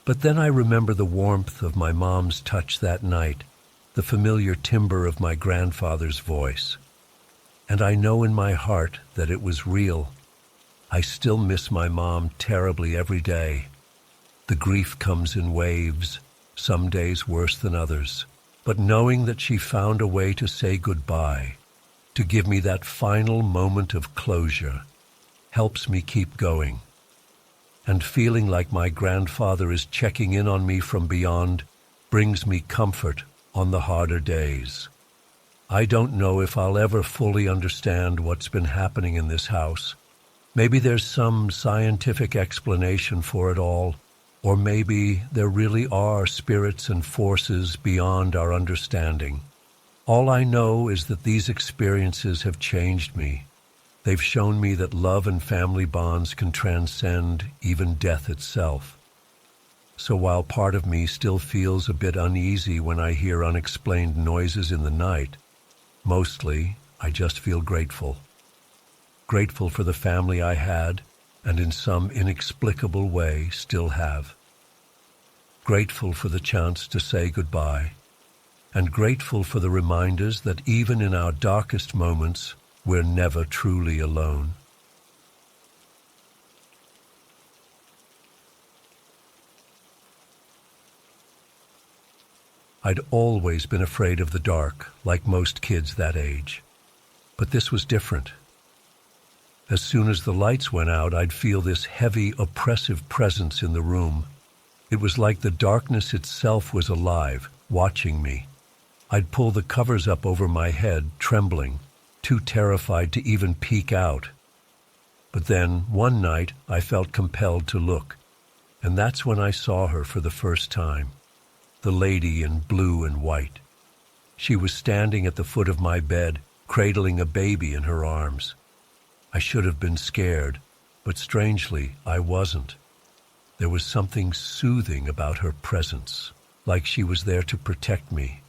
But then I remember the warmth of my mom's touch that night, the familiar timbre of my grandfather's voice. And I know in my heart that it was real. I still miss my mom terribly every day. The grief comes in waves, some days worse than others. But knowing that she found a way to say goodbye, to give me that final moment of closure, helps me keep going. And feeling like my grandfather is checking in on me from beyond brings me comfort on the harder days. I don't know if I'll ever fully understand what's been happening in this house. Maybe there's some scientific explanation for it all, or maybe there really are spirits and forces beyond our understanding. All I know is that these experiences have changed me. They've shown me that love and family bonds can transcend even death itself. So while part of me still feels a bit uneasy when I hear unexplained noises in the night, mostly I just feel grateful. Grateful for the family I had, and in some inexplicable way still have. Grateful for the chance to say goodbye, and grateful for the reminders that even in our darkest moments, we're never truly alone. I'd always been afraid of the dark, like most kids that age. But this was different. As soon as the lights went out, I'd feel this heavy, oppressive presence in the room. It was like the darkness itself was alive, watching me. I'd pull the covers up over my head, trembling, too terrified to even peek out. But then, one night, I felt compelled to look, and that's when I saw her for the first time. The lady in blue and white. She was standing at the foot of my bed, cradling a baby in her arms. I should have been scared, but strangely, I wasn't. There was something soothing about her presence, like she was there to protect me.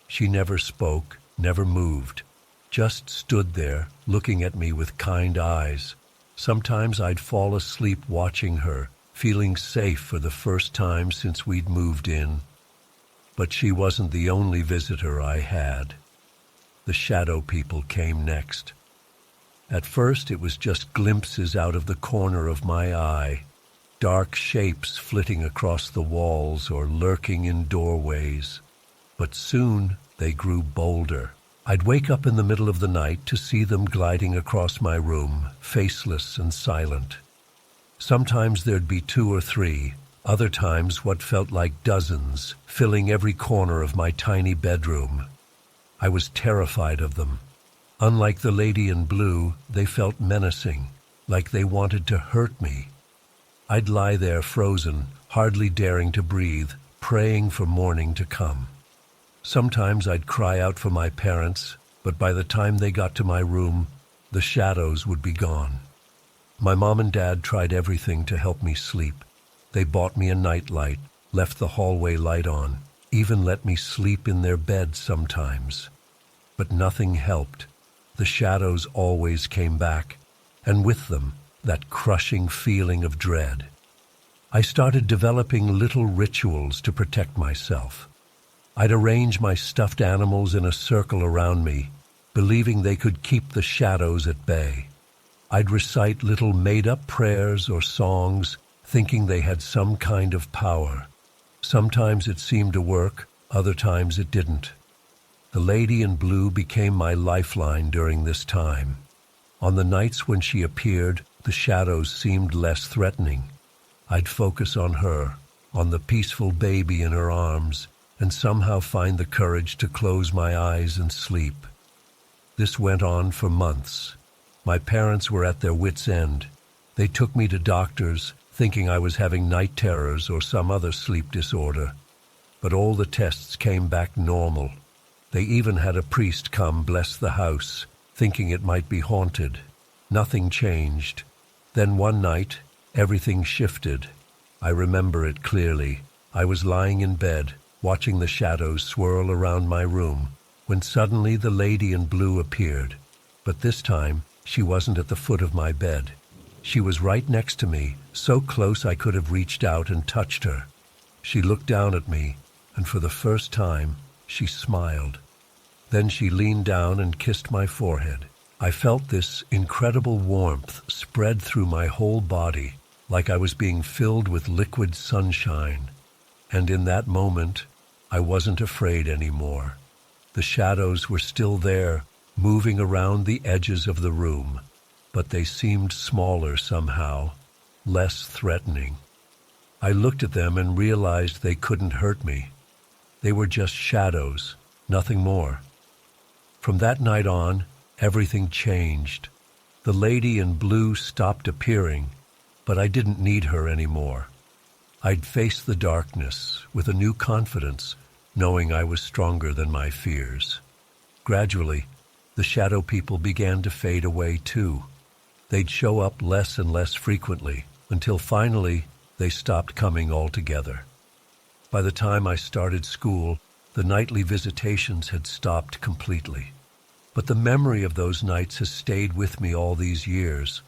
She never spoke, never moved, just stood there, looking at me with kind eyes. Sometimes I'd fall asleep watching her, feeling safe for the first time since we'd moved in. But she wasn't the only visitor I had. The shadow people came next. At first it was just glimpses out of the corner of my eye, dark shapes flitting across the walls or lurking in doorways. But soon they grew bolder. I'd wake up in the middle of the night to see them gliding across my room, faceless and silent. Sometimes there'd be 2 or 3, other times what felt like dozens, filling every corner of my tiny bedroom. I was terrified of them. Unlike the lady in blue, they felt menacing, like they wanted to hurt me. I'd lie there frozen, hardly daring to breathe, praying for morning to come. Sometimes I'd cry out for my parents, but by the time they got to my room, the shadows would be gone. My mom and dad tried everything to help me sleep. They bought me a nightlight, left the hallway light on, even let me sleep in their bed sometimes. But nothing helped. The shadows always came back, and with them, that crushing feeling of dread. I started developing little rituals to protect myself. I'd arrange my stuffed animals in a circle around me, believing they could keep the shadows at bay. I'd recite little made-up prayers or songs, thinking they had some kind of power. Sometimes it seemed to work, other times it didn't. The lady in blue became my lifeline during this time. On the nights when she appeared, the shadows seemed less threatening. I'd focus on her, on the peaceful baby in her arms, and somehow find the courage to close my eyes and sleep. This went on for months. My parents were at their wits' end. They took me to doctors, thinking I was having night terrors or some other sleep disorder. But all the tests came back normal. They even had a priest come bless the house, thinking it might be haunted. Nothing changed. Then one night, everything shifted. I remember it clearly. I was lying in bed, watching the shadows swirl around my room, when suddenly the lady in blue appeared. But this time, she wasn't at the foot of my bed. She was right next to me, so close I could have reached out and touched her. She looked down at me, and for the first time, she smiled. Then she leaned down and kissed my forehead. I felt this incredible warmth spread through my whole body, like I was being filled with liquid sunshine. And in that moment, I wasn't afraid anymore. The shadows were still there, moving around the edges of the room, but they seemed smaller somehow, less threatening. I looked at them and realized they couldn't hurt me. They were just shadows, nothing more. From that night on, everything changed. The lady in blue stopped appearing, but I didn't need her anymore. I'd face the darkness with a new confidence, knowing I was stronger than my fears. Gradually, the shadow people began to fade away too. They'd show up less and less frequently, until finally they stopped coming altogether. By the time I started school, the nightly visitations had stopped completely. But the memory of those nights has stayed with me all these years.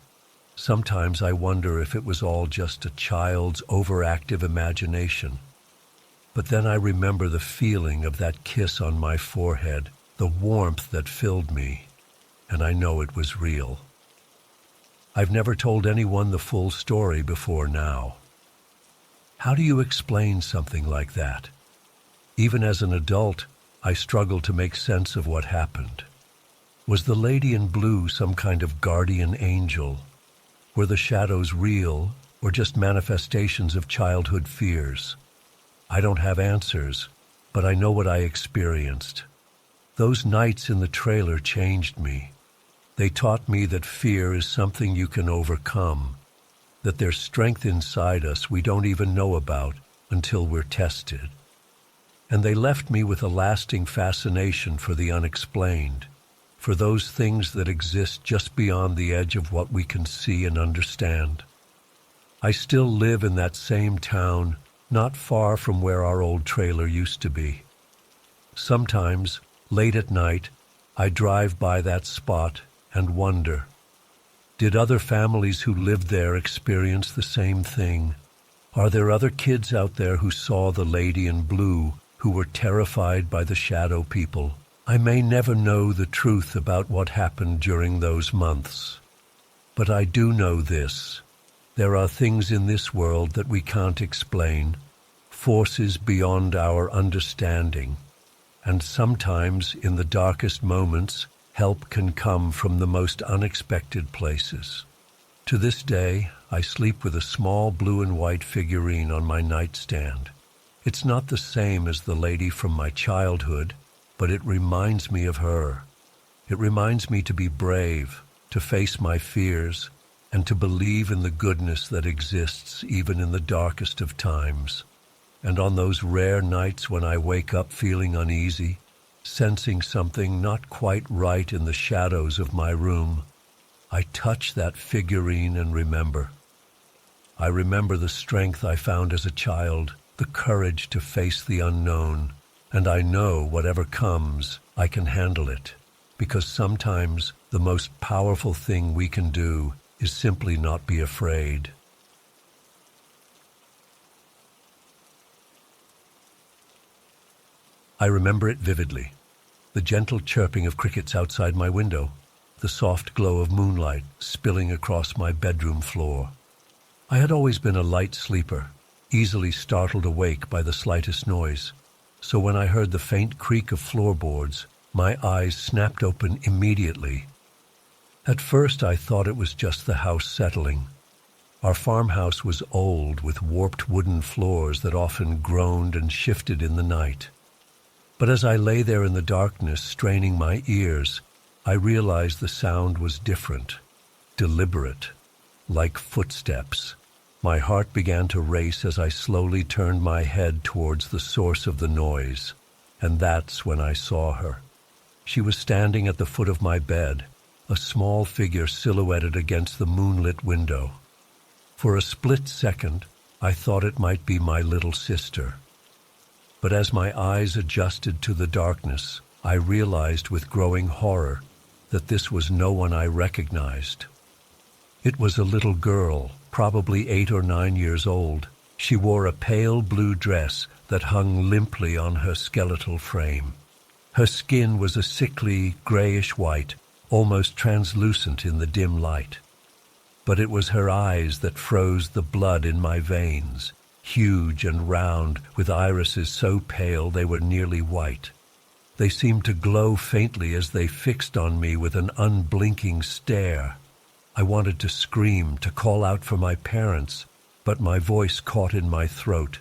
Sometimes I wonder if it was all just a child's overactive imagination. But then I remember the feeling of that kiss on my forehead, the warmth that filled me, and I know it was real. I've never told anyone the full story before now. How do you explain something like that? Even as an adult, I struggle to make sense of what happened. Was the lady in blue some kind of guardian angel? Were the shadows real, or just manifestations of childhood fears? I don't have answers, but I know what I experienced. Those nights in the trailer changed me. They taught me that fear is something you can overcome, that there's strength inside us we don't even know about until we're tested. And they left me with a lasting fascination for the unexplained, for those things that exist just beyond the edge of what we can see and understand. I still live in that same town, not far from where our old trailer used to be. Sometimes, late at night, I drive by that spot and wonder, did other families who lived there experience the same thing? Are there other kids out there who saw the lady in blue, who were terrified by the shadow people? I may never know the truth about what happened during those months. But I do know this. There are things in this world that we can't explain, forces beyond our understanding. And sometimes, in the darkest moments, help can come from the most unexpected places. To this day, I sleep with a small blue and white figurine on my nightstand. It's not the same as the lady from my childhood, but it reminds me of her. It reminds me to be brave, to face my fears, and to believe in the goodness that exists even in the darkest of times. And on those rare nights when I wake up feeling uneasy, sensing something not quite right in the shadows of my room, I touch that figurine and remember. I remember the strength I found as a child, the courage to face the unknown, and I know whatever comes, I can handle it, because sometimes the most powerful thing we can do is simply not be afraid. I remember it vividly. The gentle chirping of crickets outside my window, the soft glow of moonlight spilling across my bedroom floor. I had always been a light sleeper, easily startled awake by the slightest noise. So when I heard the faint creak of floorboards, my eyes snapped open immediately. At first I thought it was just the house settling. Our farmhouse was old, with warped wooden floors that often groaned and shifted in the night. But as I lay there in the darkness, straining my ears, I realized the sound was different, deliberate, like footsteps. My heart began to race as I slowly turned my head towards the source of the noise, and that's when I saw her. She was standing at the foot of my bed, a small figure silhouetted against the moonlit window. For a split second, I thought it might be my little sister. But as my eyes adjusted to the darkness, I realized with growing horror that this was no one I recognized. It was a little girl, probably 8 or 9 years old. She wore a pale blue dress that hung limply on her skeletal frame. Her skin was a sickly, grayish-white, almost translucent in the dim light. But it was her eyes that froze the blood in my veins, huge and round, with irises so pale they were nearly white. They seemed to glow faintly as they fixed on me with an unblinking stare. I wanted to scream, to call out for my parents, but my voice caught in my throat.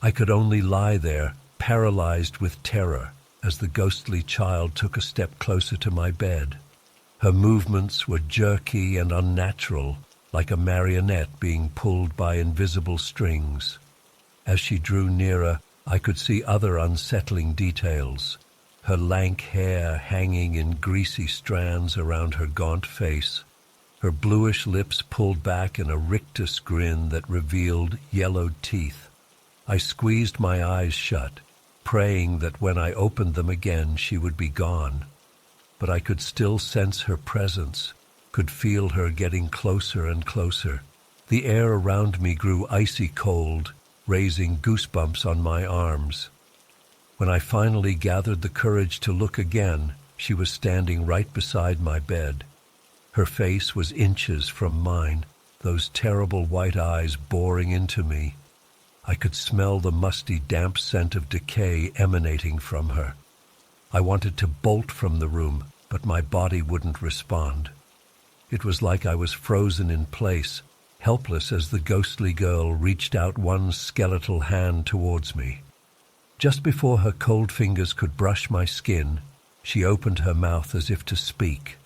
I could only lie there, paralyzed with terror, as the ghostly child took a step closer to my bed. Her movements were jerky and unnatural, like a marionette being pulled by invisible strings. As she drew nearer, I could see other unsettling details. Her lank hair hanging in greasy strands around her gaunt face, her bluish lips pulled back in a rictus grin that revealed yellowed teeth. I squeezed my eyes shut, praying that when I opened them again she would be gone. But I could still sense her presence, could feel her getting closer and closer. The air around me grew icy cold, raising goosebumps on my arms. When I finally gathered the courage to look again, she was standing right beside my bed. Her face was inches from mine, those terrible white eyes boring into me. I could smell the musty, damp scent of decay emanating from her. I wanted to bolt from the room, but my body wouldn't respond. It was like I was frozen in place, helpless as the ghostly girl reached out one skeletal hand towards me. Just before her cold fingers could brush my skin, she opened her mouth as if to speak.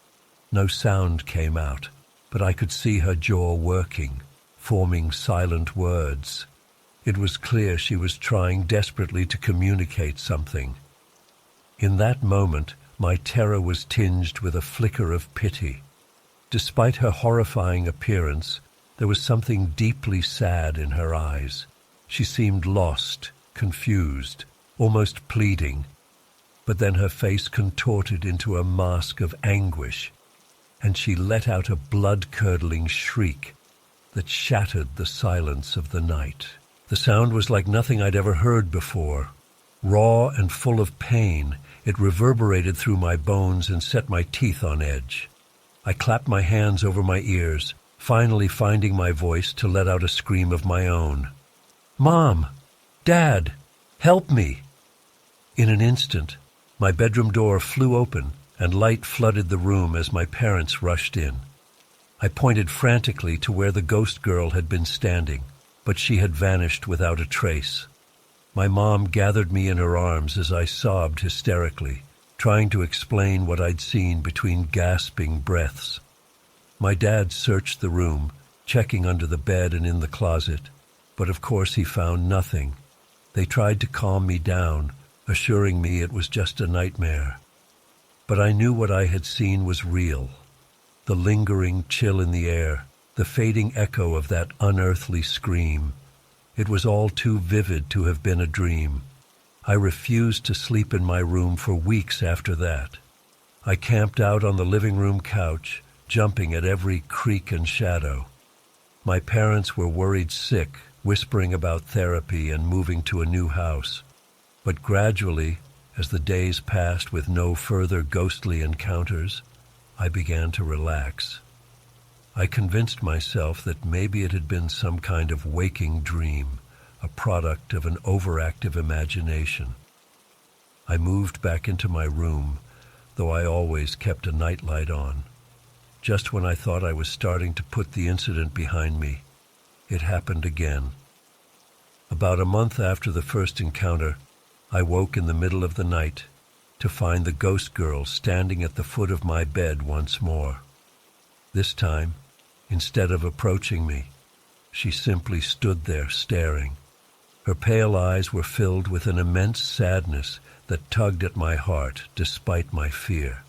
No sound came out, but I could see her jaw working, forming silent words. It was clear she was trying desperately to communicate something. In that moment, my terror was tinged with a flicker of pity. Despite her horrifying appearance, there was something deeply sad in her eyes. She seemed lost, confused, almost pleading. But then her face contorted into a mask of anguish, and she let out a blood-curdling shriek that shattered the silence of the night. The sound was like nothing I'd ever heard before. Raw and full of pain, it reverberated through my bones and set my teeth on edge. I clapped my hands over my ears, finally finding my voice to let out a scream of my own. "Mom! Dad! Help me!" In an instant, my bedroom door flew open and light flooded the room as my parents rushed in. I pointed frantically to where the ghost girl had been standing, but she had vanished without a trace. My mom gathered me in her arms as I sobbed hysterically, trying to explain what I'd seen between gasping breaths. My dad searched the room, checking under the bed and in the closet, but of course he found nothing. They tried to calm me down, assuring me it was just a nightmare. But I knew what I had seen was real. The lingering chill in the air, the fading echo of that unearthly scream. It was all too vivid to have been a dream. I refused to sleep in my room for weeks after that. I camped out on the living room couch, jumping at every creak and shadow. My parents were worried sick, whispering about therapy and moving to a new house. But gradually, as the days passed with no further ghostly encounters, I began to relax. I convinced myself that maybe it had been some kind of waking dream, a product of an overactive imagination. I moved back into my room, though I always kept a nightlight on. Just when I thought I was starting to put the incident behind me, it happened again. About a month after the first encounter, I woke in the middle of the night to find the ghost girl standing at the foot of my bed once more. This time, instead of approaching me, she simply stood there staring. Her pale eyes were filled with an immense sadness that tugged at my heart despite my fear.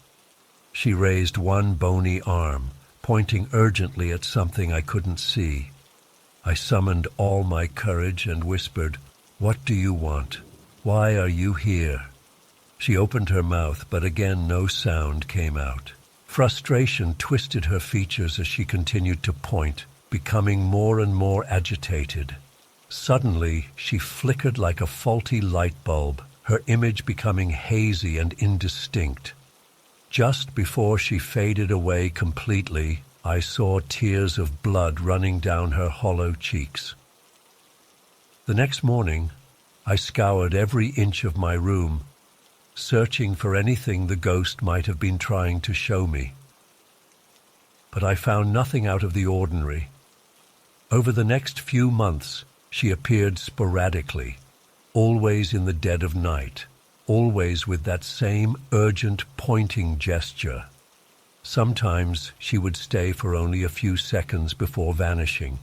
She raised one bony arm, pointing urgently at something I couldn't see. I summoned all my courage and whispered, "What do you want? Why are you here?" She opened her mouth, but again no sound came out. Frustration twisted her features as she continued to point, becoming more and more agitated. Suddenly, she flickered like a faulty light bulb, her image becoming hazy and indistinct. Just before she faded away completely, I saw tears of blood running down her hollow cheeks. The next morning, I scoured every inch of my room, searching for anything the ghost might have been trying to show me. But I found nothing out of the ordinary. Over the next few months, she appeared sporadically, always in the dead of night, always with that same urgent pointing gesture. Sometimes she would stay for only a few seconds before vanishing.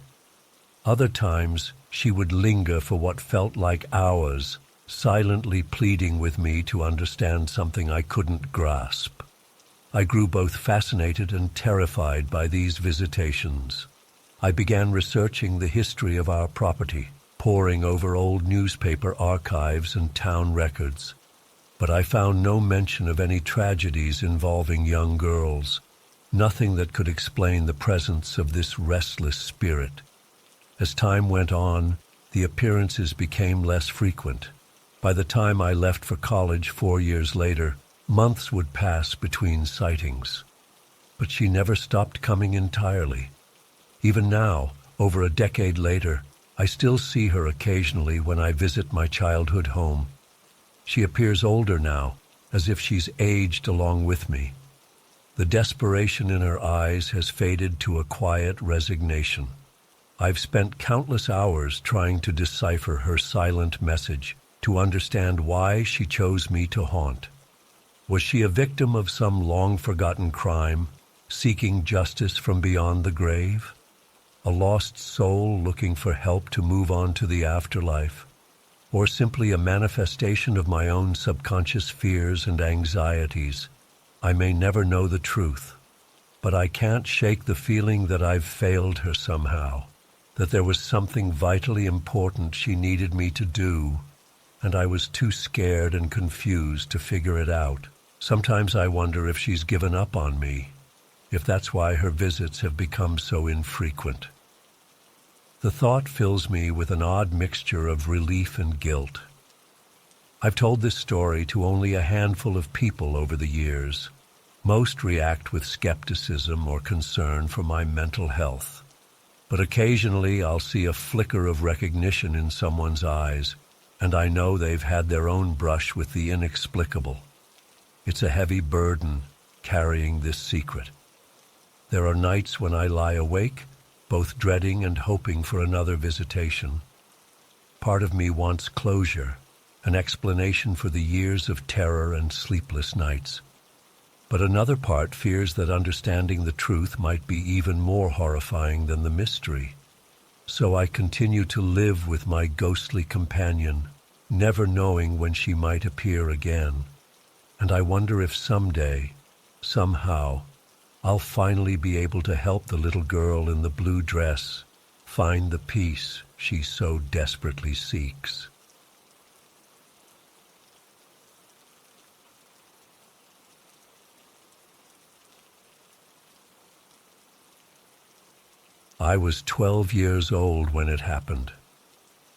Other times she would linger for what felt like hours, silently pleading with me to understand something I couldn't grasp. I grew both fascinated and terrified by these visitations. I began researching the history of our property, poring over old newspaper archives and town records. But I found no mention of any tragedies involving young girls, nothing that could explain the presence of this restless spirit. As time went on, the appearances became less frequent. By the time I left for college 4 years later, months would pass between sightings. But she never stopped coming entirely. Even now, over a decade later, I still see her occasionally when I visit my childhood home. She appears older now, as if she's aged along with me. The desperation in her eyes has faded to a quiet resignation. I've spent countless hours trying to decipher her silent message, to understand why she chose me to haunt. Was she a victim of some long-forgotten crime, seeking justice from beyond the grave? A lost soul looking for help to move on to the afterlife? Or simply a manifestation of my own subconscious fears and anxieties? I may never know the truth, but I can't shake the feeling that I've failed her somehow, that there was something vitally important she needed me to do, and I was too scared and confused to figure it out. Sometimes I wonder if she's given up on me, if that's why her visits have become so infrequent. The thought fills me with an odd mixture of relief and guilt. I've told this story to only a handful of people over the years. Most react with skepticism or concern for my mental health. But occasionally I'll see a flicker of recognition in someone's eyes, and I know they've had their own brush with the inexplicable. It's a heavy burden carrying this secret. There are nights when I lie awake, both dreading and hoping for another visitation. Part of me wants closure, an explanation for the years of terror and sleepless nights. But another part fears that understanding the truth might be even more horrifying than the mystery. So I continue to live with my ghostly companion, never knowing when she might appear again. And I wonder if someday, somehow, I'll finally be able to help the little girl in the blue dress find the peace she so desperately seeks. I was 12 years old when it happened.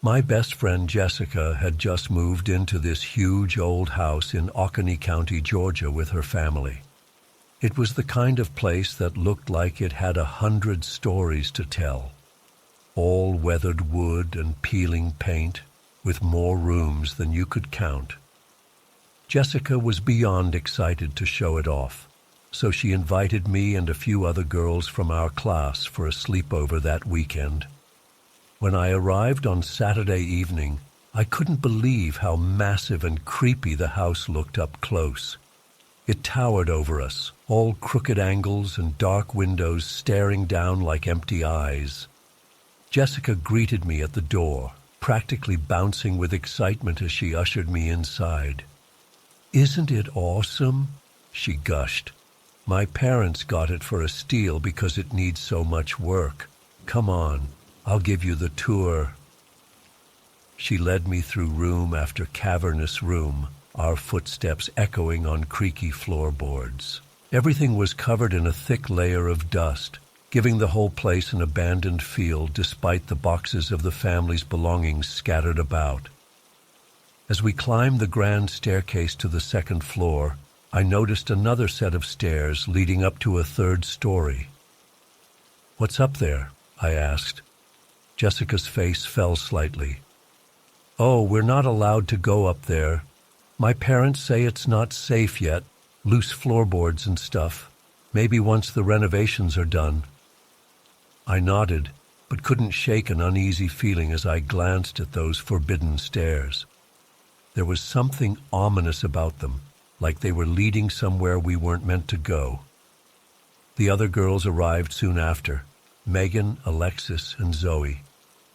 My best friend Jessica had just moved into this huge old house in Oconee County, Georgia with her family. It was the kind of place that looked like it had 100 stories to tell, all weathered wood and peeling paint, with more rooms than you could count. Jessica was beyond excited to show it off, so she invited me and a few other girls from our class for a sleepover that weekend. When I arrived on Saturday evening, I couldn't believe how massive and creepy the house looked up close. It towered over us, all crooked angles and dark windows staring down like empty eyes. Jessica greeted me at the door, practically bouncing with excitement as she ushered me inside. "Isn't it awesome?" she gushed. "My parents got it for a steal because it needs so much work. Come on, I'll give you the tour." She led me through room after cavernous room, our footsteps echoing on creaky floorboards. Everything was covered in a thick layer of dust, giving the whole place an abandoned feel despite the boxes of the family's belongings scattered about. As we climbed the grand staircase to the second floor, I noticed another set of stairs leading up to a third story. "What's up there?" I asked. Jessica's face fell slightly. "Oh, we're not allowed to go up there. My parents say it's not safe yet, loose floorboards and stuff. Maybe once the renovations are done." I nodded, but couldn't shake an uneasy feeling as I glanced at those forbidden stairs. There was something ominous about them, like they were leading somewhere we weren't meant to go. The other girls arrived soon after, Megan, Alexis, and Zoe.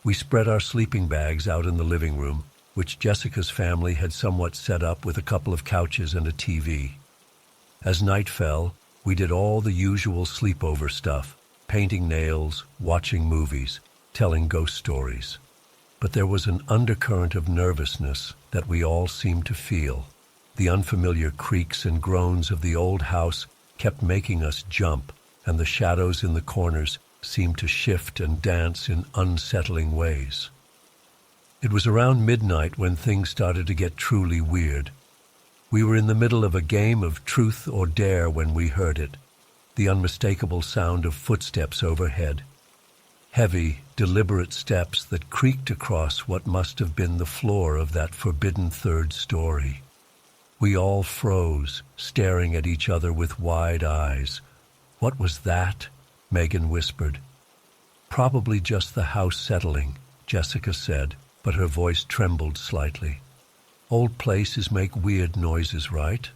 We spread our sleeping bags out in the living room, which Jessica's family had somewhat set up with a couple of couches and a TV. As night fell, we did all the usual sleepover stuff, painting nails, watching movies, telling ghost stories. But there was an undercurrent of nervousness that we all seemed to feel. The unfamiliar creaks and groans of the old house kept making us jump, and the shadows in the corners seemed to shift and dance in unsettling ways. It was around midnight when things started to get truly weird. We were in the middle of a game of truth or dare when we heard it, the unmistakable sound of footsteps overhead. Heavy, deliberate steps that creaked across what must have been the floor of that forbidden third story. We all froze, staring at each other with wide eyes. "What was that?" Megan whispered. "Probably just the house settling," Jessica said, but her voice trembled slightly. "Old places make weird noises, right?"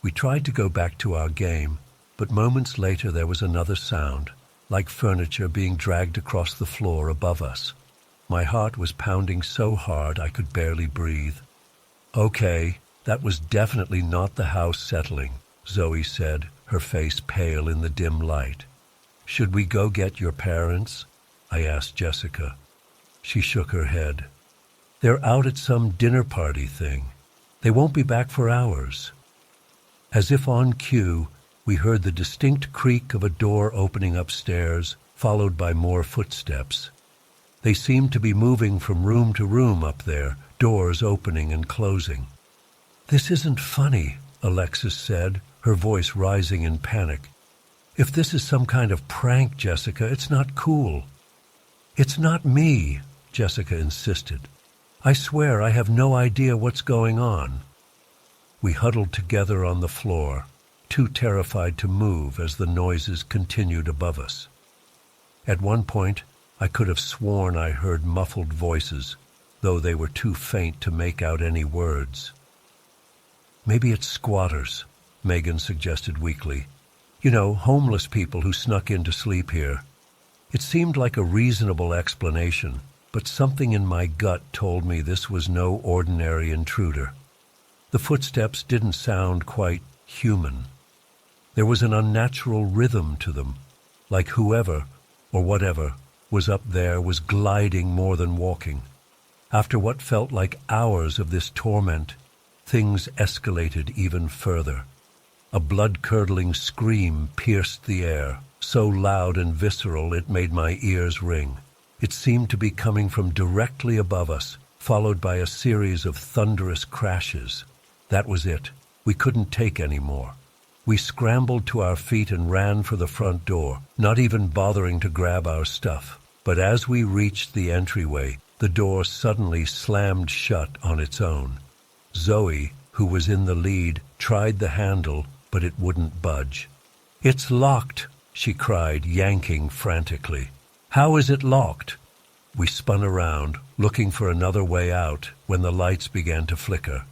We tried to go back to our game, but moments later there was another sound, like furniture being dragged across the floor above us. My heart was pounding so hard I could barely breathe. "Okay, that was definitely not the house settling," Zoe said, her face pale in the dim light. "Should we go get your parents?" I asked Jessica. She shook her head. "They're out at some dinner party thing. They won't be back for hours." As if on cue, we heard the distinct creak of a door opening upstairs, followed by more footsteps. They seemed to be moving from room to room up there, doors opening and closing. "This isn't funny," Alexis said, her voice rising in panic. "If this is some kind of prank, Jessica, it's not cool." "It's not me," Jessica insisted. "I swear I have no idea what's going on." We huddled together on the floor, too terrified to move as the noises continued above us. At one point, I could have sworn I heard muffled voices, though they were too faint to make out any words. "Maybe it's squatters," Megan suggested weakly. "You know, homeless people who snuck in to sleep here." It seemed like a reasonable explanation, but something in my gut told me this was no ordinary intruder. The footsteps didn't sound quite human. There was an unnatural rhythm to them, like whoever, or whatever, was up there was gliding more than walking. After what felt like hours of this torment, things escalated even further. A blood-curdling scream pierced the air, so loud and visceral it made my ears ring. It seemed to be coming from directly above us, followed by a series of thunderous crashes. That was it. We couldn't take any more. We scrambled to our feet and ran for the front door, not even bothering to grab our stuff. But as we reached the entryway, the door suddenly slammed shut on its own. Zoe, who was in the lead, tried the handle, but it wouldn't budge. "It's locked," she cried, yanking frantically. "How is it locked?" We spun around, looking for another way out, when the lights began to flicker.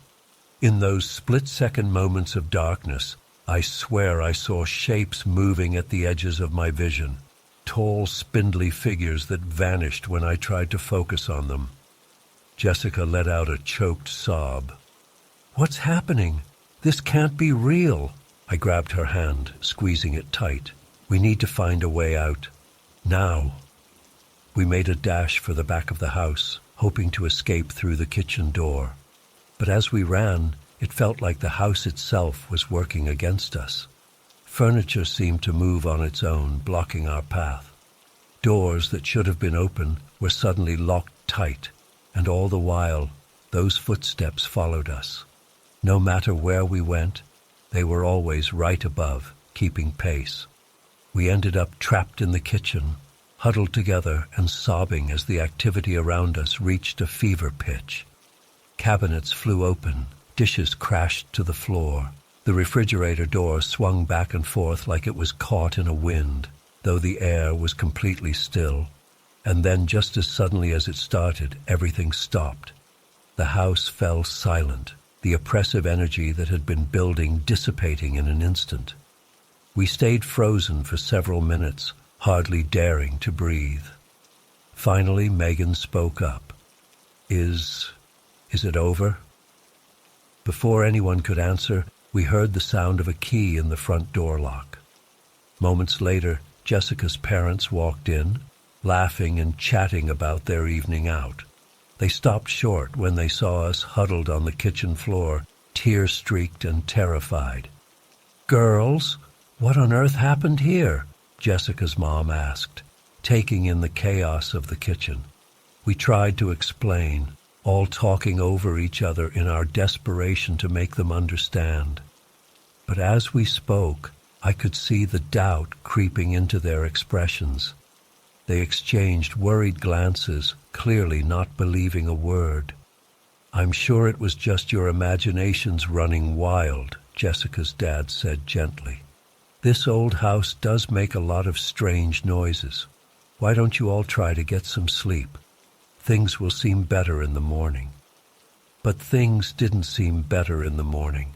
In those split-second moments of darkness, I swear I saw shapes moving at the edges of my vision, tall, spindly figures that vanished when I tried to focus on them. Jessica let out a choked sob. "What's happening? This can't be real." I grabbed her hand, squeezing it tight. "We need to find a way out. Now." We made a dash for the back of the house, hoping to escape through the kitchen door. But as we ran, it felt like the house itself was working against us. Furniture seemed to move on its own, blocking our path. Doors that should have been open were suddenly locked tight, and all the while, those footsteps followed us. No matter where we went, they were always right above, keeping pace. We ended up trapped in the kitchen, huddled together and sobbing as the activity around us reached a fever pitch. Cabinets flew open, dishes crashed to the floor. The refrigerator door swung back and forth like it was caught in a wind, though the air was completely still. And then, just as suddenly as it started, everything stopped. The house fell silent, the oppressive energy that had been building dissipating in an instant. We stayed frozen for several minutes, hardly daring to breathe. Finally, Megan spoke up. Is it over?" Before anyone could answer, we heard the sound of a key in the front door lock. Moments later, Jessica's parents walked in, laughing and chatting about their evening out. They stopped short when they saw us huddled on the kitchen floor, tear-streaked and terrified. "Girls, what on earth happened here?" Jessica's mom asked, taking in the chaos of the kitchen. We tried to explain, all talking over each other in our desperation to make them understand. But as we spoke, I could see the doubt creeping into their expressions. They exchanged worried glances, clearly not believing a word. "I'm sure it was just your imaginations running wild," Jessica's dad said gently. "This old house does make a lot of strange noises. Why don't you all try to get some sleep? Things will seem better in the morning." But things didn't seem better in the morning.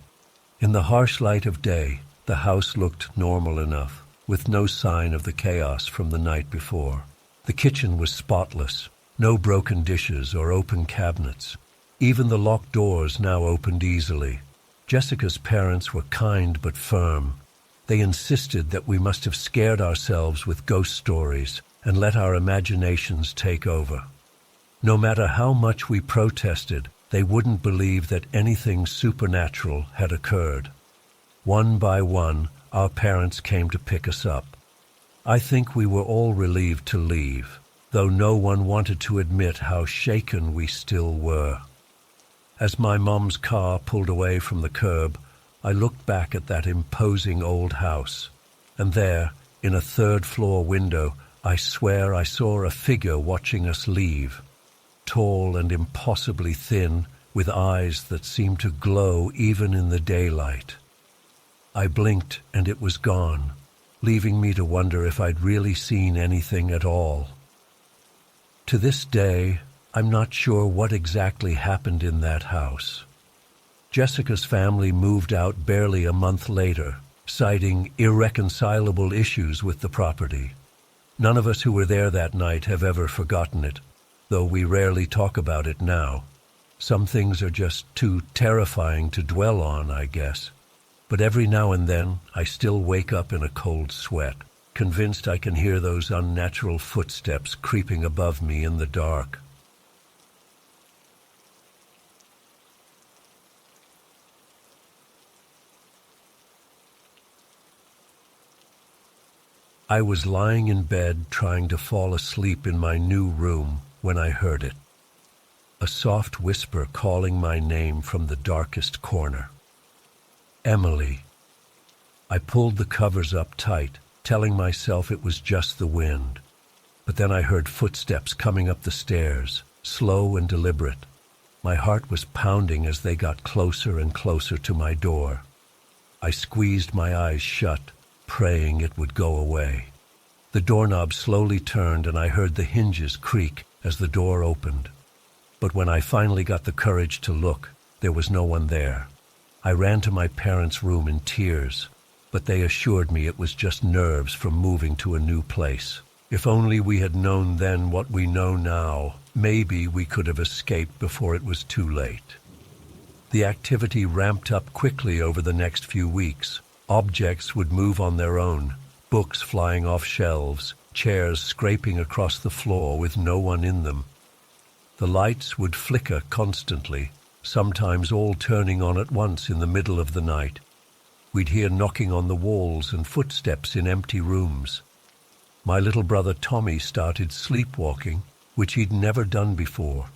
In the harsh light of day, the house looked normal enough, with no sign of the chaos from the night before. The kitchen was spotless, no broken dishes or open cabinets. Even the locked doors now opened easily. Jessica's parents were kind but firm. They insisted that we must have scared ourselves with ghost stories and let our imaginations take over. No matter how much we protested, they wouldn't believe that anything supernatural had occurred. One by one, our parents came to pick us up. I think we were all relieved to leave, though no one wanted to admit how shaken we still were. As my mom's car pulled away from the curb, I looked back at that imposing old house, and there, in a third-floor window, I swear I saw a figure watching us leave. Tall and impossibly thin, with eyes that seemed to glow even in the daylight. I blinked and it was gone, leaving me to wonder if I'd really seen anything at all. To this day, I'm not sure what exactly happened in that house. Jessica's family moved out barely a month later, citing irreconcilable issues with the property. None of us who were there that night have ever forgotten it, though we rarely talk about it now. Some things are just too terrifying to dwell on, I guess. But every now and then, I still wake up in a cold sweat, convinced I can hear those unnatural footsteps creeping above me in the dark. I was lying in bed trying to fall asleep in my new room when I heard it. A soft whisper calling my name from the darkest corner. "Emily." I pulled the covers up tight, telling myself it was just the wind. But then I heard footsteps coming up the stairs, slow and deliberate. My heart was pounding as they got closer and closer to my door. I squeezed my eyes shut, praying it would go away. The doorknob slowly turned and I heard the hinges creak, as the door opened. But when I finally got the courage to look, there was no one there. I ran to my parents' room in tears, but they assured me it was just nerves from moving to a new place. If only we had known then what we know now, maybe we could have escaped before it was too late. The activity ramped up quickly over the next few weeks. Objects would move on their own, books flying off shelves, chairs scraping across the floor with no one in them. The lights would flicker constantly, sometimes all turning on at once in the middle of the night. We'd hear knocking on the walls and footsteps in empty rooms. My little brother Tommy started sleepwalking, which he'd never done before.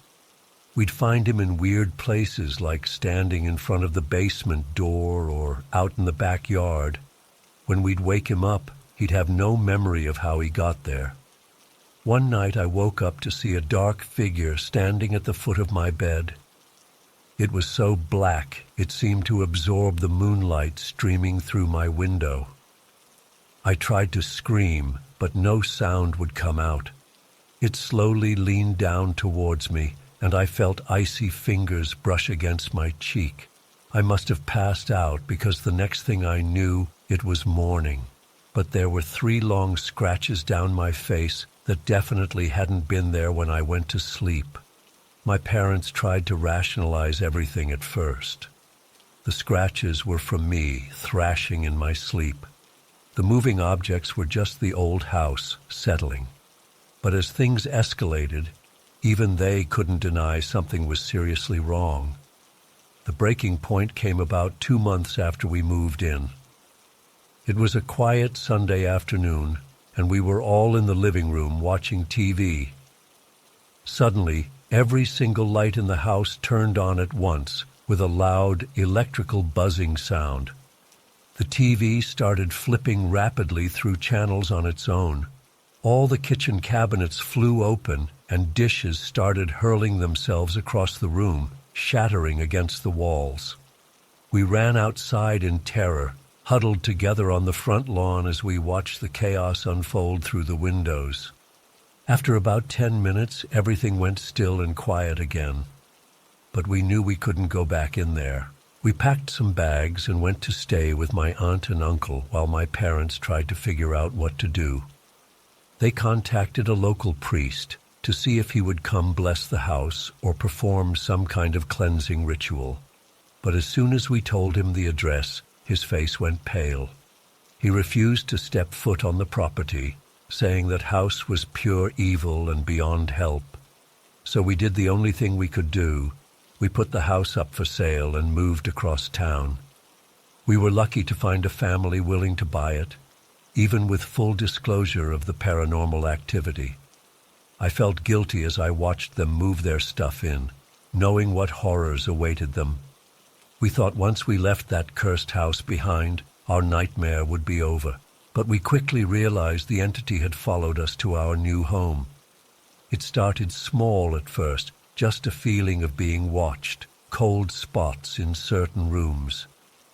We'd find him in weird places like standing in front of the basement door or out in the backyard. When we'd wake him up, he'd have no memory of how he got there. One night I woke up to see a dark figure standing at the foot of my bed. It was so black it seemed to absorb the moonlight streaming through my window. I tried to scream, but no sound would come out. It slowly leaned down towards me, and I felt icy fingers brush against my cheek. I must have passed out because the next thing I knew, it was morning. But there were 3 long scratches down my face that definitely hadn't been there when I went to sleep. My parents tried to rationalize everything at first. The scratches were from me thrashing in my sleep. The moving objects were just the old house settling. But as things escalated, even they couldn't deny something was seriously wrong. The breaking point came about 2 months after we moved in. It was a quiet Sunday afternoon, and we were all in the living room watching TV. Suddenly, every single light in the house turned on at once with a loud electrical buzzing sound. The TV started flipping rapidly through channels on its own. All the kitchen cabinets flew open, and dishes started hurling themselves across the room, shattering against the walls. We ran outside in terror, huddled together on the front lawn as we watched the chaos unfold through the windows. After about 10 minutes, everything went still and quiet again. But we knew we couldn't go back in there. We packed some bags and went to stay with my aunt and uncle while my parents tried to figure out what to do. They contacted a local priest to see if he would come bless the house or perform some kind of cleansing ritual. But as soon as we told him the address, his face went pale. He refused to step foot on the property, saying that house was pure evil and beyond help. So we did the only thing we could do. We put the house up for sale and moved across town. We were lucky to find a family willing to buy it, even with full disclosure of the paranormal activity. I felt guilty as I watched them move their stuff in, knowing what horrors awaited them. We thought once we left that cursed house behind, our nightmare would be over, but we quickly realized the entity had followed us to our new home. It started small at first, just a feeling of being watched, cold spots in certain rooms.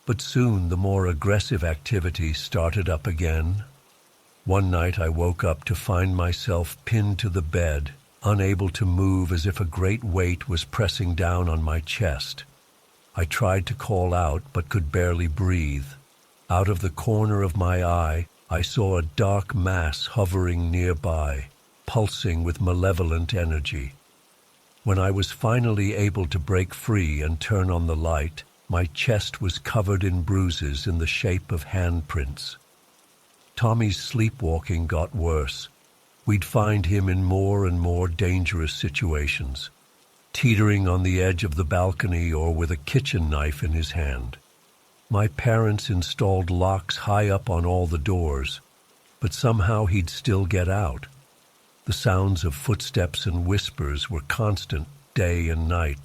But soon the more aggressive activity started up again. One night I woke up to find myself pinned to the bed, unable to move as if a great weight was pressing down on my chest. I tried to call out but could barely breathe. Out of the corner of my eye, I saw a dark mass hovering nearby, pulsing with malevolent energy. When I was finally able to break free and turn on the light, my chest was covered in bruises in the shape of handprints. Tommy's sleepwalking got worse. We'd find him in more and more dangerous situations, teetering on the edge of the balcony or with a kitchen knife in his hand. My parents installed locks high up on all the doors, but somehow he'd still get out. The sounds of footsteps and whispers were constant day and night.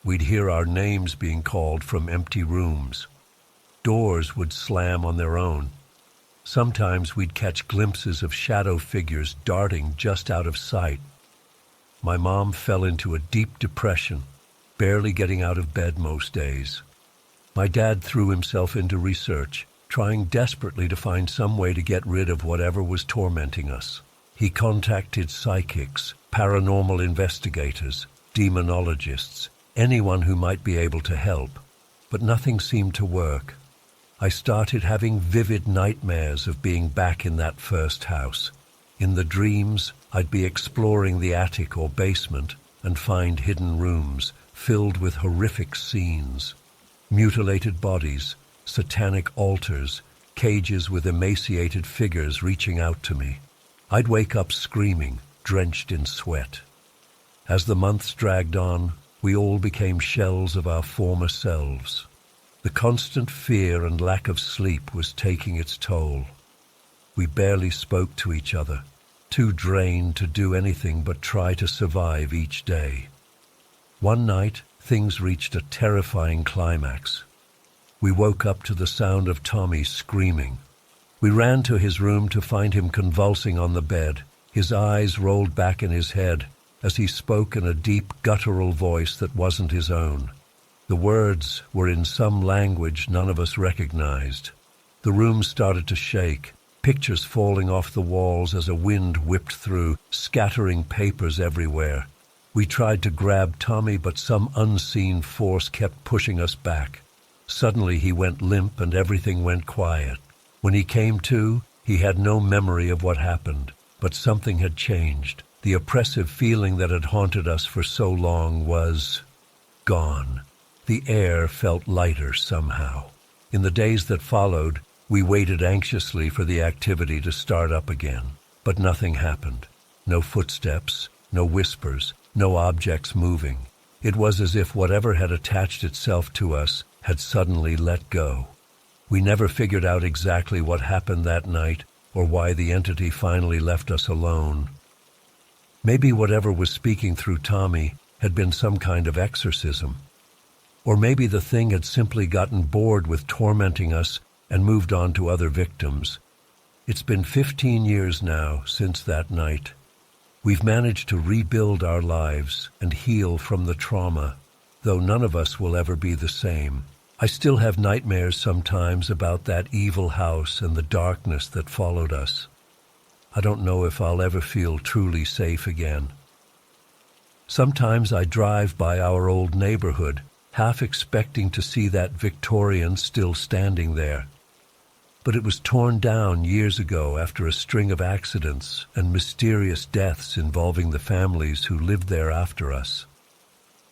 We'd hear our names being called from empty rooms. Doors would slam on their own. Sometimes we'd catch glimpses of shadow figures darting just out of sight. My mom fell into a deep depression, barely getting out of bed most days. My dad threw himself into research, trying desperately to find some way to get rid of whatever was tormenting us. He contacted psychics, paranormal investigators, demonologists, anyone who might be able to help, but nothing seemed to work. I started having vivid nightmares of being back in that first house. In the dreams, I'd be exploring the attic or basement and find hidden rooms filled with horrific scenes. Mutilated bodies, satanic altars, cages with emaciated figures reaching out to me. I'd wake up screaming, drenched in sweat. As the months dragged on, we all became shells of our former selves. The constant fear and lack of sleep was taking its toll. We barely spoke to each other, too drained to do anything but try to survive each day. One night, things reached a terrifying climax. We woke up to the sound of Tommy screaming. We ran to his room to find him convulsing on the bed, his eyes rolled back in his head as he spoke in a deep, guttural voice that wasn't his own. The words were in some language none of us recognized. The room started to shake, pictures falling off the walls as a wind whipped through, scattering papers everywhere. We tried to grab Tommy, but some unseen force kept pushing us back. Suddenly he went limp and everything went quiet. When he came to, he had no memory of what happened, but something had changed. The oppressive feeling that had haunted us for so long was gone. The air felt lighter somehow. In the days that followed, we waited anxiously for the activity to start up again, but nothing happened. No footsteps, no whispers, no objects moving. It was as if whatever had attached itself to us had suddenly let go. We never figured out exactly what happened that night or why the entity finally left us alone. Maybe whatever was speaking through Tommy had been some kind of exorcism. Or maybe the thing had simply gotten bored with tormenting us and moved on to other victims. It's been 15 years now since that night. We've managed to rebuild our lives and heal from the trauma, though none of us will ever be the same. I still have nightmares sometimes about that evil house and the darkness that followed us. I don't know if I'll ever feel truly safe again. Sometimes I drive by our old neighborhood, half expecting to see that Victorian still standing there. But it was torn down years ago after a string of accidents and mysterious deaths involving the families who lived there after us.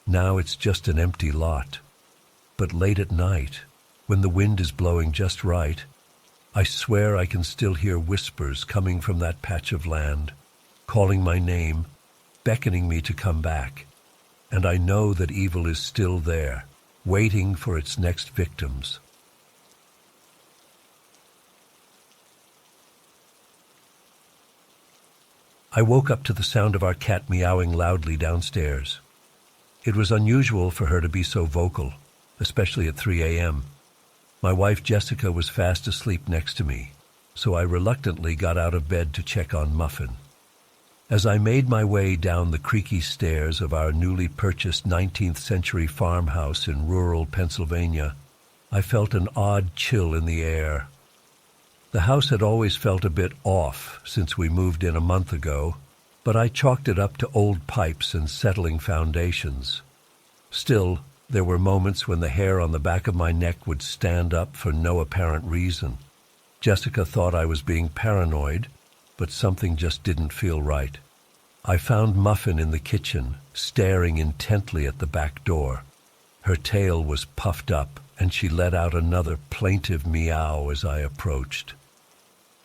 Now it's just an empty lot. But late at night, when the wind is blowing just right, I swear I can still hear whispers coming from that patch of land, calling my name, beckoning me to come back. And I know that evil is still there, waiting for its next victims. I woke up to the sound of our cat meowing loudly downstairs. It was unusual for her to be so vocal, especially at 3 a.m. My wife Jessica was fast asleep next to me, so I reluctantly got out of bed to check on Muffin. As I made my way down the creaky stairs of our newly purchased 19th century farmhouse in rural Pennsylvania, I felt an odd chill in the air. The house had always felt a bit off since we moved in a month ago, but I chalked it up to old pipes and settling foundations. Still, there were moments when the hair on the back of my neck would stand up for no apparent reason. Jessica thought I was being paranoid, but something just didn't feel right. I found Muffin in the kitchen, staring intently at the back door. Her tail was puffed up, and she let out another plaintive meow as I approached.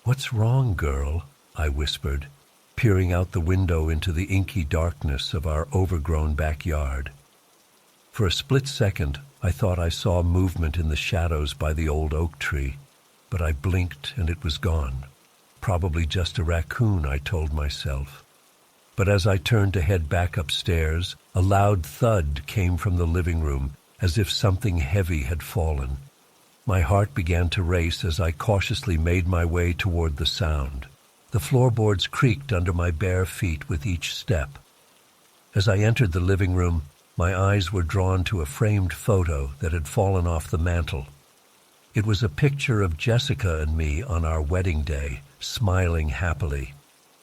"What's wrong, girl?" I whispered, peering out the window into the inky darkness of our overgrown backyard. For a split second, I thought I saw movement in the shadows by the old oak tree, but I blinked and it was gone. Probably just a raccoon, I told myself. But as I turned to head back upstairs, a loud thud came from the living room, as if something heavy had fallen. My heart began to race as I cautiously made my way toward the sound. The floorboards creaked under my bare feet with each step. As I entered the living room, my eyes were drawn to a framed photo that had fallen off the mantel. It was a picture of Jessica and me on our wedding day, smiling happily.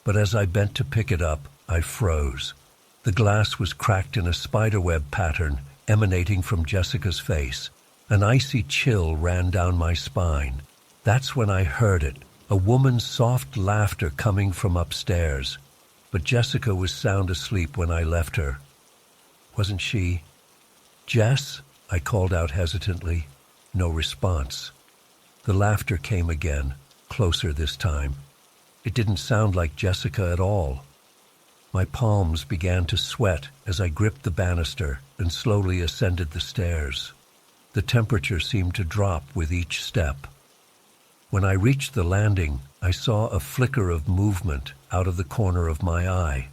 but as I bent to pick it up, I froze. The glass was cracked in a spiderweb pattern emanating from Jessica's face. An icy chill ran down my spine. That's when I heard it, a woman's soft laughter coming from upstairs. But Jessica was sound asleep when I left her. Wasn't she? "Jess?" I called out hesitantly. No response. The laughter came again, closer this time. It didn't sound like Jessica at all. My palms began to sweat as I gripped the banister and slowly ascended the stairs. The temperature seemed to drop with each step. When I reached the landing, I saw a flicker of movement out of the corner of my eye,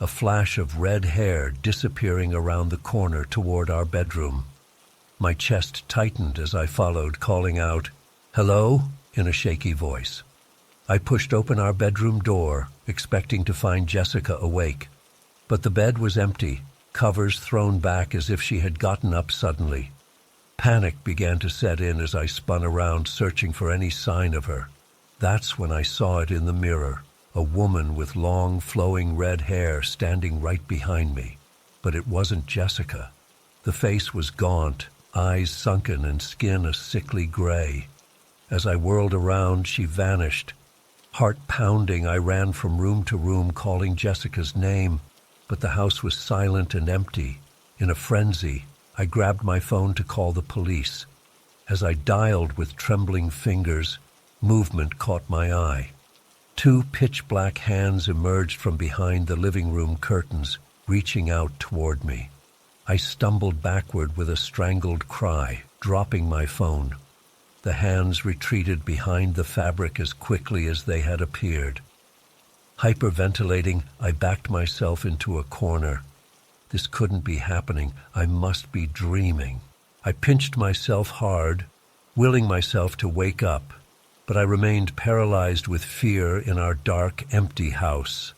a flash of red hair disappearing around the corner toward our bedroom. My chest tightened as I followed, calling out, "Hello?" in a shaky voice. I pushed open our bedroom door, expecting to find Jessica awake. But the bed was empty, covers thrown back as if she had gotten up suddenly. Panic began to set in as I spun around, searching for any sign of her. That's when I saw it in the mirror, a woman with long, flowing red hair standing right behind me. But it wasn't Jessica. The face was gaunt, eyes sunken and skin a sickly gray. As I whirled around, she vanished. Heart pounding, I ran from room to room calling Jessica's name, but the house was silent and empty. In a frenzy, I grabbed my phone to call the police. As I dialed with trembling fingers, movement caught my eye. Two pitch-black hands emerged from behind the living room curtains, reaching out toward me. I stumbled backward with a strangled cry, dropping my phone. The hands retreated behind the fabric as quickly as they had appeared. Hyperventilating, I backed myself into a corner. This couldn't be happening. I must be dreaming. I pinched myself hard, willing myself to wake up, but I remained paralyzed with fear in our dark, empty house.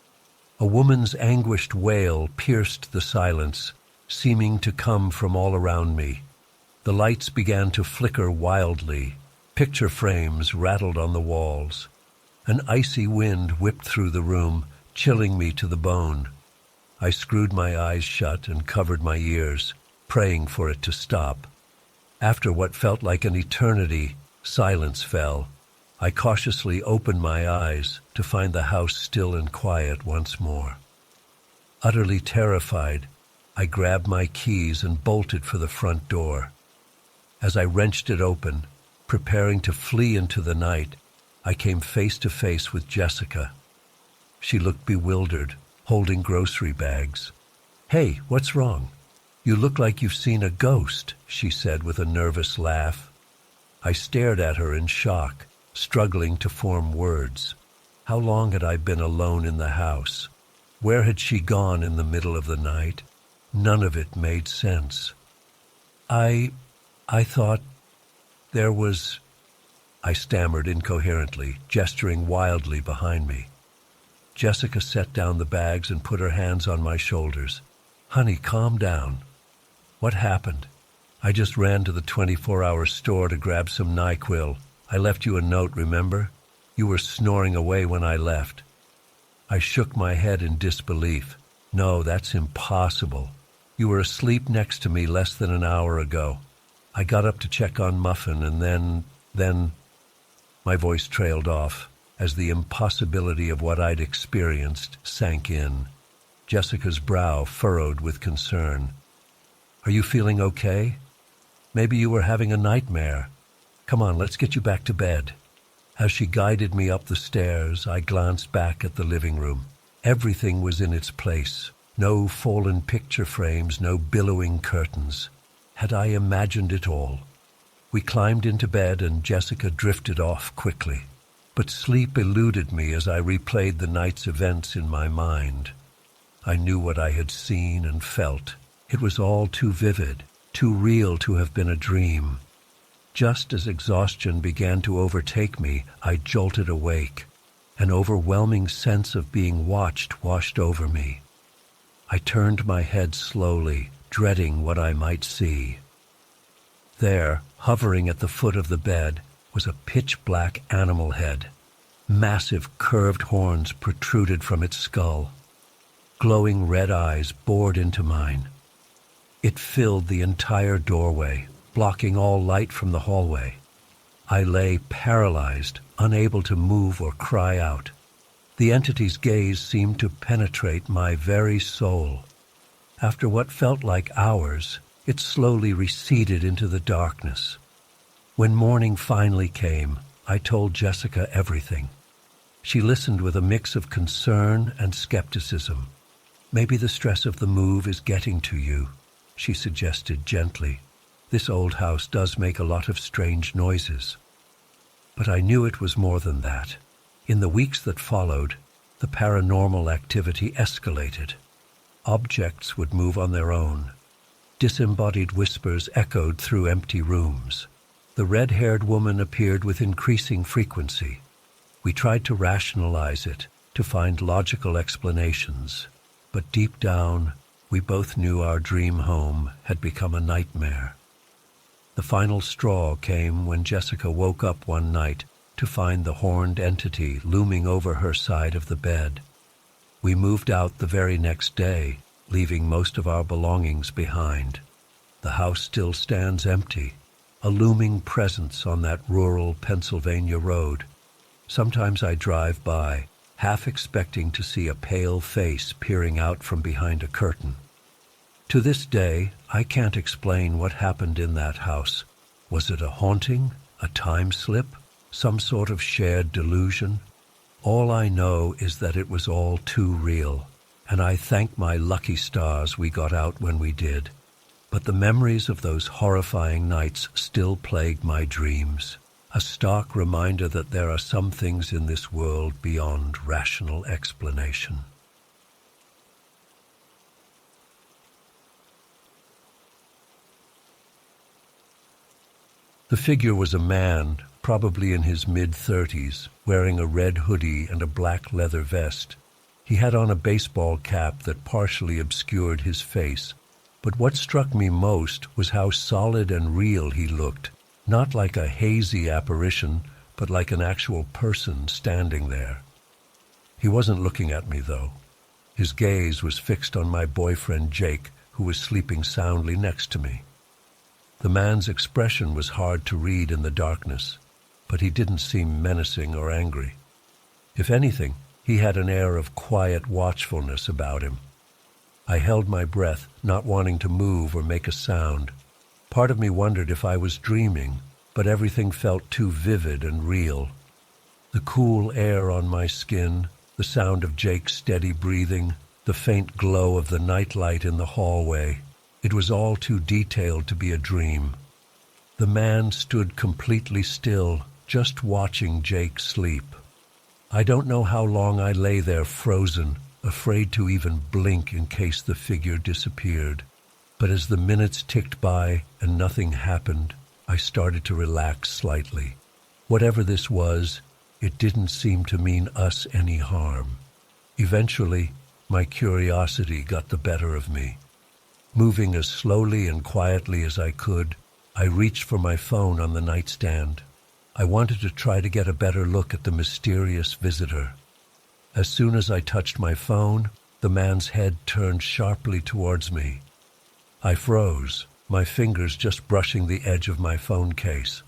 A woman's anguished wail pierced the silence, seeming to come from all around me. The lights began to flicker wildly. Picture frames rattled on the walls. An icy wind whipped through the room, chilling me to the bone. I screwed my eyes shut and covered my ears, praying for it to stop. After what felt like an eternity, silence fell. I cautiously opened my eyes to find the house still and quiet once more. Utterly terrified, I grabbed my keys and bolted for the front door. As I wrenched it open, preparing to flee into the night, I came face to face with Jessica. She looked bewildered, holding grocery bags. "Hey, what's wrong? You look like you've seen a ghost," she said with a nervous laugh. I stared at her in shock, struggling to form words. How long had I been alone in the house? Where had she gone in the middle of the night? None of it made sense. I thought there was... I stammered incoherently, gesturing wildly behind me. Jessica set down the bags and put her hands on my shoulders. "Honey, calm down." "What happened?" "I just ran to the 24-hour store to grab some NyQuil. I left you a note, remember? You were snoring away when I left." I shook my head in disbelief. "No, that's impossible. You were asleep next to me less than an hour ago. I got up to check on Muffin and then... My voice trailed off as the impossibility of what I'd experienced sank in. Jessica's brow furrowed with concern. "Are you feeling okay? Maybe you were having a nightmare. Come on, let's get you back to bed." As she guided me up the stairs, I glanced back at the living room. Everything was in its place. No fallen picture frames, no billowing curtains. Had I imagined it all? We climbed into bed and Jessica drifted off quickly. But sleep eluded me as I replayed the night's events in my mind. I knew what I had seen and felt. It was all too vivid, too real to have been a dream. Just as exhaustion began to overtake me, I jolted awake. An overwhelming sense of being watched washed over me. I turned my head slowly, dreading what I might see. There, hovering at the foot of the bed, was a pitch-black animal head. Massive curved horns protruded from its skull. Glowing red eyes bored into mine. It filled the entire doorway, blocking all light from the hallway. I lay paralyzed, unable to move or cry out. The entity's gaze seemed to penetrate my very soul. After what felt like hours, it slowly receded into the darkness. When morning finally came, I told Jessica everything. She listened with a mix of concern and skepticism. "Maybe the stress of the move is getting to you," she suggested gently. "This old house does make a lot of strange noises." But I knew it was more than that. In the weeks that followed, the paranormal activity escalated. Objects would move on their own. Disembodied whispers echoed through empty rooms. The red-haired woman appeared with increasing frequency. We tried to rationalize it, to find logical explanations. But deep down, we both knew our dream home had become a nightmare. The final straw came when Jessica woke up one night to find the horned entity looming over her side of the bed. We moved out the very next day, leaving most of our belongings behind. The house still stands empty, a looming presence on that rural Pennsylvania road. Sometimes I drive by, half expecting to see a pale face peering out from behind a curtain. To this day, I can't explain what happened in that house. Was it a haunting, a time slip, some sort of shared delusion? All I know is that it was all too real, and I thank my lucky stars we got out when we did. But the memories of those horrifying nights still plague my dreams, a stark reminder that there are some things in this world beyond rational explanation. The figure was a man, probably in his mid-30s, wearing a red hoodie and a black leather vest. He had on a baseball cap that partially obscured his face, but what struck me most was how solid and real he looked, not like a hazy apparition, but like an actual person standing there. He wasn't looking at me, though. His gaze was fixed on my boyfriend Jake, who was sleeping soundly next to me. The man's expression was hard to read in the darkness, but he didn't seem menacing or angry. If anything, he had an air of quiet watchfulness about him. I held my breath, not wanting to move or make a sound. Part of me wondered if I was dreaming, but everything felt too vivid and real. The cool air on my skin, the sound of Jake's steady breathing, the faint glow of the nightlight in the hallway. It was all too detailed to be a dream. The man stood completely still, just watching Jake sleep. I don't know how long I lay there frozen, afraid to even blink in case the figure disappeared. But as the minutes ticked by and nothing happened, I started to relax slightly. Whatever this was, it didn't seem to mean us any harm. Eventually, my curiosity got the better of me. Moving as slowly and quietly as I could, I reached for my phone on the nightstand. I wanted to try to get a better look at the mysterious visitor. As soon as I touched my phone, the man's head turned sharply towards me. I froze, my fingers just brushing the edge of my phone case.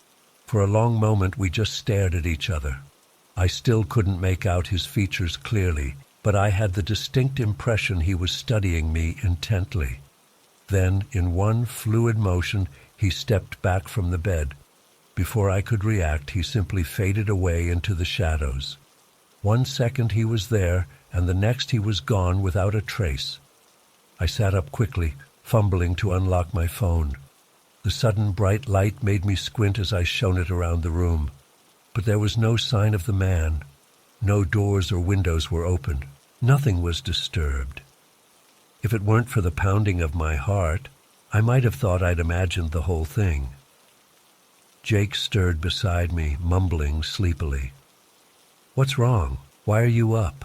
For a long moment we just stared at each other. I still couldn't make out his features clearly, but I had the distinct impression he was studying me intently. Then, in one fluid motion, he stepped back from the bed. Before I could react, he simply faded away into the shadows. 1 second he was there, and the next he was gone without a trace. I sat up quickly, fumbling to unlock my phone. The sudden bright light made me squint as I shone it around the room. But there was no sign of the man. No doors or windows were open. Nothing was disturbed. If it weren't for the pounding of my heart, I might have thought I'd imagined the whole thing. Jake stirred beside me, mumbling sleepily. "What's wrong? Why are you up?"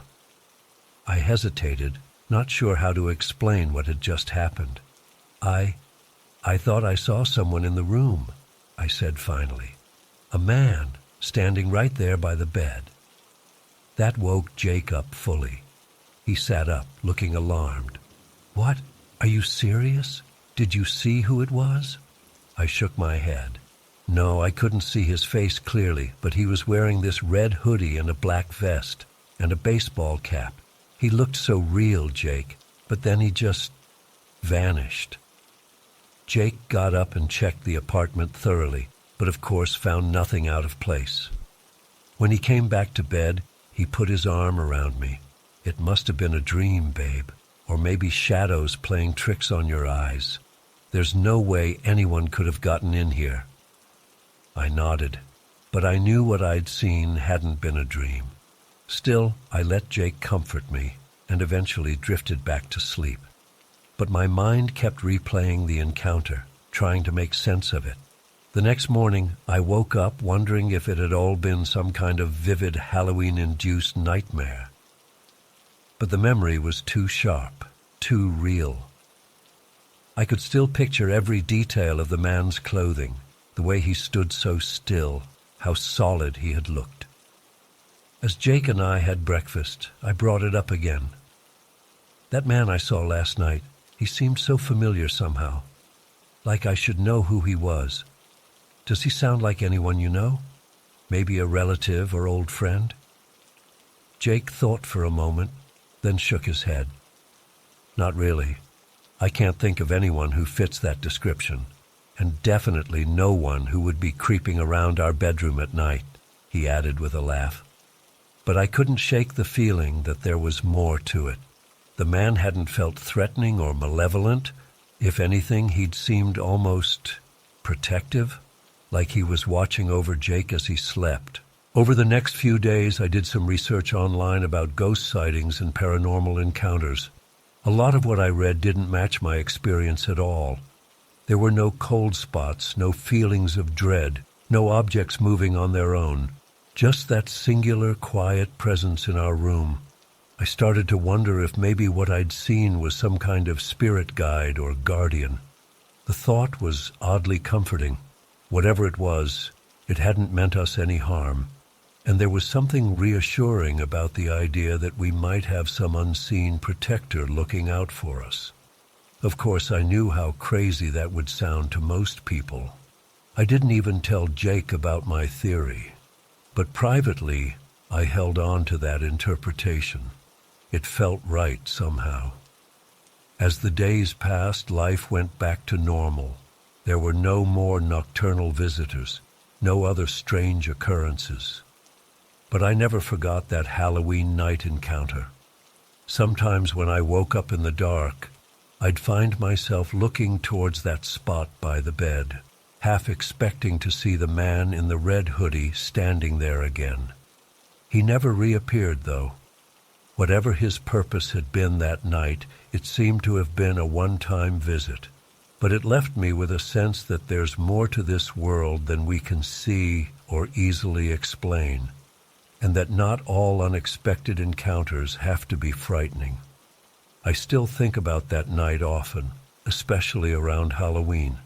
I hesitated, not sure how to explain what had just happened. I thought I saw someone in the room," I said finally. "A man, standing right there by the bed." That woke Jake up fully. He sat up, looking alarmed. "What? Are you serious? Did you see who it was?" I shook my head. No, I couldn't see his face clearly, but he was wearing this red hoodie and a black vest and a baseball cap. He looked so real, Jake, but then he just vanished. Jake got up and checked the apartment thoroughly, but of course found nothing out of place. When he came back to bed, he put his arm around me. "It must have been a dream, babe, or maybe shadows playing tricks on your eyes. There's no way anyone could have gotten in here." I nodded, but I knew what I'd seen hadn't been a dream. Still, I let Jake comfort me and eventually drifted back to sleep. But my mind kept replaying the encounter, trying to make sense of it. The next morning, I woke up wondering if it had all been some kind of vivid Halloween-induced nightmare. But the memory was too sharp, too real. I could still picture every detail of the man's clothing, the way he stood so still, how solid he had looked. As Jake and I had breakfast, I brought it up again. "That man I saw last night, he seemed so familiar somehow, like I should know who he was. Does he sound like anyone you know? Maybe a relative or old friend?" Jake thought for a moment, then shook his head. "Not really. I can't think of anyone who fits that description, and definitely no one who would be creeping around our bedroom at night," he added with a laugh. But I couldn't shake the feeling that there was more to it. The man hadn't felt threatening or malevolent. If anything, he'd seemed almost protective, like he was watching over Jake as he slept. Over the next few days, I did some research online about ghost sightings and paranormal encounters. A lot of what I read didn't match my experience at all. There were no cold spots, no feelings of dread, no objects moving on their own. Just that singular, quiet presence in our room. I started to wonder if maybe what I'd seen was some kind of spirit guide or guardian. The thought was oddly comforting. Whatever it was, it hadn't meant us any harm. And there was something reassuring about the idea that we might have some unseen protector looking out for us. Of course, I knew how crazy that would sound to most people. I didn't even tell Jake about my theory. But privately, I held on to that interpretation. It felt right somehow. As the days passed, life went back to normal. There were no more nocturnal visitors, no other strange occurrences. But I never forgot that Halloween night encounter. Sometimes when I woke up in the dark, I'd find myself looking towards that spot by the bed, half expecting to see the man in the red hoodie standing there again. He never reappeared, though. Whatever his purpose had been that night, it seemed to have been a one-time visit. But it left me with a sense that there's more to this world than we can see or easily explain, and that not all unexpected encounters have to be frightening. I still think about that night often, especially around Halloween.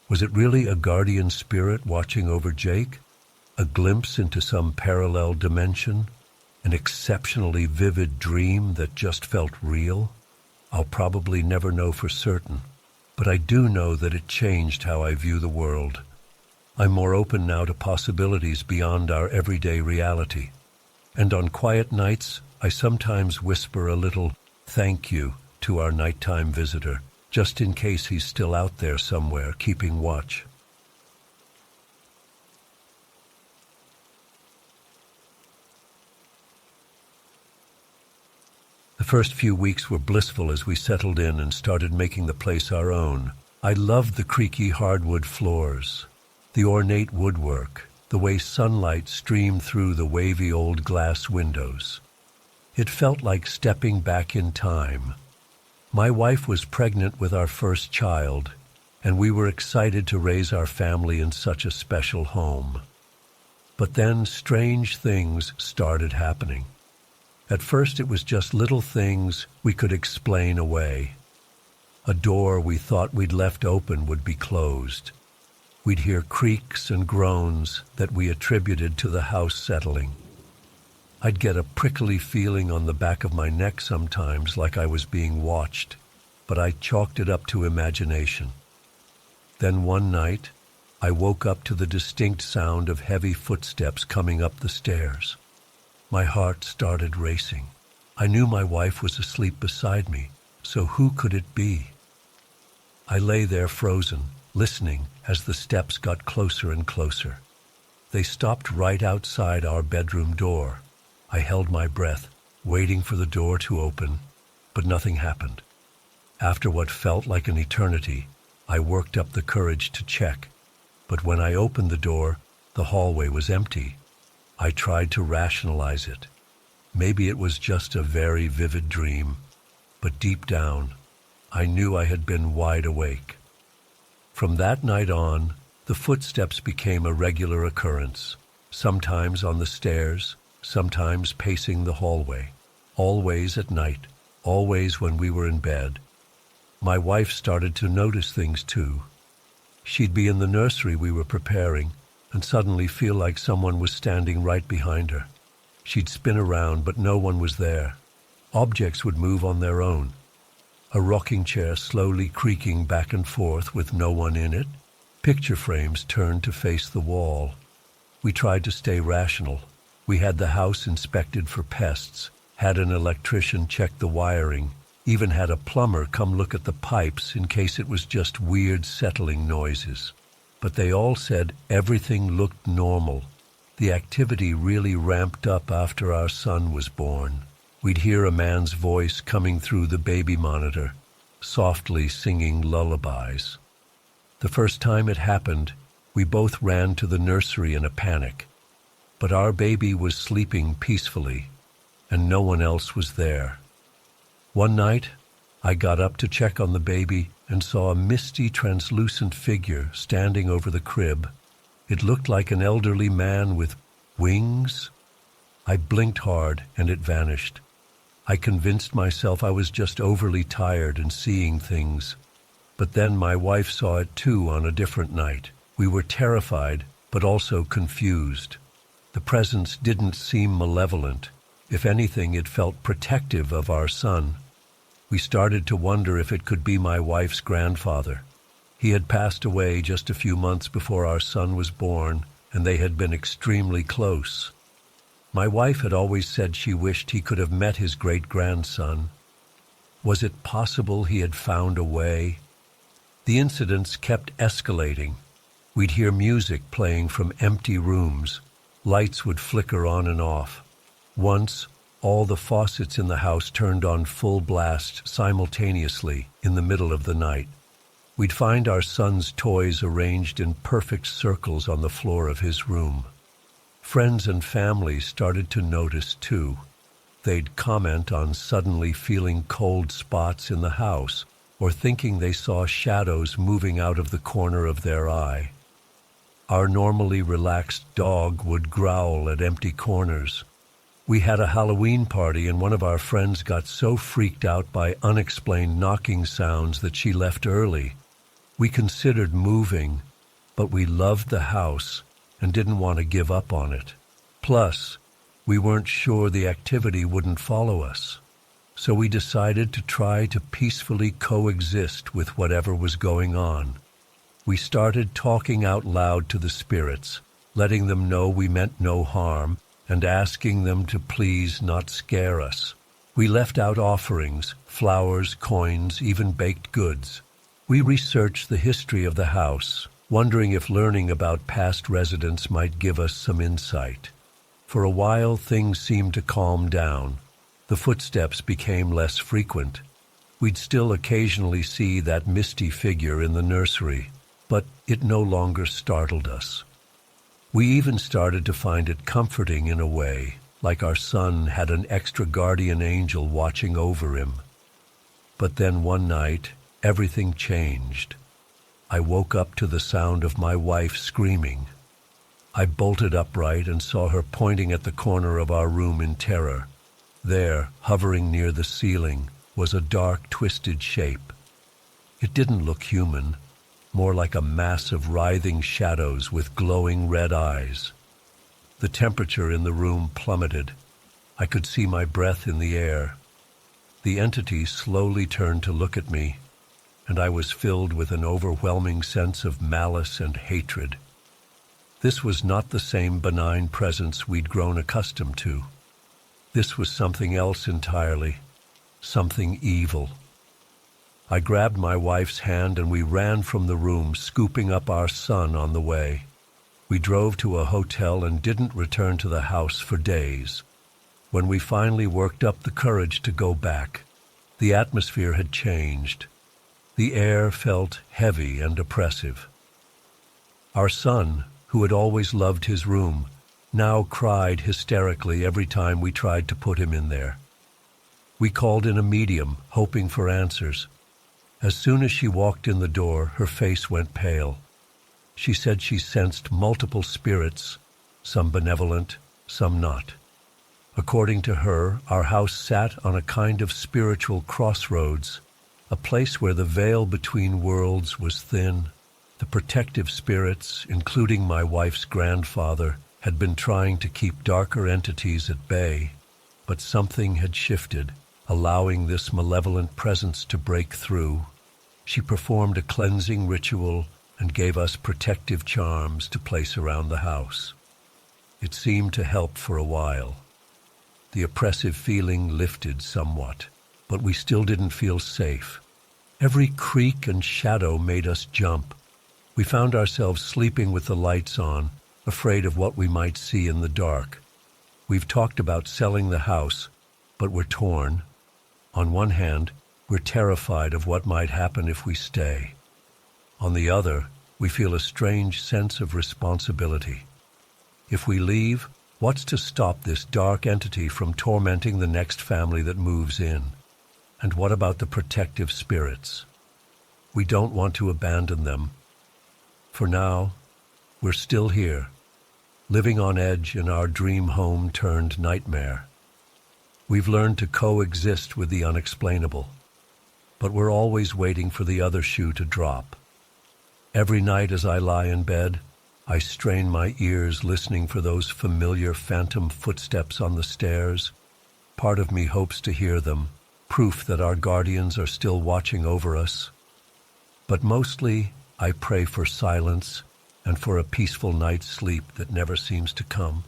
Was it really a guardian spirit watching over Jake? A glimpse into some parallel dimension? An exceptionally vivid dream that just felt real? I'll probably never know for certain, but I do know that it changed how I view the world. I'm more open now to possibilities beyond our everyday reality. And on quiet nights, I sometimes whisper a little "thank you" to our nighttime visitor, just in case he's still out there somewhere keeping watch. The first few weeks were blissful as we settled in and started making the place our own. I loved the creaky hardwood floors, the ornate woodwork, the way sunlight streamed through the wavy old glass windows. It felt like stepping back in time. My wife was pregnant with our first child, and we were excited to raise our family in such a special home. But then strange things started happening. At first it was just little things we could explain away. A door we thought we'd left open would be closed. We'd hear creaks and groans that we attributed to the house settling. I'd get a prickly feeling on the back of my neck sometimes, like I was being watched, but I chalked it up to imagination. Then one night, I woke up to the distinct sound of heavy footsteps coming up the stairs. My heart started racing. I knew my wife was asleep beside me, so who could it be? I lay there frozen, listening as the steps got closer and closer. They stopped right outside our bedroom door. I held my breath, waiting for the door to open, but nothing happened. After what felt like an eternity, I worked up the courage to check, but when I opened the door, the hallway was empty. I tried to rationalize it. Maybe it was just a very vivid dream, but deep down, I knew I had been wide awake. From that night on, the footsteps became a regular occurrence, sometimes on the stairs, sometimes pacing the hallway, always at night, always when we were in bed. My wife started to notice things too. She'd be in the nursery we were preparing and suddenly feel like someone was standing right behind her. She'd spin around, but no one was there. Objects would move on their own. A rocking chair slowly creaking back and forth with no one in it. Picture frames turned to face the wall. We tried to stay rational. We had the house inspected for pests, had an electrician check the wiring, even had a plumber come look at the pipes in case it was just weird settling noises. But they all said everything looked normal. The activity really ramped up after our son was born. We'd hear a man's voice coming through the baby monitor, softly singing lullabies. The first time it happened, we both ran to the nursery in a panic. But our baby was sleeping peacefully, and no one else was there. One night, I got up to check on the baby and saw a misty, translucent figure standing over the crib. It looked like an elderly man with wings. I blinked hard, and it vanished. I convinced myself I was just overly tired and seeing things. But then my wife saw it too on a different night. We were terrified, but also confused. The presence didn't seem malevolent. If anything, it felt protective of our son. We started to wonder if it could be my wife's grandfather. He had passed away just a few months before our son was born, and they had been extremely close. My wife had always said she wished he could have met his great-grandson. Was it possible he had found a way? The incidents kept escalating. We'd hear music playing from empty rooms. Lights would flicker on and off. Once, all the faucets in the house turned on full blast simultaneously in the middle of the night. We'd find our son's toys arranged in perfect circles on the floor of his room. Friends and family started to notice too. They'd comment on suddenly feeling cold spots in the house or thinking they saw shadows moving out of the corner of their eye. Our normally relaxed dog would growl at empty corners. We had a Halloween party and one of our friends got so freaked out by unexplained knocking sounds that she left early. We considered moving, but we loved the house and didn't want to give up on it. Plus, we weren't sure the activity wouldn't follow us. So we decided to try to peacefully coexist with whatever was going on. We started talking out loud to the spirits, letting them know we meant no harm, and asking them to please not scare us. We left out offerings, flowers, coins, even baked goods. We researched the history of the house, wondering if learning about past residents might give us some insight. For a while, things seemed to calm down. The footsteps became less frequent. We'd still occasionally see that misty figure in the nursery, but it no longer startled us. We even started to find it comforting in a way, like our son had an extra guardian angel watching over him. But then one night, everything changed. I woke up to the sound of my wife screaming. I bolted upright and saw her pointing at the corner of our room in terror. There, hovering near the ceiling, was a dark, twisted shape. It didn't look human, more like a mass of writhing shadows with glowing red eyes. The temperature in the room plummeted. I could see my breath in the air. The entity slowly turned to look at me, and I was filled with an overwhelming sense of malice and hatred. This was not the same benign presence we'd grown accustomed to. This was something else entirely, something evil. I grabbed my wife's hand and we ran from the room, scooping up our son on the way. We drove to a hotel and didn't return to the house for days. When we finally worked up the courage to go back, the atmosphere had changed. The air felt heavy and oppressive. Our son, who had always loved his room, now cried hysterically every time we tried to put him in there. We called in a medium, hoping for answers. As soon as she walked in the door, her face went pale. She said she sensed multiple spirits, some benevolent, some not. According to her, our house sat on a kind of spiritual crossroads, a place where the veil between worlds was thin. The protective spirits, including my wife's grandfather, had been trying to keep darker entities at bay, but something had shifted, allowing this malevolent presence to break through. She performed a cleansing ritual and gave us protective charms to place around the house. It seemed to help for a while. The oppressive feeling lifted somewhat, but we still didn't feel safe. Every creak and shadow made us jump. We found ourselves sleeping with the lights on, afraid of what we might see in the dark. We've talked about selling the house, but we're torn. On one hand, we're terrified of what might happen if we stay. On the other, we feel a strange sense of responsibility. If we leave, what's to stop this dark entity from tormenting the next family that moves in? And what about the protective spirits? We don't want to abandon them. For now, we're still here, living on edge in our dream home turned nightmare. We've learned to coexist with the unexplainable, but we're always waiting for the other shoe to drop. Every night as I lie in bed, I strain my ears listening for those familiar phantom footsteps on the stairs. Part of me hopes to hear them, proof that our guardians are still watching over us. But mostly, I pray for silence and for a peaceful night's sleep that never seems to come.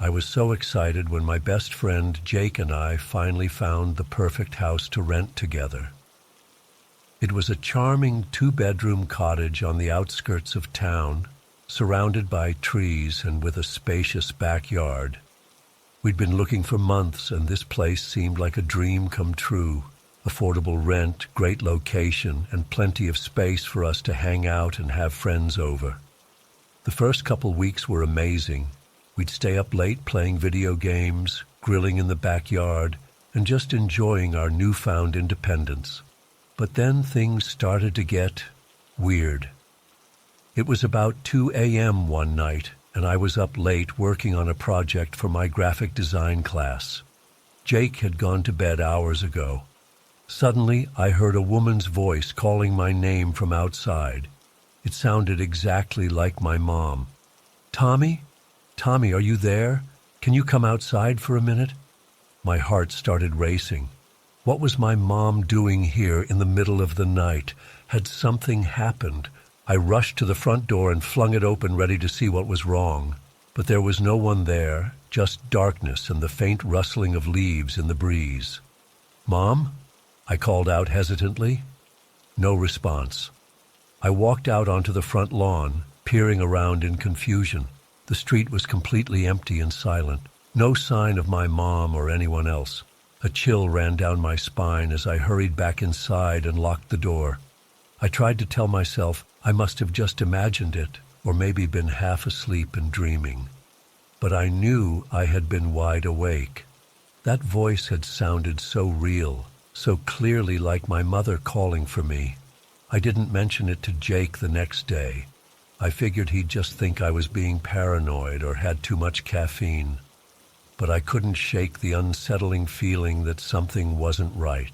I was so excited when my best friend Jake and I finally found the perfect house to rent together. It was a charming 2-bedroom cottage on the outskirts of town, surrounded by trees and with a spacious backyard. We'd been looking for months, and this place seemed like a dream come true. Affordable rent, great location, and plenty of space for us to hang out and have friends over. The first couple weeks were amazing. We'd stay up late playing video games, grilling in the backyard, and just enjoying our newfound independence. But then things started to get weird. It was about 2 a.m. one night, and I was up late working on a project for my graphic design class. Jake had gone to bed hours ago. Suddenly, I heard a woman's voice calling my name from outside. It sounded exactly like my mom. "Tommy? Tommy, are you there? Can you come outside for a minute?" My heart started racing. What was my mom doing here in the middle of the night? Had something happened? I rushed to the front door and flung it open, ready to see what was wrong. But there was no one there, just darkness and the faint rustling of leaves in the breeze. "Mom?" I called out hesitantly. No response. I walked out onto the front lawn, peering around in confusion. The street was completely empty and silent. No sign of my mom or anyone else. A chill ran down my spine as I hurried back inside and locked the door. I tried to tell myself I must have just imagined it, or maybe been half asleep and dreaming. But I knew I had been wide awake. That voice had sounded so real, so clearly like my mother calling for me. I didn't mention it to Jake the next day. I figured he'd just think I was being paranoid or had too much caffeine. But I couldn't shake the unsettling feeling that something wasn't right.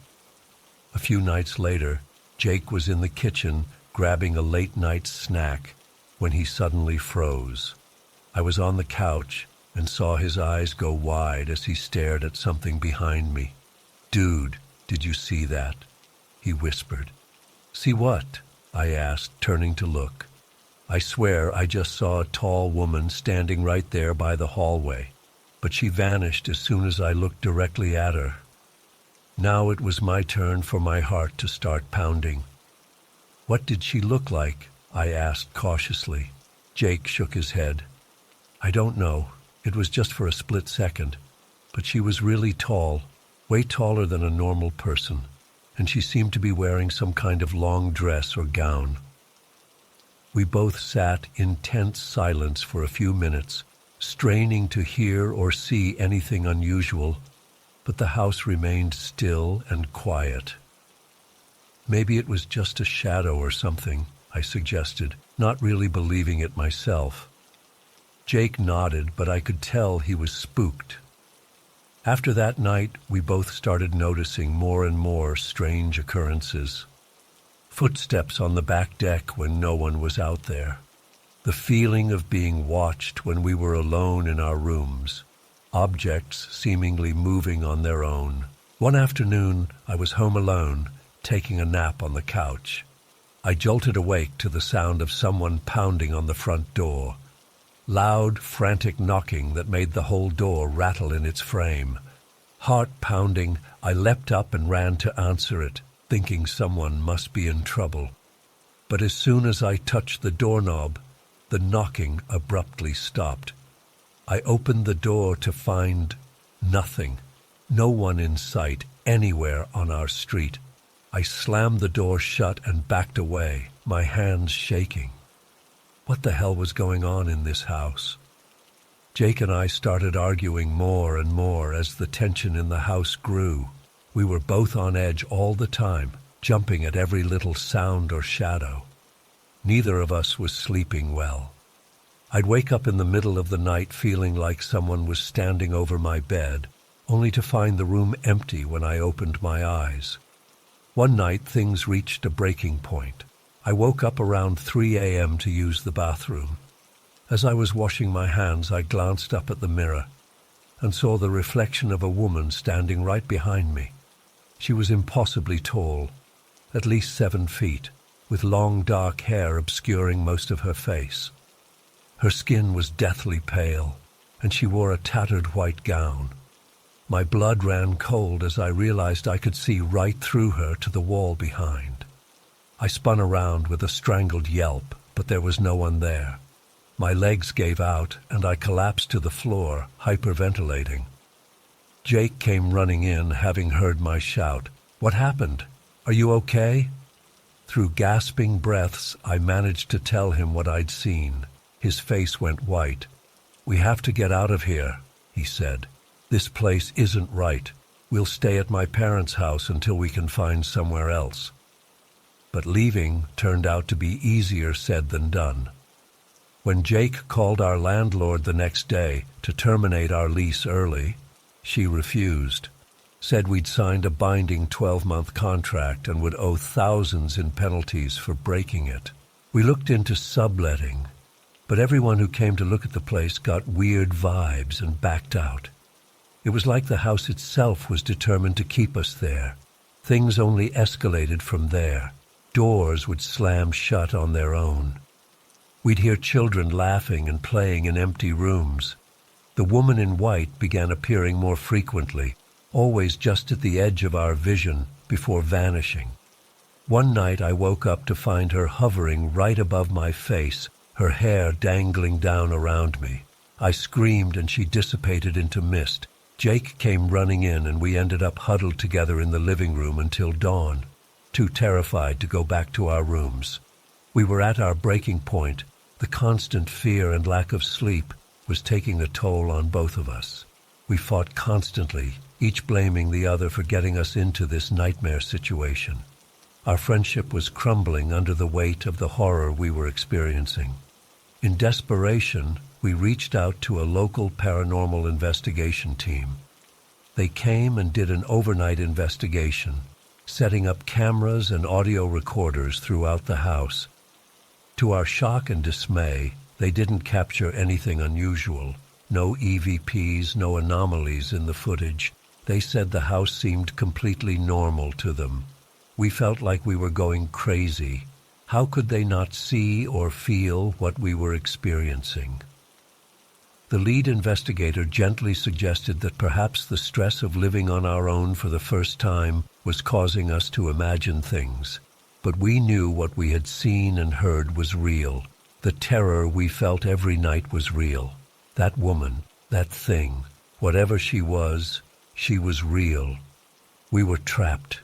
A few nights later, Jake was in the kitchen grabbing a late-night snack when he suddenly froze. I was on the couch and saw his eyes go wide as he stared at something behind me. "Dude, did you see that?" he whispered. "See what?" I asked, turning to look. I swear I just saw a tall woman standing right there by the hallway, but she vanished as soon as I looked directly at her. Now it was my turn for my heart to start pounding. "What did she look like?" I asked cautiously. Jake shook his head. "I don't know. It was just for a split second. But she was really tall, way taller than a normal person, and she seemed to be wearing some kind of long dress or gown." We both sat in tense silence for a few minutes, straining to hear or see anything unusual, but the house remained still and quiet. "Maybe it was just a shadow or something," I suggested, not really believing it myself. Jake nodded, but I could tell he was spooked. After that night, we both started noticing more and more strange occurrences. Footsteps on the back deck when no one was out there. The feeling of being watched when we were alone in our rooms. Objects seemingly moving on their own. One afternoon, I was home alone, taking a nap on the couch. I jolted awake to the sound of someone pounding on the front door. Loud, frantic knocking that made the whole door rattle in its frame. Heart pounding, I leapt up and ran to answer it, thinking someone must be in trouble. But as soon as I touched the doorknob, the knocking abruptly stopped. I opened the door to find nothing, no one in sight anywhere on our street. I slammed the door shut and backed away, my hands shaking. What the hell was going on in this house? Jake and I started arguing more and more as the tension in the house grew. We were both on edge all the time, jumping at every little sound or shadow. Neither of us was sleeping well. I'd wake up in the middle of the night feeling like someone was standing over my bed, only to find the room empty when I opened my eyes. One night, things reached a breaking point. I woke up around 3 a.m. to use the bathroom. As I was washing my hands, I glanced up at the mirror and saw the reflection of a woman standing right behind me. She was impossibly tall, at least 7 feet, with long dark hair obscuring most of her face. Her skin was deathly pale, and she wore a tattered white gown. My blood ran cold as I realized I could see right through her to the wall behind. I spun around with a strangled yelp, but there was no one there. My legs gave out, and I collapsed to the floor, hyperventilating. Jake came running in, having heard my shout. "What happened? Are you okay?" Through gasping breaths, I managed to tell him what I'd seen. His face went white. "We have to get out of here," he said. "This place isn't right. We'll stay at my parents' house until we can find somewhere else." But leaving turned out to be easier said than done. When Jake called our landlord the next day to terminate our lease early, she refused, said we'd signed a binding 12-month contract and would owe thousands in penalties for breaking it. We looked into subletting, but everyone who came to look at the place got weird vibes and backed out. It was like the house itself was determined to keep us there. Things only escalated from there. Doors would slam shut on their own. We'd hear children laughing and playing in empty rooms. The woman in white began appearing more frequently, always just at the edge of our vision before vanishing. One night I woke up to find her hovering right above my face, her hair dangling down around me. I screamed and she dissipated into mist. Jake came running in and we ended up huddled together in the living room until dawn, too terrified to go back to our rooms. We were at our breaking point. The constant fear and lack of sleep was taking a toll on both of us. We fought constantly, each blaming the other for getting us into this nightmare situation. Our friendship was crumbling under the weight of the horror we were experiencing. In desperation, we reached out to a local paranormal investigation team. They came and did an overnight investigation, setting up cameras and audio recorders throughout the house. To our shock and dismay, they didn't capture anything unusual. No EVPs, no anomalies in the footage. They said the house seemed completely normal to them. We felt like we were going crazy. How could they not see or feel what we were experiencing? The lead investigator gently suggested that perhaps the stress of living on our own for the first time was causing us to imagine things. But we knew what we had seen and heard was real. The terror we felt every night was real. That woman, that thing, whatever she was real. We were trapped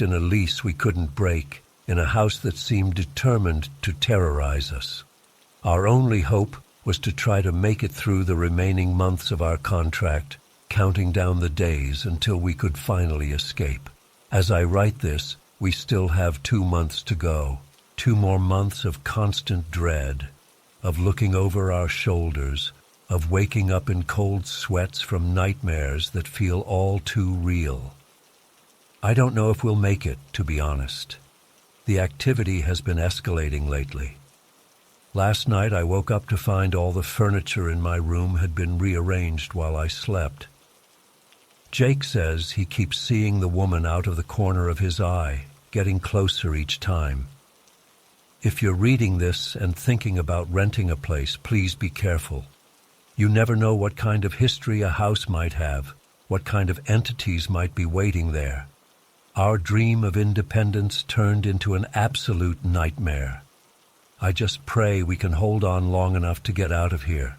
in a lease we couldn't break, in a house that seemed determined to terrorize us. Our only hope was to try to make it through the remaining months of our contract, counting down the days until we could finally escape. As I write this, we still have 2 months to go. 2 more months of constant dread, of looking over our shoulders, of waking up in cold sweats from nightmares that feel all too real. I don't know if we'll make it, to be honest. The activity has been escalating lately. Last night I woke up to find all the furniture in my room had been rearranged while I slept. Jake says he keeps seeing the woman out of the corner of his eye, getting closer each time. If you're reading this and thinking about renting a place, please be careful. You never know what kind of history a house might have, what kind of entities might be waiting there. Our dream of independence turned into an absolute nightmare. I just pray we can hold on long enough to get out of here,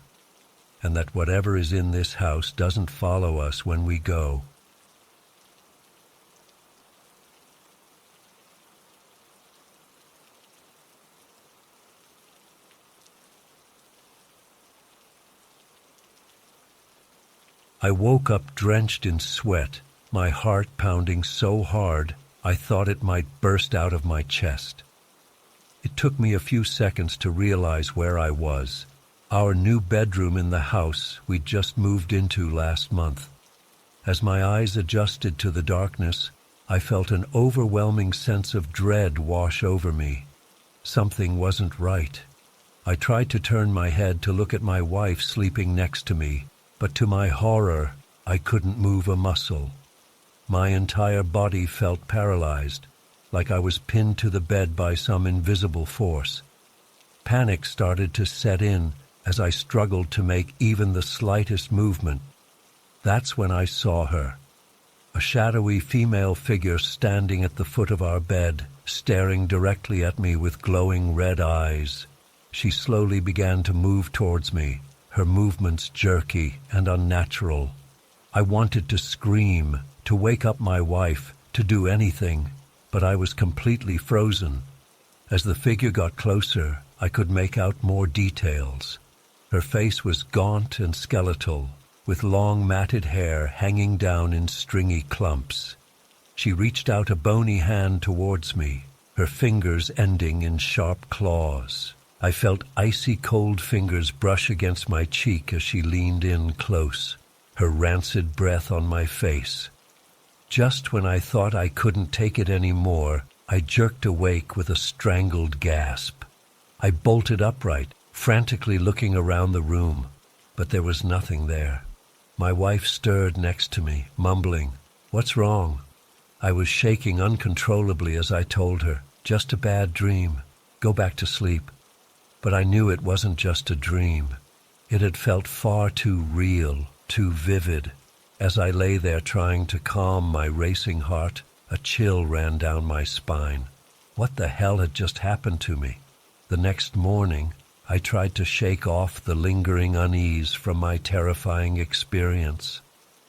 and that whatever is in this house doesn't follow us when we go. I woke up drenched in sweat, my heart pounding so hard I thought it might burst out of my chest. It took me a few seconds to realize where I was. Our new bedroom in the house we'd just moved into last month. As my eyes adjusted to the darkness, I felt an overwhelming sense of dread wash over me. Something wasn't right. I tried to turn my head to look at my wife sleeping next to me, but to my horror, I couldn't move a muscle. My entire body felt paralyzed, like I was pinned to the bed by some invisible force. Panic started to set in as I struggled to make even the slightest movement. That's when I saw her, a shadowy female figure standing at the foot of our bed, staring directly at me with glowing red eyes. She slowly began to move towards me, her movements jerky and unnatural. I wanted to scream, to wake up my wife, to do anything, but I was completely frozen. As the figure got closer, I could make out more details. Her face was gaunt and skeletal, with long matted hair hanging down in stringy clumps. She reached out a bony hand towards me, her fingers ending in sharp claws. I felt icy cold fingers brush against my cheek as she leaned in close, her rancid breath on my face. Just when I thought I couldn't take it anymore, I jerked awake with a strangled gasp. I bolted upright, frantically looking around the room, but there was nothing there. My wife stirred next to me, mumbling, "What's wrong?" I was shaking uncontrollably as I told her, "Just a bad dream. Go back to sleep." But I knew it wasn't just a dream. It had felt far too real, too vivid. As I lay there trying to calm my racing heart, a chill ran down my spine. What the hell had just happened to me? The next morning, I tried to shake off the lingering unease from my terrifying experience.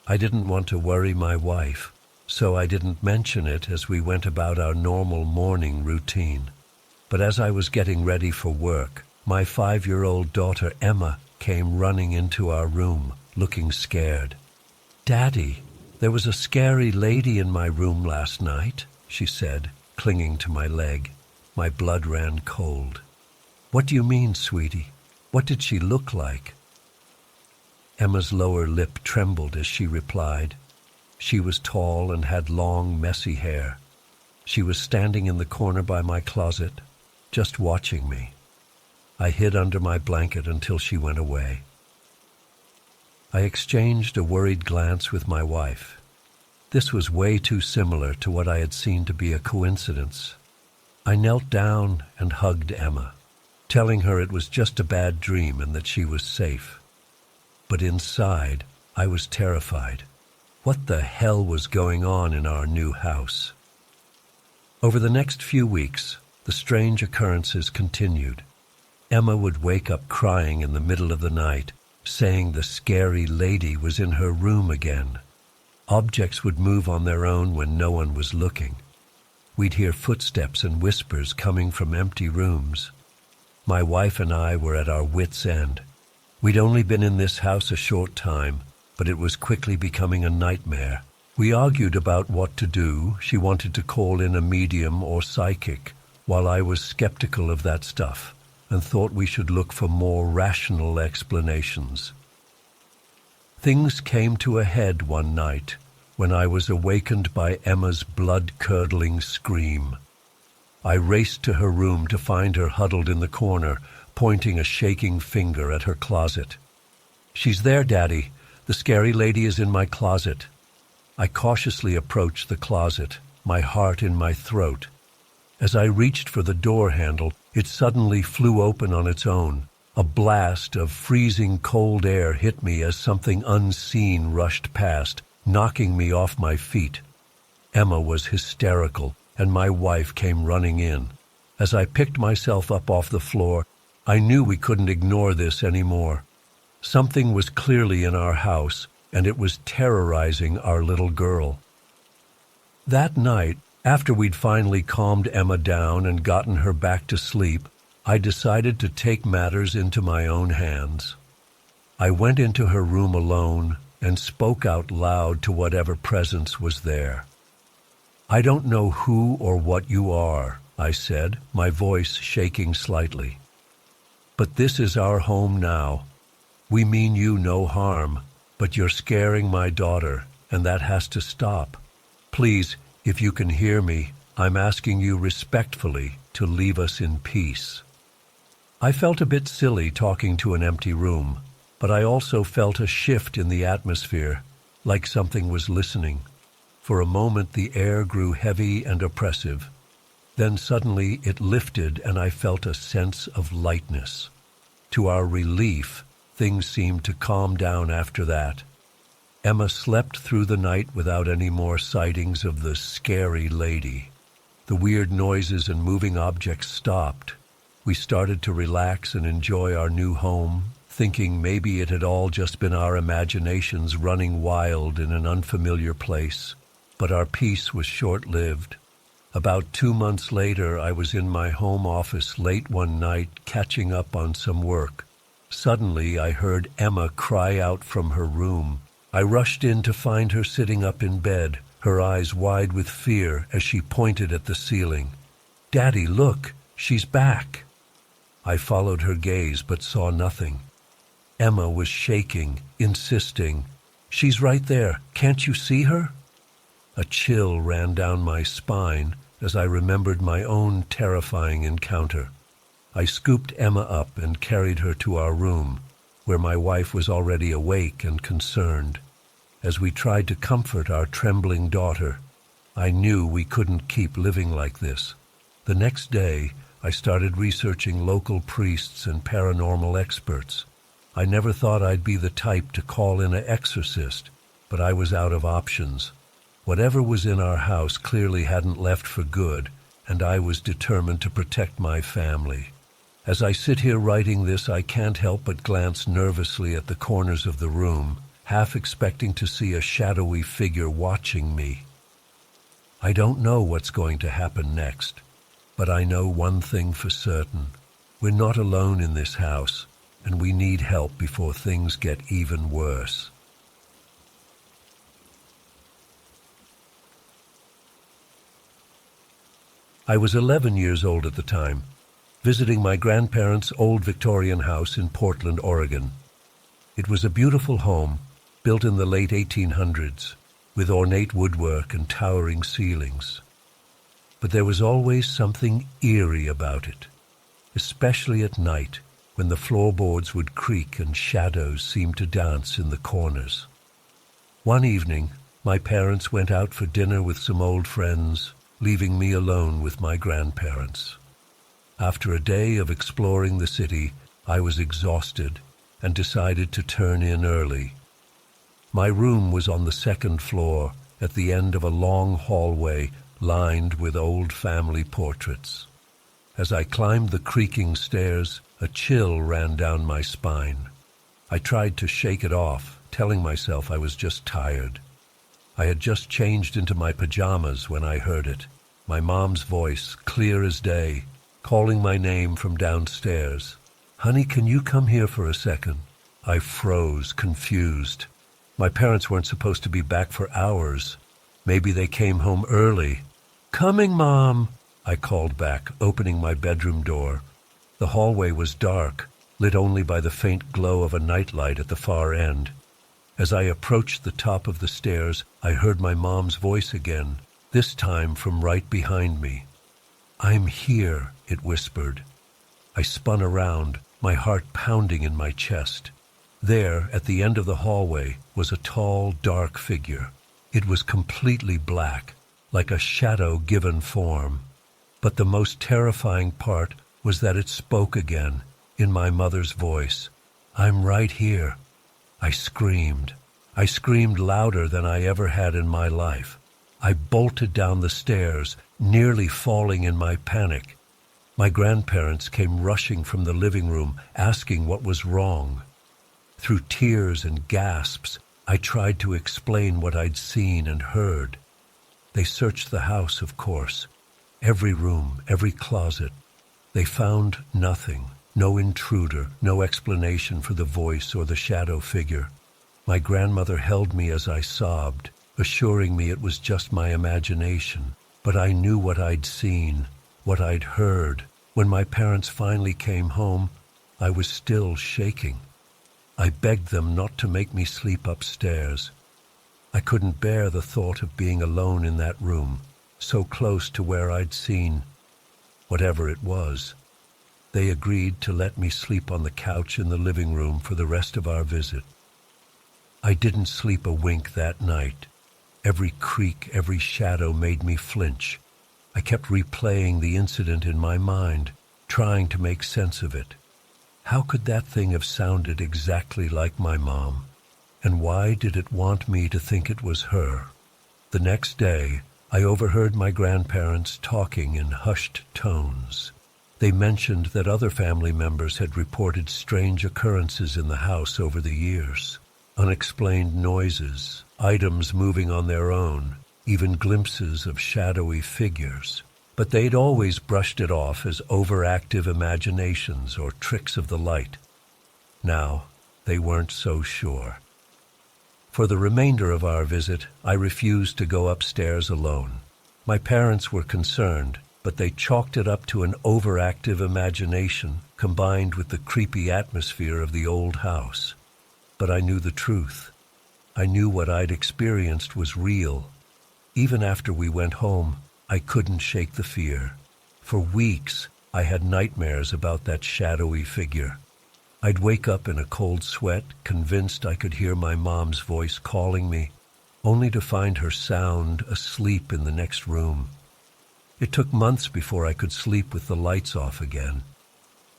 I didn't want to worry my wife, so I didn't mention it as we went about our normal morning routine. But as I was getting ready for work, my 5-year-old daughter Emma came running into our room, looking scared. "Daddy, there was a scary lady in my room last night," she said, clinging to my leg. My blood ran cold. "What do you mean, sweetie? What did she look like?" Emma's lower lip trembled as she replied, She was tall and had long, messy hair. She was standing in the corner by my closet, just watching me. I hid under my blanket until she went away. I exchanged a worried glance with my wife. This was way too similar to what I had seen to be a coincidence. I knelt down and hugged Emma, telling her it was just a bad dream and that she was safe. But inside, I was terrified. What the hell was going on in our new house? Over the next few weeks, the strange occurrences continued. Emma would wake up crying in the middle of the night, saying the scary lady was in her room again. Objects would move on their own when no one was looking. We'd hear footsteps and whispers coming from empty rooms. My wife and I were at our wits' end. We'd only been in this house a short time, but it was quickly becoming a nightmare. We argued about what to do. She wanted to call in a medium or psychic, while I was skeptical of that stuff and thought we should look for more rational explanations. Things came to a head one night when I was awakened by Emma's blood-curdling scream. I raced to her room to find her huddled in the corner, pointing a shaking finger at her closet. "She's there, Daddy. The scary lady is in my closet." I cautiously approached the closet, my heart in my throat. As I reached for the door handle, it suddenly flew open on its own. A blast of freezing cold air hit me as something unseen rushed past, knocking me off my feet. Emma was hysterical, and my wife came running in. As I picked myself up off the floor, I knew we couldn't ignore this anymore. Something was clearly in our house, and it was terrorizing our little girl. That night, after we'd finally calmed Emma down and gotten her back to sleep, I decided to take matters into my own hands. I went into her room alone and spoke out loud to whatever presence was there. "I don't know who or what you are," I said, my voice shaking slightly. "But this is our home now. We mean you no harm, but you're scaring my daughter, and that has to stop. Please, if you can hear me, I'm asking you respectfully to leave us in peace." I felt a bit silly talking to an empty room, but I also felt a shift in the atmosphere, like something was listening. For a moment the air grew heavy and oppressive. Then suddenly it lifted and I felt a sense of lightness. To our relief, things seemed to calm down after that. Emma slept through the night without any more sightings of the scary lady. The weird noises and moving objects stopped. We started to relax and enjoy our new home, thinking maybe it had all just been our imaginations running wild in an unfamiliar place. But our peace was short-lived. About 2 months later, I was in my home office late one night, catching up on some work. Suddenly, I heard Emma cry out from her room. I rushed in to find her sitting up in bed, her eyes wide with fear as she pointed at the ceiling. "Daddy, look, she's back." I followed her gaze but saw nothing. Emma was shaking, insisting, "She's right there. Can't you see her?" A chill ran down my spine as I remembered my own terrifying encounter. I scooped Emma up and carried her to our room, where my wife was already awake and concerned. As we tried to comfort our trembling daughter, I knew we couldn't keep living like this. The next day, I started researching local priests and paranormal experts. I never thought I'd be the type to call in an exorcist, but I was out of options. Whatever was in our house clearly hadn't left for good, and I was determined to protect my family. As I sit here writing this, I can't help but glance nervously at the corners of the room, half expecting to see a shadowy figure watching me. I don't know what's going to happen next, but I know one thing for certain. We're not alone in this house, and we need help before things get even worse. I was 11 years old at the time, visiting my grandparents' old Victorian house in Portland, Oregon. It was a beautiful home, built in the late 1800s. with ornate woodwork and towering ceilings. But there was always something eerie about it, especially at night when the floorboards would creak and shadows seemed to dance in the corners. One evening, my parents went out for dinner with some old friends, leaving me alone with my grandparents. After a day of exploring the city, I was exhausted and decided to turn in early. My room was on the second floor, at the end of a long hallway lined with old family portraits. As I climbed the creaking stairs, a chill ran down my spine. I tried to shake it off, telling myself I was just tired. I had just changed into my pajamas when I heard it, my mom's voice, clear as day, calling my name from downstairs. "Honey, can you come here for a second?" I froze, confused. My parents weren't supposed to be back for hours. Maybe they came home early. "Coming, Mom," I called back, opening my bedroom door. The hallway was dark, lit only by the faint glow of a nightlight at the far end. As I approached the top of the stairs, I heard my mom's voice again, this time from right behind me. "I'm here," it whispered. I spun around, my heart pounding in my chest. There, at the end of the hallway, was a tall, dark figure. It was completely black, like a shadow given form. But the most terrifying part was that it spoke again, in my mother's voice. "I'm right here." I screamed. I screamed louder than I ever had in my life. I bolted down the stairs, nearly falling in my panic. My grandparents came rushing from the living room, asking what was wrong. Through tears and gasps, I tried to explain what I'd seen and heard. They searched the house, of course. Every room, every closet. They found nothing, no intruder, no explanation for the voice or the shadow figure. My grandmother held me as I sobbed, assuring me it was just my imagination. But I knew what I'd seen, what I'd heard. When my parents finally came home, I was still shaking. I begged them not to make me sleep upstairs. I couldn't bear the thought of being alone in that room, so close to where I'd seen whatever it was. They agreed to let me sleep on the couch in the living room for the rest of our visit. I didn't sleep a wink that night. Every creak, every shadow made me flinch. I kept replaying the incident in my mind, trying to make sense of it. How could that thing have sounded exactly like my mom? And why did it want me to think it was her? The next day, I overheard my grandparents talking in hushed tones. They mentioned that other family members had reported strange occurrences in the house over the years. Unexplained noises, items moving on their own, even glimpses of shadowy figures. But they'd always brushed it off as overactive imaginations or tricks of the light. Now, they weren't so sure. For the remainder of our visit, I refused to go upstairs alone. My parents were concerned, but they chalked it up to an overactive imagination combined with the creepy atmosphere of the old house. But I knew the truth. I knew what I'd experienced was real. Even after we went home, I couldn't shake the fear. For weeks, I had nightmares about that shadowy figure. I'd wake up in a cold sweat, convinced I could hear my mom's voice calling me, only to find her sound asleep in the next room. It took months before I could sleep with the lights off again.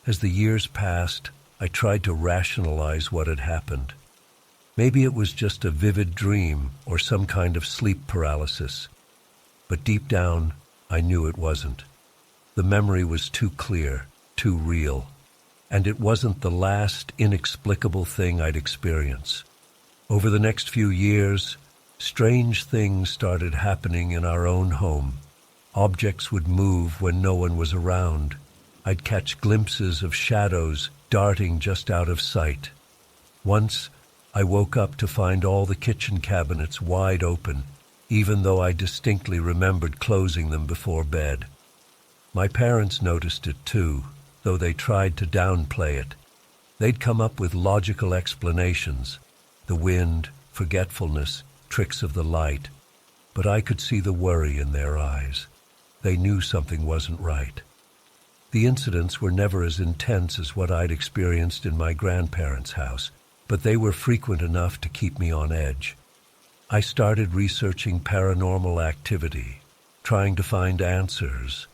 As the years passed, I tried to rationalize what had happened. Maybe it was just a vivid dream or some kind of sleep paralysis. But deep down, I knew it wasn't. The memory was too clear, too real. And it wasn't the last inexplicable thing I'd experience. Over the next few years, strange things started happening in our own home. Objects would move when no one was around. I'd catch glimpses of shadows darting just out of sight. Once, I woke up to find all the kitchen cabinets wide open, even though I distinctly remembered closing them before bed. My parents noticed it too, though they tried to downplay it. They'd come up with logical explanations: the wind, forgetfulness, tricks of the light, but I could see the worry in their eyes. They knew something wasn't right. The incidents were never as intense as what I'd experienced in my grandparents' house, but they were frequent enough to keep me on edge. I started researching paranormal activity, trying to find answers.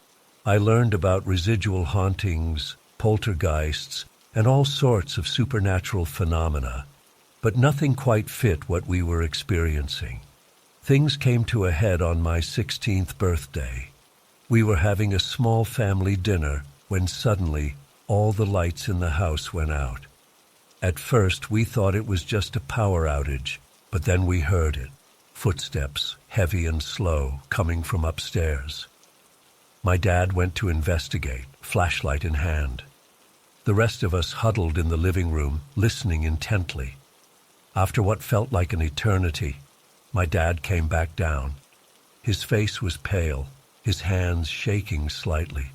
I learned about residual hauntings, poltergeists, and all sorts of supernatural phenomena, but nothing quite fit what we were experiencing. Things came to a head on my 16th birthday. We were having a small family dinner when suddenly all the lights in the house went out. At first we thought it was just a power outage, but then we heard it. Footsteps, heavy and slow, coming from upstairs. My dad went to investigate, flashlight in hand. The rest of us huddled in the living room, listening intently. After what felt like an eternity, my dad came back down. His face was pale, his hands shaking slightly.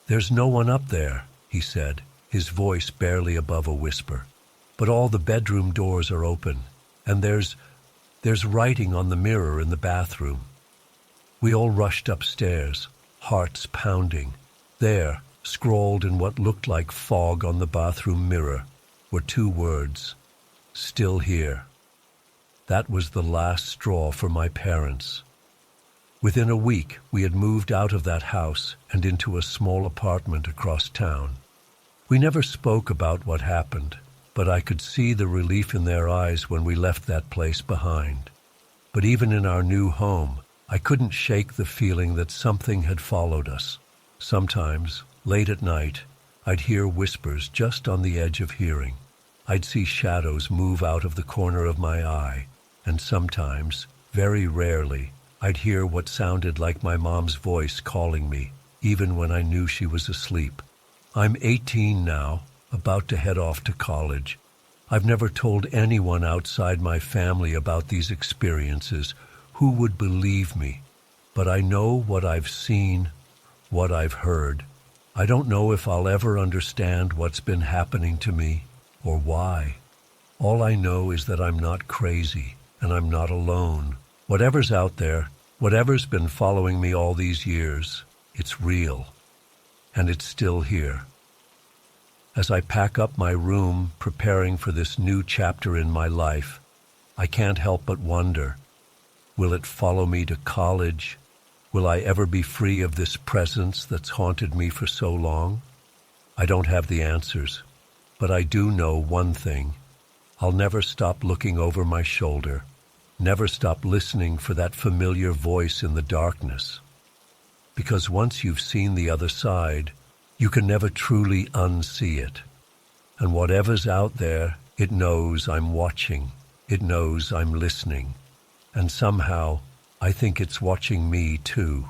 "There's no one up there," he said, his voice barely above a whisper. "But all the bedroom doors are open, and there's writing on the mirror in the bathroom." We all rushed upstairs, hearts pounding. There, scrawled in what looked like fog on the bathroom mirror, were 2 words: "Still here." That was the last straw for my parents. Within a week, we had moved out of that house and into a small apartment across town. We never spoke about what happened, but I could see the relief in their eyes when we left that place behind. But even in our new home, I couldn't shake the feeling that something had followed us. Sometimes, late at night, I'd hear whispers just on the edge of hearing. I'd see shadows move out of the corner of my eye, and sometimes, very rarely, I'd hear what sounded like my mom's voice calling me, even when I knew she was asleep. I'm 18 now, about to head off to college. I've never told anyone outside my family about these experiences. Who would believe me? But I know what I've seen, what I've heard. I don't know if I'll ever understand what's been happening to me or why. All I know is that I'm not crazy and I'm not alone. Whatever's out there, whatever's been following me all these years, it's real. And it's still here. As I pack up my room, preparing for this new chapter in my life, I can't help but wonder, will it follow me to college? Will I ever be free of this presence that's haunted me for so long? I don't have the answers, but I do know one thing. I'll never stop looking over my shoulder, never stop listening for that familiar voice in the darkness. Because once you've seen the other side, you can never truly unsee it. And whatever's out there, it knows I'm watching. It knows I'm listening. And somehow, I think it's watching me too.